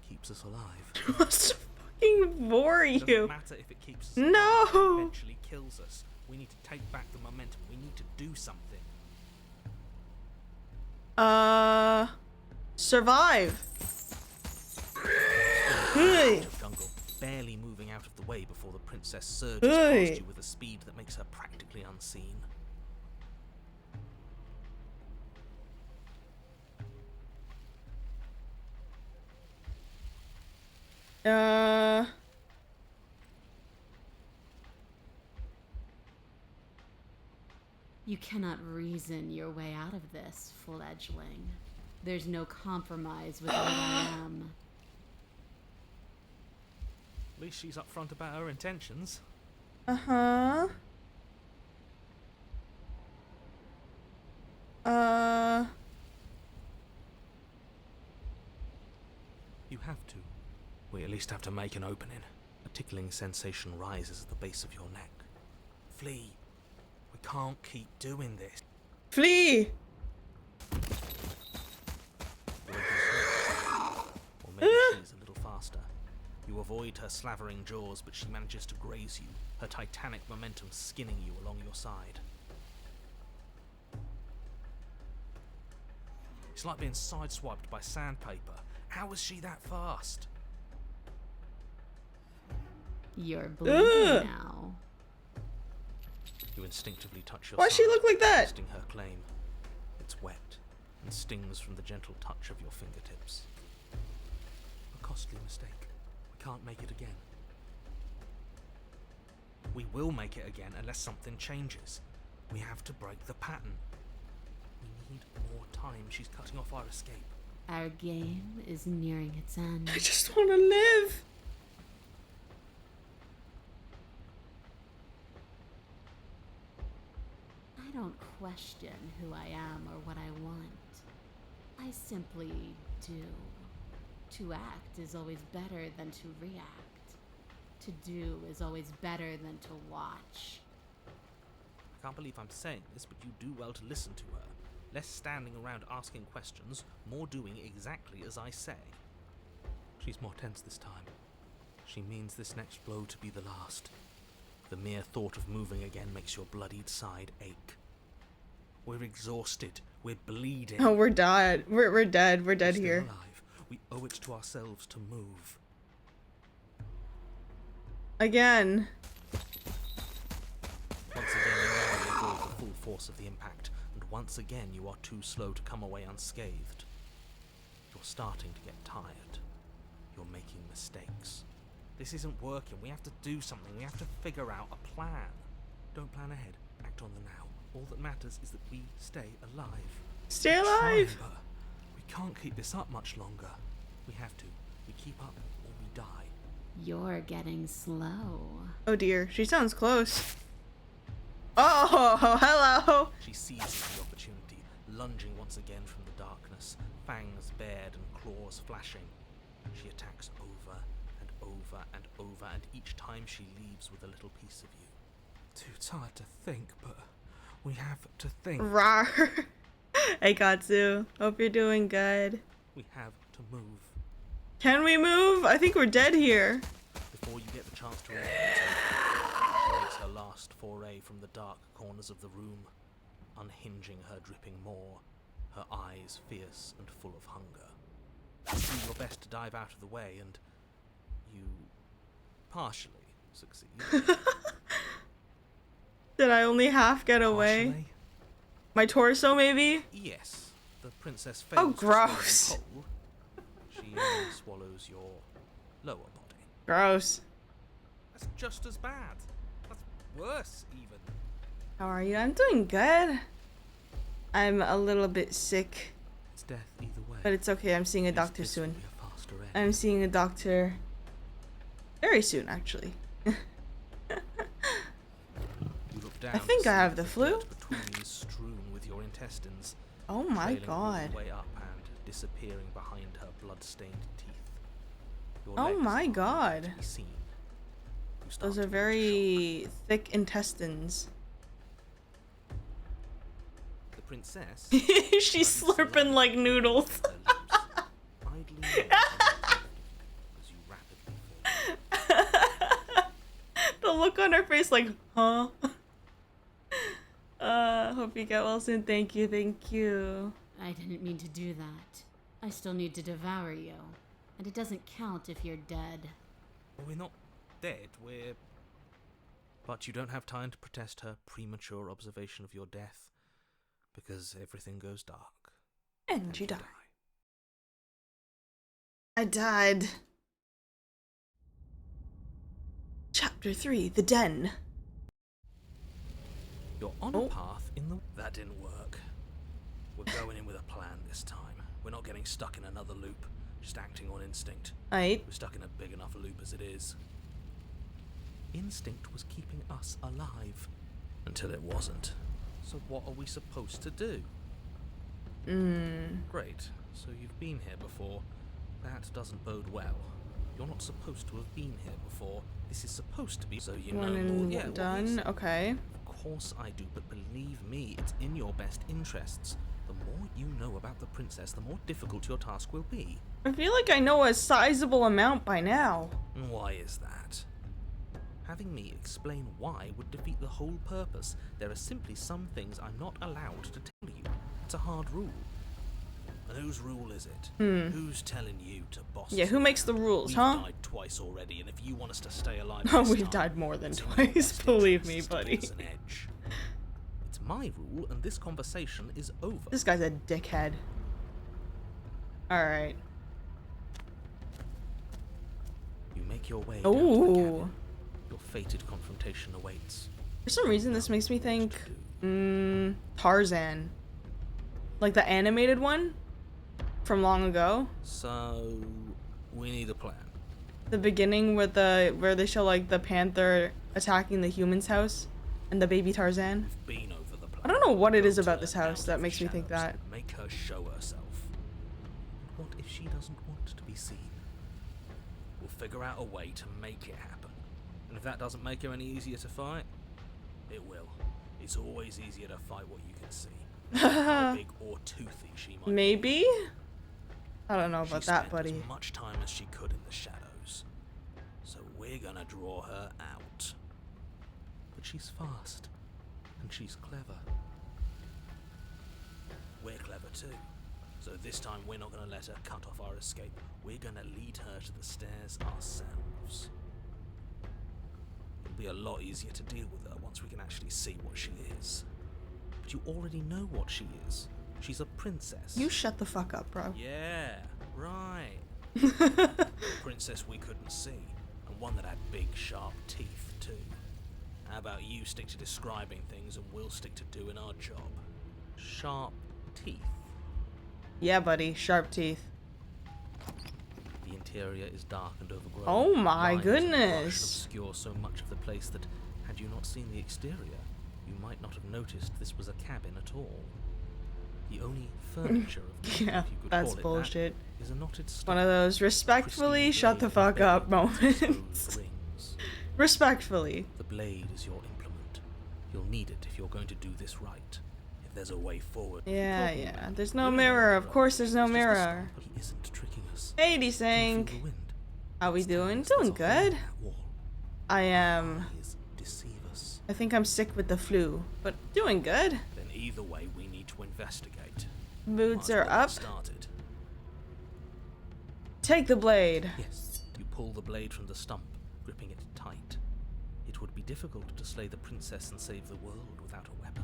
S2: keeps us alive.
S1: What's to fucking bore
S2: It doesn't
S1: you?
S2: matter if it keeps us
S1: No!
S2: alive, it eventually kills us. We need to take back the momentum. We need to do something.
S1: Survive. Hey.
S2: Out of jungle, barely moving out of the way before the princess surges
S1: Hey.
S2: past you with a speed that makes her practically unseen.
S8: You cannot reason your way out of this, fledgling. There's no compromise with what I am.
S2: At least she's upfront about her intentions.
S1: Uh-huh.
S2: You have to. We at least have to make an opening. A tickling sensation rises at the base of your neck. Flee. We can't keep doing this.
S1: Flee!
S2: Or maybe she's a little faster. You avoid her slavering jaws, but she manages to graze you, her titanic momentum skinning you along your side. It's like being sideswiped by sandpaper. How was she that fast?
S8: You're bleeding now.
S2: You instinctively touch your
S1: Why'd she
S2: side,
S1: look like that?
S2: testing her claim. It's wet and stings from the gentle touch of your fingertips. A costly mistake. We can't make it again. We will make it again unless something changes. We have to break the pattern. We need more time. She's cutting off our escape.
S8: Our game is nearing its end.
S1: I just want to live.
S8: I don't question who I am or what I want. I simply do. To act is always better than to react. To do is always better than to watch.
S2: I can't believe I'm saying this, but you do well to listen to her. Less standing around asking questions, more doing exactly as I say. She's more tense this time. She means this next blow to be the last. The mere thought of moving again makes your bloodied side ache. We're exhausted. We're bleeding.
S1: Oh, we're dead. We're dead. We're dead
S2: Still
S1: here.
S2: alive. We owe it to ourselves to move.
S1: Again.
S2: Once again, you narrowly avoid the full force of the impact, and once again you are too slow to come away unscathed. You're starting to get tired. You're making mistakes. This isn't working. We have to do something. We have to figure out a plan. Don't plan ahead. Act on the now. All that matters is that we stay alive.
S1: Stay
S2: We're trying,
S1: alive.
S2: but we can't keep this up much longer. We have to. We keep up or we die.
S8: You're getting slow.
S1: Oh dear, she sounds close. Oh, hello.
S2: She seizes the opportunity, lunging once again from the darkness, fangs bared and claws flashing. She attacks over and over and over, and each time she leaves with a little piece of you. Too tired to think, but we have to think.
S1: Rawr. Hey Katsu, hope you're doing good.
S2: We have to move.
S1: Can we move? I think we're dead here.
S2: Before you get the chance to react, she makes her last foray from the dark corners of the room, unhinging her dripping maw, her eyes fierce and full of hunger. You do your best to dive out of the way, and you partially succeed.
S1: Did I only half get away?
S2: Partially?
S1: My torso, maybe?
S2: Yes. The princess fails
S1: Oh,
S2: to swallow you
S1: gross.
S2: whole. She only swallows your lower body.
S1: Gross.
S2: That's just as bad. That's worse, even.
S1: How are you? I'm doing good. I'm a little bit sick,
S2: It's death either way.
S1: but it's okay. I'm seeing a
S2: At least
S1: doctor
S2: this will
S1: soon.
S2: be a faster end.
S1: I'm seeing a doctor very soon, actually.
S2: You look down
S1: I think
S2: to
S1: I
S2: see
S1: have the flu.
S2: dirt between is strewn with your intestines,
S1: Oh my
S2: trailing all
S1: god.
S2: the way up and disappearing behind her blood-stained teeth. Your
S1: Oh
S2: legs
S1: my
S2: are
S1: god.
S2: to be seen. You start
S1: Those
S2: to
S1: are
S2: want to
S1: very thick intestines.
S2: shock. The princess.
S1: She's slurping like noodles.
S2: Idly nods as you rapidly fall.
S1: The look on her face like, huh? Hope you get well soon. Thank you, thank you.
S8: I didn't mean to do that. I still need to devour you. And it doesn't count if you're dead.
S2: We're not dead, we're... But you don't have time to protest her premature observation of your death, because everything goes dark.
S1: And you die. I died. Chapter 3, The Den.
S2: You're on
S1: Oh.
S2: a path in the... That didn't work. We're going in with a plan this time. We're not getting stuck in another loop, just acting on instinct.
S1: Aight.
S2: We're stuck in a big enough loop as it is. Instinct was keeping us alive. Until it wasn't. So what are we supposed to do? Great. So you've been here before. That doesn't bode well. You're not supposed to have been here before. This is supposed to be so you
S1: One
S2: know
S1: and
S2: more. Yeah,
S1: done. Okay.
S2: Of course I do, but believe me, it's in your best interests. The more you know about the princess, the more difficult your task will be.
S1: I feel like I know a sizable amount by now.
S2: And why is that? Having me explain why would defeat the whole purpose. There are simply some things I'm not allowed to tell you. It's a hard rule. And whose rule is it? Who's telling you to boss
S1: Yeah,
S2: us
S1: who makes
S2: around?
S1: the rules,
S2: We've
S1: huh?
S2: died twice already, and if you want us to stay alive
S1: Oh,
S2: this
S1: we've
S2: time,
S1: died more than
S2: it's in your
S1: twice,
S2: best
S1: believe me,
S2: interests to
S1: buddy.
S2: give us an edge. It's my rule, and this conversation is over.
S1: This guy's a dickhead. Alright.
S2: You make your way down to the
S1: Ooh.
S2: cabin. Your fated confrontation awaits.
S1: For some reason, this makes me think, Tarzan. Like the animated one from long ago.
S2: So, we need a plan.
S1: The beginning with where they show like the panther attacking the human's house and the baby Tarzan.
S2: We've been over the plan.
S1: I don't know what it
S2: Go
S1: is about
S2: turn
S1: this
S2: out
S1: house
S2: of
S1: that
S2: the
S1: makes me think
S2: shadows
S1: that.
S2: and make her show herself. What if she doesn't want to be seen? We'll figure out a way to make it happen. And if that doesn't make her any easier to fight, it will. It's always easier to fight what you can see. How big or toothy she might be.
S1: Maybe? I don't know
S2: She
S1: about that,
S2: spent
S1: buddy.
S2: as much time as she could in the shadows. So we're gonna draw her out. But she's fast. And she's clever. We're clever too. So this time we're not gonna let her cut off our escape. We're gonna lead her to the stairs ourselves. It'll be a lot easier to deal with her once we can actually see what she is. But you already know what she is. She's a princess.
S1: You shut the fuck up, bro.
S2: Yeah, right. A princess we couldn't see, and one that had big, sharp teeth, too. How about you stick to describing things and we'll stick to doing our job? Sharp teeth.
S1: Yeah, buddy. Sharp teeth.
S2: The interior is dark and overgrown.
S1: Oh my
S2: Lines and brush
S1: goodness.
S2: obscure so much of the place that, had you not seen the exterior, you might not have noticed this was a cabin at all. The only furniture of note,
S1: Yeah,
S2: if you could
S1: that's
S2: call it
S1: bullshit.
S2: that, is a knotted
S1: One of those respectfully shut the fuck up moments. Respectfully.
S2: The blade is your implement. You'll need it if you're going to do this right. If there's a way forward.
S1: Yeah,
S2: probably
S1: yeah.
S2: will.
S1: There's no
S2: There is
S1: mirror. Of course there's no
S2: It's just a
S1: mirror.
S2: stump, but he isn't tricking us.
S1: Hey,
S2: Can you feel
S1: Desync.
S2: the wind?
S1: How we
S2: It's telling
S1: doing?
S2: us there's
S1: Doing
S2: a hole in
S1: good.
S2: that wall.
S1: I am.
S2: Eyes deceive us.
S1: I think I'm sick with the flu, but doing good.
S2: Then either way, we need to investigate.
S1: Moods
S2: Might as
S1: are
S2: well get
S1: up.
S2: started.
S1: Take the blade.
S2: Yes, you pull the blade from the stump, gripping it tight. It would be difficult to slay the princess and save the world without a weapon.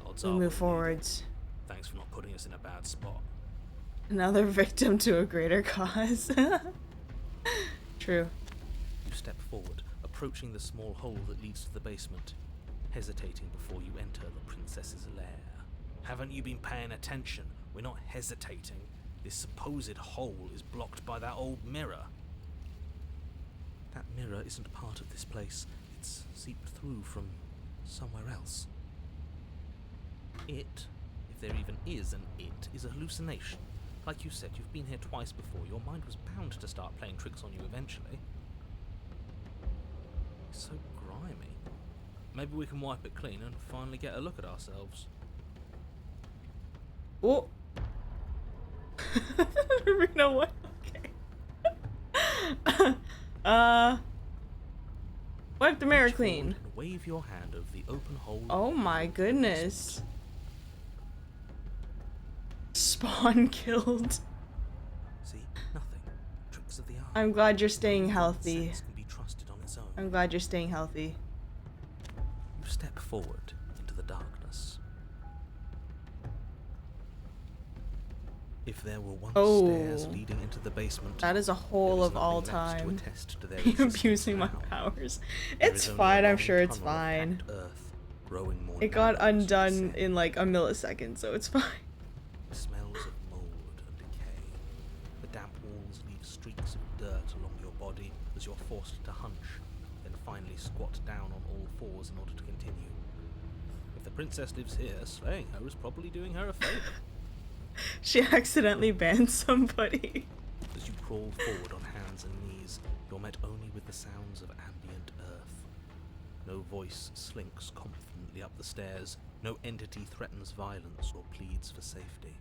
S2: Odds
S1: We
S2: are we'll need
S1: move
S2: it.
S1: forwards.
S2: Thanks for not putting us in a bad spot.
S1: Another victim to a greater cause. True.
S2: You step forward, approaching the small hole that leads to the basement, hesitating before you enter the princess's lair. Haven't you been paying attention? We're not hesitating. This supposed hole is blocked by that old mirror. That mirror isn't part of this place. It's seeped through from somewhere else. It, if there even is an it, is a hallucination. Like you said, you've been here twice before. Your mind was bound to start playing tricks on you eventually. It's so grimy. Maybe we can wipe it clean and finally get a look at ourselves.
S1: Oh. You know what? Okay. Wipe the mirror
S2: Reach
S1: clean.
S2: forward and wave your hand over the open hole.
S1: Oh my goodness. Spawn killed.
S2: See, nothing. Tricks of the eye.
S1: I'm glad you're staying healthy.
S2: Sense can be trusted on its own.
S1: I'm glad you're staying healthy.
S2: You step forward into the darkness. If there were once
S1: Oh.
S2: stairs leading into the basement,
S1: That is a
S2: there
S1: hole
S2: is
S1: of all
S2: nothing left
S1: time.
S2: To attest to their
S1: I'm
S2: existence
S1: abusing my
S2: now.
S1: powers.
S2: There
S1: It's
S2: is only a
S1: fine, I'm
S2: long
S1: sure it's
S2: tunnel of
S1: fine.
S2: packed earth, growing more
S1: It got
S2: narrow as you
S1: undone
S2: descend.
S1: in like a millisecond, so it's fine.
S2: Smells of mold and decay. The damp walls leave streaks of dirt along your body as you're forced to hunch, then finally squat down on all fours in order to continue. If the princess lives here, slaying her is probably doing her a favor.
S1: She accidentally banned somebody.
S2: As you crawl forward on hands and knees, you're met only with the sounds of ambient earth. No voice slinks confidently up the stairs. No entity threatens violence or pleads for safety.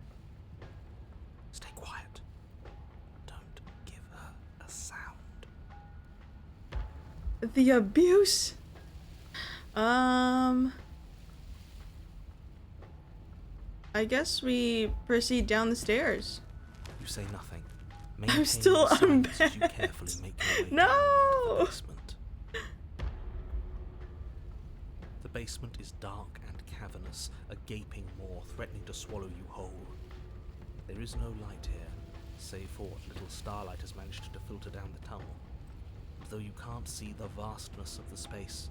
S2: Stay quiet. Don't give her a sound.
S1: The abuse. I guess we proceed down the stairs.
S2: You say nothing.
S1: I'm still
S2: Maintaining silence as you
S1: unbanned.
S2: carefully make your way
S1: No!
S2: down into the basement. The basement is dark and cavernous, a gaping maw threatening to swallow you whole. There is no light here, save for what little starlight has managed to filter down the tunnel. And though you can't see the vastness of the space,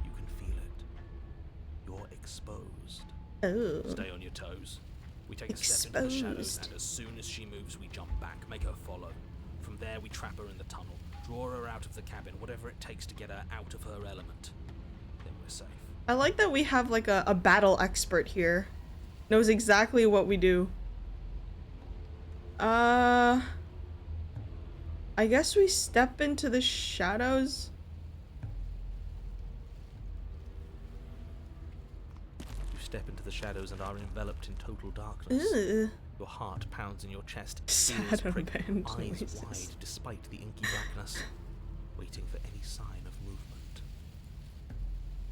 S2: you can feel it. You're exposed.
S1: Oh.
S4: Stay on your toes. We take a step into the shadows,
S1: Exposed.
S4: and as soon as she moves, we jump back, make her follow. From there, we trap her in the tunnel, draw her out of the cabin, whatever it takes to get her out of her element. Then we're safe.
S1: I like that we have like a battle expert here. Knows exactly what we do. I guess we step into the shadows.
S2: You step into the shadows and are enveloped in total darkness.
S1: Ugh.
S2: Your heart pounds in your chest,
S1: Sad
S2: ears prick,
S1: unbanned
S2: eyes
S1: noises.
S2: wide despite the inky blackness, waiting for any sign of movement.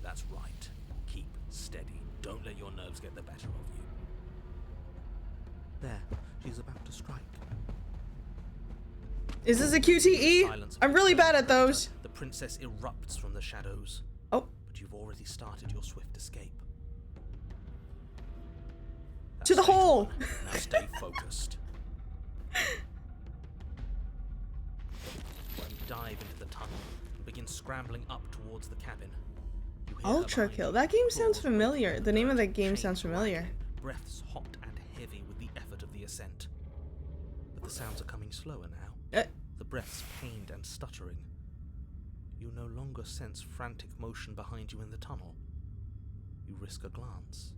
S2: That's right. Keep steady. Don't let your nerves get the better of you. There, she's about to strike.
S1: Is this a
S2: The
S1: QTE?
S2: silence of
S1: I'm
S2: the
S1: really
S2: third
S1: bad at
S2: character,
S1: those.
S2: The princess erupts from the shadows,
S1: Oh,
S2: but you've already started your swift escape.
S1: To the
S2: That's stage
S1: hole.
S2: one. Now stay focused. You dive into the tunnel and begin scrambling up towards the cabin. You hear her
S1: Ultra
S2: behind
S1: Kill.
S2: you,
S1: That game sounds
S2: claws
S1: familiar.
S2: breaking
S1: The name of
S2: dirt,
S1: that game
S2: chains
S1: sounds familiar.
S2: rattling, breaths hot and heavy with the effort of the ascent. But the sounds are coming slower now. The breaths pained and stuttering. You no longer sense frantic motion behind you in the tunnel. You risk a glance.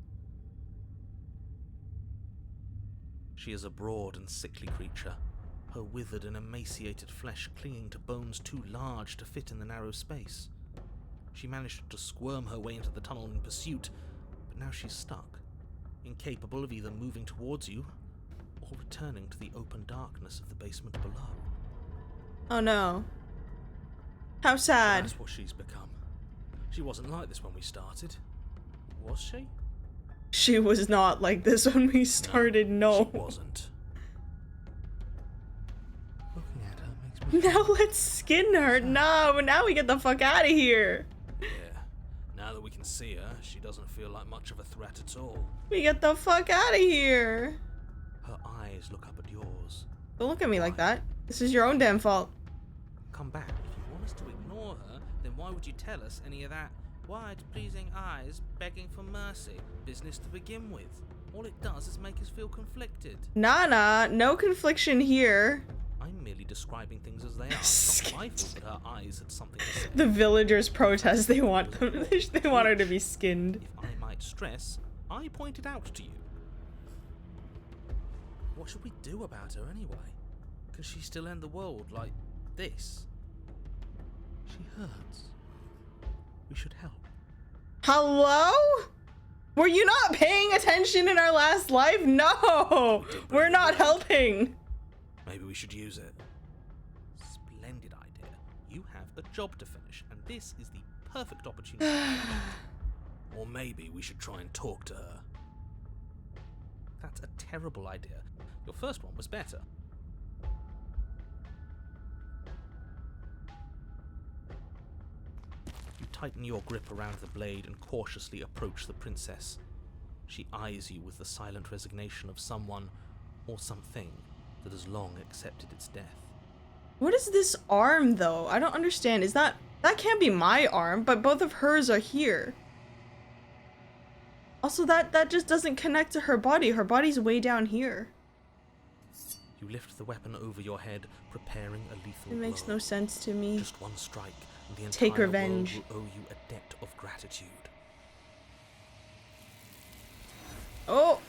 S2: She is a broad and sickly creature, her withered and emaciated flesh clinging to bones too large to fit in the narrow space. She managed to squirm her way into the tunnel in pursuit, but now she's stuck, incapable of either moving towards you or returning to the open darkness of the basement below.
S1: Oh no. How sad.
S2: That's what she's become. She wasn't like this when we started. Was she?
S1: She was not like this when we started, no.
S2: She wasn't. Looking at her makes me...
S1: Now let's skin her. No, now we get the fuck out of here.
S2: Yeah. Now that we can see her, she doesn't feel like much of a threat at all.
S1: We get the fuck out of here.
S2: Her eyes look up at yours.
S1: Don't look at me like that. This is your own damn fault.
S2: Come back.
S5: If you want us to ignore her, then why would you tell us any of that wide, pleasing eyes begging for mercy business to begin with? All it does is make us feel conflicted.
S1: Nah, no confliction here.
S2: I'm merely describing things as they are. It's not my fault that her eyes had something to say.
S1: The villagers protest. They want them. They want her to be skinned.
S2: If I might stress, I pointed out to you. What should we do about her anyway? Can she still end the world like this? She hurts. We should help.
S1: Hello? Were you not paying attention in our last life? No, we're not helping.
S2: Maybe we should use it. Splendid idea. You have a job to finish, and this is the perfect opportunity. Or maybe we should try and talk to her. That's a terrible idea. Your first one was better. You tighten your grip around the blade and cautiously approach the princess. She eyes you with the silent resignation of someone or something that has long accepted its death.
S1: What is this arm though? I don't understand. Is that can't be my arm, but both of hers are here. Also, that just doesn't connect to her body. Her body's way down here.
S2: You lift the weapon over your head, preparing a lethal
S1: It makes
S2: blow.
S1: no sense to me.
S2: Just one strike, and the
S1: Take
S2: entire
S1: revenge.
S2: world will owe you a debt of gratitude.
S1: Oh!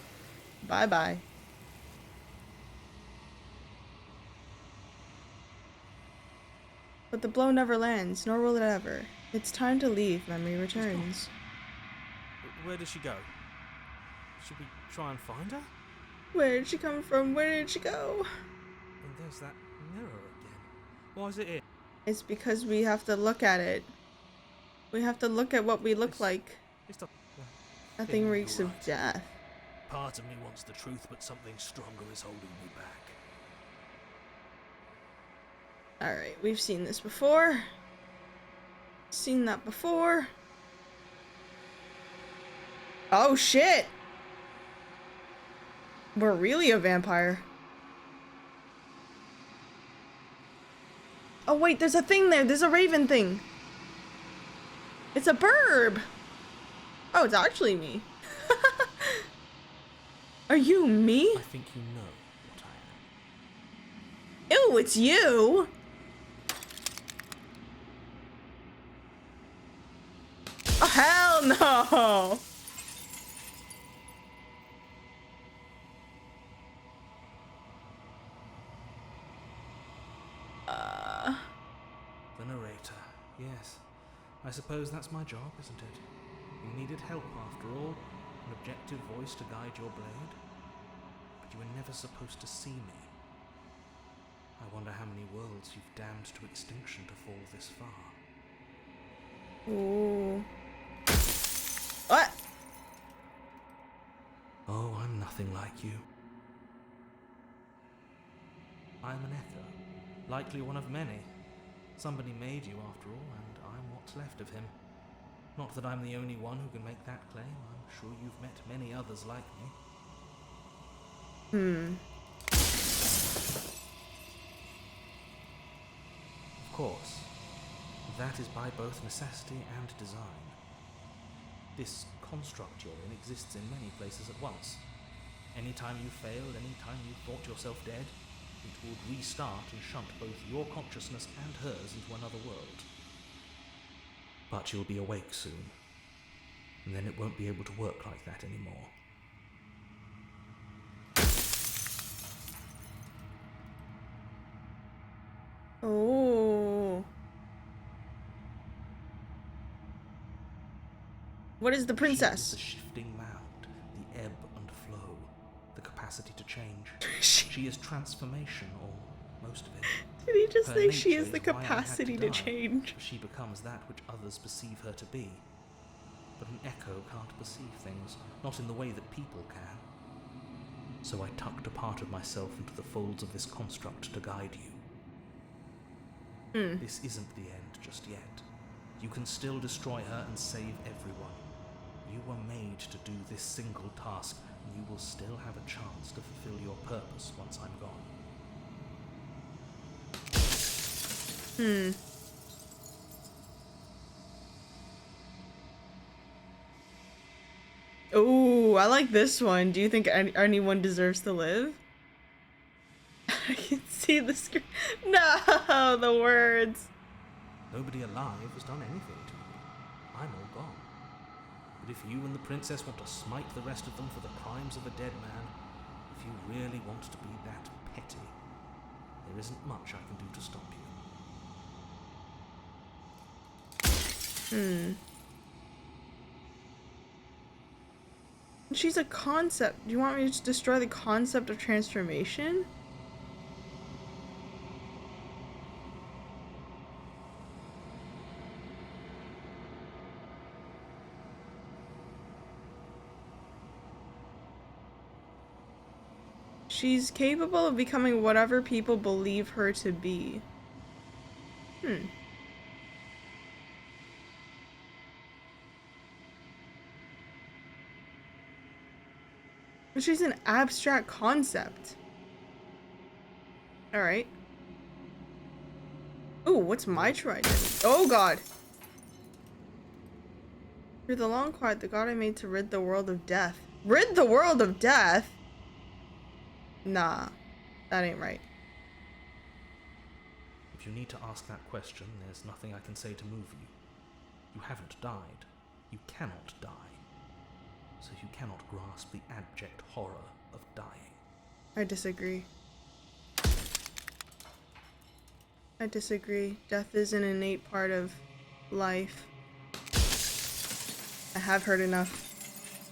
S1: Bye-bye. But the blow never lands, nor will it ever. It's time to leave, memory returns.
S2: Where did she go? Should we try and find her?
S1: Where did she come from? Where did she go?
S2: And there's that mirror again. Why is it here?
S1: It's because we have to look at it. We have to look at what we look like.
S2: It's not...
S1: Nothing
S2: Yeah,
S1: reeks
S2: you're
S1: of
S2: right.
S1: death.
S4: Part of me wants the truth, but something stronger is holding me back.
S1: Alright, we've seen this before. Seen that before. Oh shit! We're really a vampire. Oh wait, there's a thing there. There's a raven thing. It's a burb. Oh, it's actually me. Are you me?
S2: I think you know what I am.
S1: Ew, it's you. Oh, hell no.
S2: The narrator. Yes. I suppose that's my job, isn't it? You needed help after all. An objective voice to guide your blade. But you were never supposed to see me. I wonder how many worlds you've damned to extinction to fall this far.
S1: Ooh. What?
S2: Oh, I'm nothing like you. I'm an echo. Likely one of many. Somebody made you after all, and I'm what's left of him. Not that I'm the only one who can make that claim. I'm sure you've met many others like me. Of course, that is by both necessity and design. This construct you're in exists in many places at once. Anytime you failed, anytime you thought yourself dead, it would restart and shunt both your consciousness and hers into another world. But you'll be awake soon, and then it won't be able to work like that anymore.
S1: Oh. What is the
S2: She is
S1: princess?
S2: the shifting mound, the ebb and flow, the capacity to change.
S1: She-
S2: She is transformation, or most of it.
S1: Did he just
S2: Her
S1: say she
S2: nature
S1: has the
S2: is why I had
S1: capacity to
S2: die.
S1: change?
S2: She becomes that which others perceive her to be. But an echo can't perceive things, not in the way that people can. So I tucked a part of myself into the folds of this construct to guide you. This isn't the end just yet. You can still destroy her and save everyone. You were made to do this single task, and you will still have a chance to fulfill your purpose once I'm gone.
S1: Ooh, I like this one. Do you think anyone deserves to live? I can see the screen. No, the words.
S2: Nobody alive has done anything to you. I'm all gone. But if you and the princess want to smite the rest of them for the crimes of a dead man, if you really want to be that petty, there isn't much I can do to stop you.
S1: She's a concept. Do you want me to destroy the concept of transformation? She's capable of becoming whatever people believe her to be. But she's an abstract concept. Alright. Ooh, what's my trident? Oh god! Through the long quiet, the god I made to rid the world of death. Rid the world of death? Nah, that ain't right.
S2: If you need to ask that question, there's nothing I can say to move you. You haven't died. You cannot die. So you cannot grasp the abject horror of dying.
S1: I disagree. I disagree. Death is an innate part of life. I have heard enough.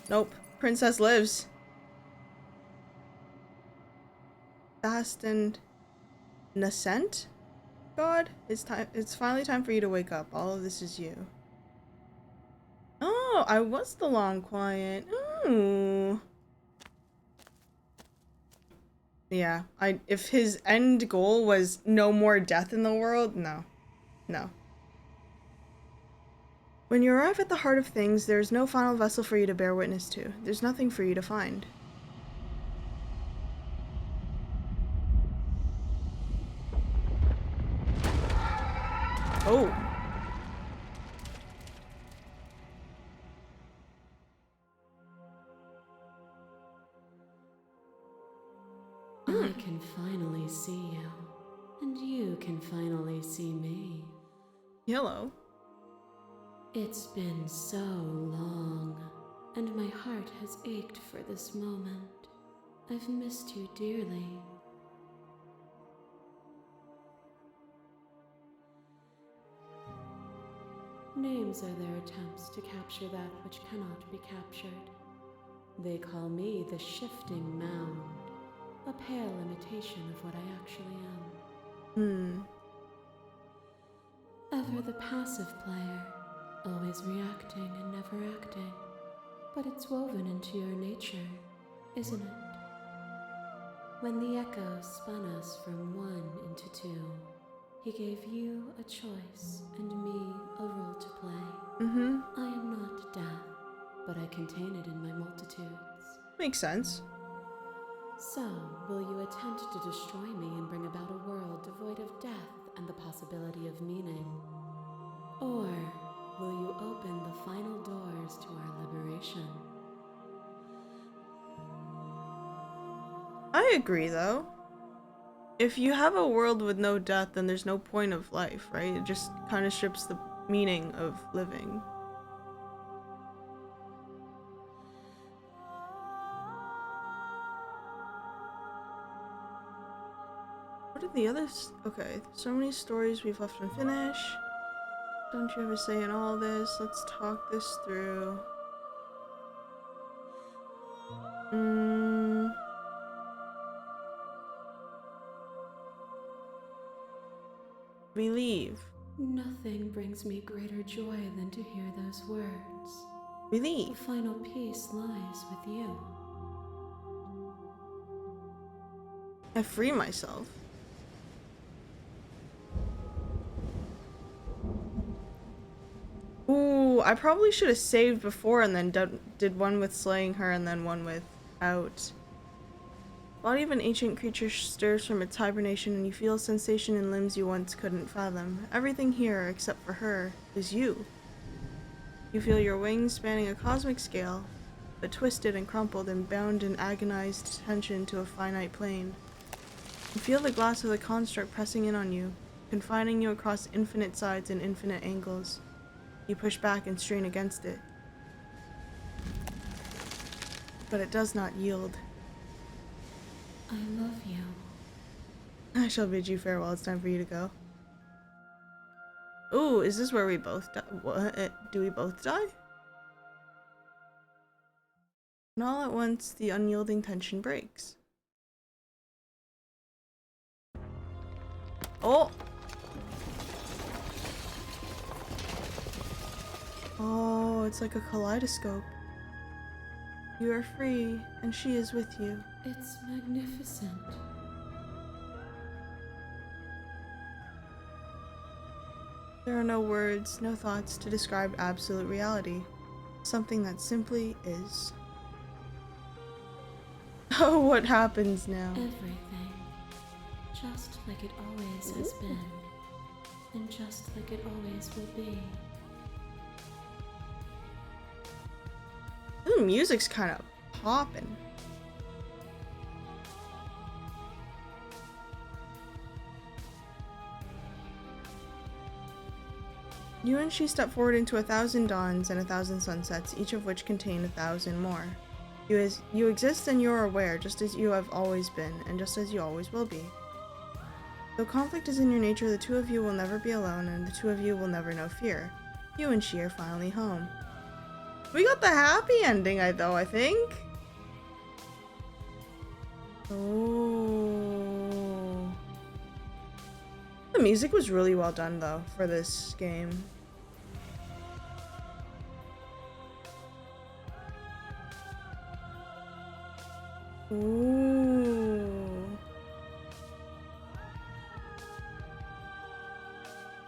S1: Nope. Princess lives. Fast and nascent? God, it's finally time for you to wake up. All of this is you. Oh, I was the long quiet. Ooh. Yeah, if his end goal was no more death in the world, no. No. When you arrive at the heart of things, there's no final vessel for you to bear witness to. There's nothing for you to find. Oh.
S8: I can finally see you, and you can finally see me.
S1: Hello.
S8: It's been so long, and my heart has ached for this moment. I've missed you dearly. Names are their attempts to capture that which cannot be captured. They call me the Shifting Mound, a pale imitation of what I actually am. Ever the passive player, always reacting and never acting. But it's woven into your nature, isn't it? When the echo spun us from one into two, he gave you a choice and me a role to play. I am not death, but I contain it in my multitudes.
S1: Makes sense.
S8: So, will you attempt to destroy me and bring about a world devoid of death and the possibility of meaning? Or will you open the final doors to our liberation?
S1: I agree, though. If you have a world with no death, then there's no point of life, right? It just kind of strips the meaning of living. What are the others? Okay, so many stories we've left unfinished. Don't you ever say in all this. Let's talk this through. We leave.
S8: Nothing brings me greater joy than to hear those words.
S1: We leave.
S8: The final piece lies with you.
S1: I free myself. Ooh, I probably should have saved before and then did one with slaying her and then one without. Body of an ancient creature stirs from its hibernation and you feel a sensation in limbs you once couldn't fathom. Everything here, except for her, is you. You feel your wings spanning a cosmic scale, but twisted and crumpled and bound in agonized tension to a finite plane. You feel the glass of the construct pressing in on you, confining you across infinite sides and infinite angles. You push back and strain against it. But it does not yield.
S8: I love you.
S1: I shall bid you farewell. It's time for you to go. Ooh, is this where we both die? What? Do we both die? And all at once, the unyielding tension breaks. Oh! Oh, it's like a kaleidoscope. You are free, and she is with you.
S8: It's magnificent.
S1: There are no words, no thoughts to describe absolute reality. Something that simply is. Oh, what happens now?
S8: Everything. Just like it always has been. And just like it always will be.
S1: The music's kind of popping. You and she step forward into 1,000 dawns and 1,000 sunsets, each of which contain 1,000 more. You exist and you are aware, just as you have always been, and just as you always will be. Though conflict is in your nature, the two of you will never be alone, and the two of you will never know fear. You and she are finally home. We got the happy ending, though, I think. Oh. The music was really well done, though, for this game. Ooh.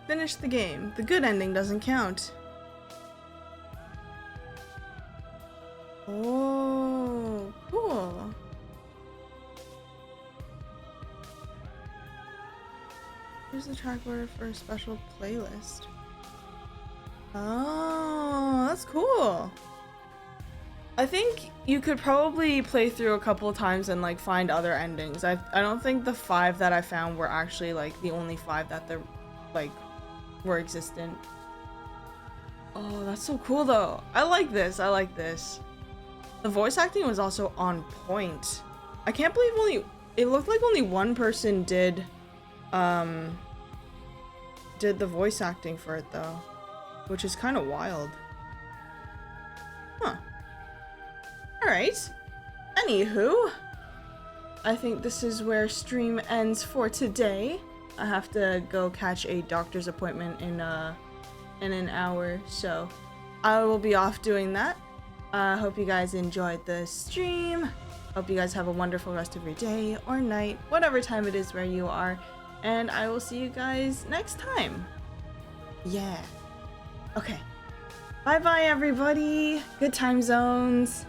S1: Finish the game. The good ending doesn't count. Oh, cool. Here's the track order for a special playlist. Oh, that's cool. I think you could probably play through a couple of times and like find other endings. I don't think the 5 that I found were actually like the only 5 that were existent. Oh, that's so cool though. I like this. I like this. The voice acting was also on point. I can't believe it looked like only one person did the voice acting for it though, which is kind of wild. Huh. Alright. Anywho, I think this is where stream ends for today. I have to go catch a doctor's appointment in an hour, so I will be off doing that. Hope you guys enjoyed the stream. Hope you guys have a wonderful rest of your day or night, whatever time it is where you are, and I will see you guys next time. Yeah. Okay. Bye bye everybody. Good time zones.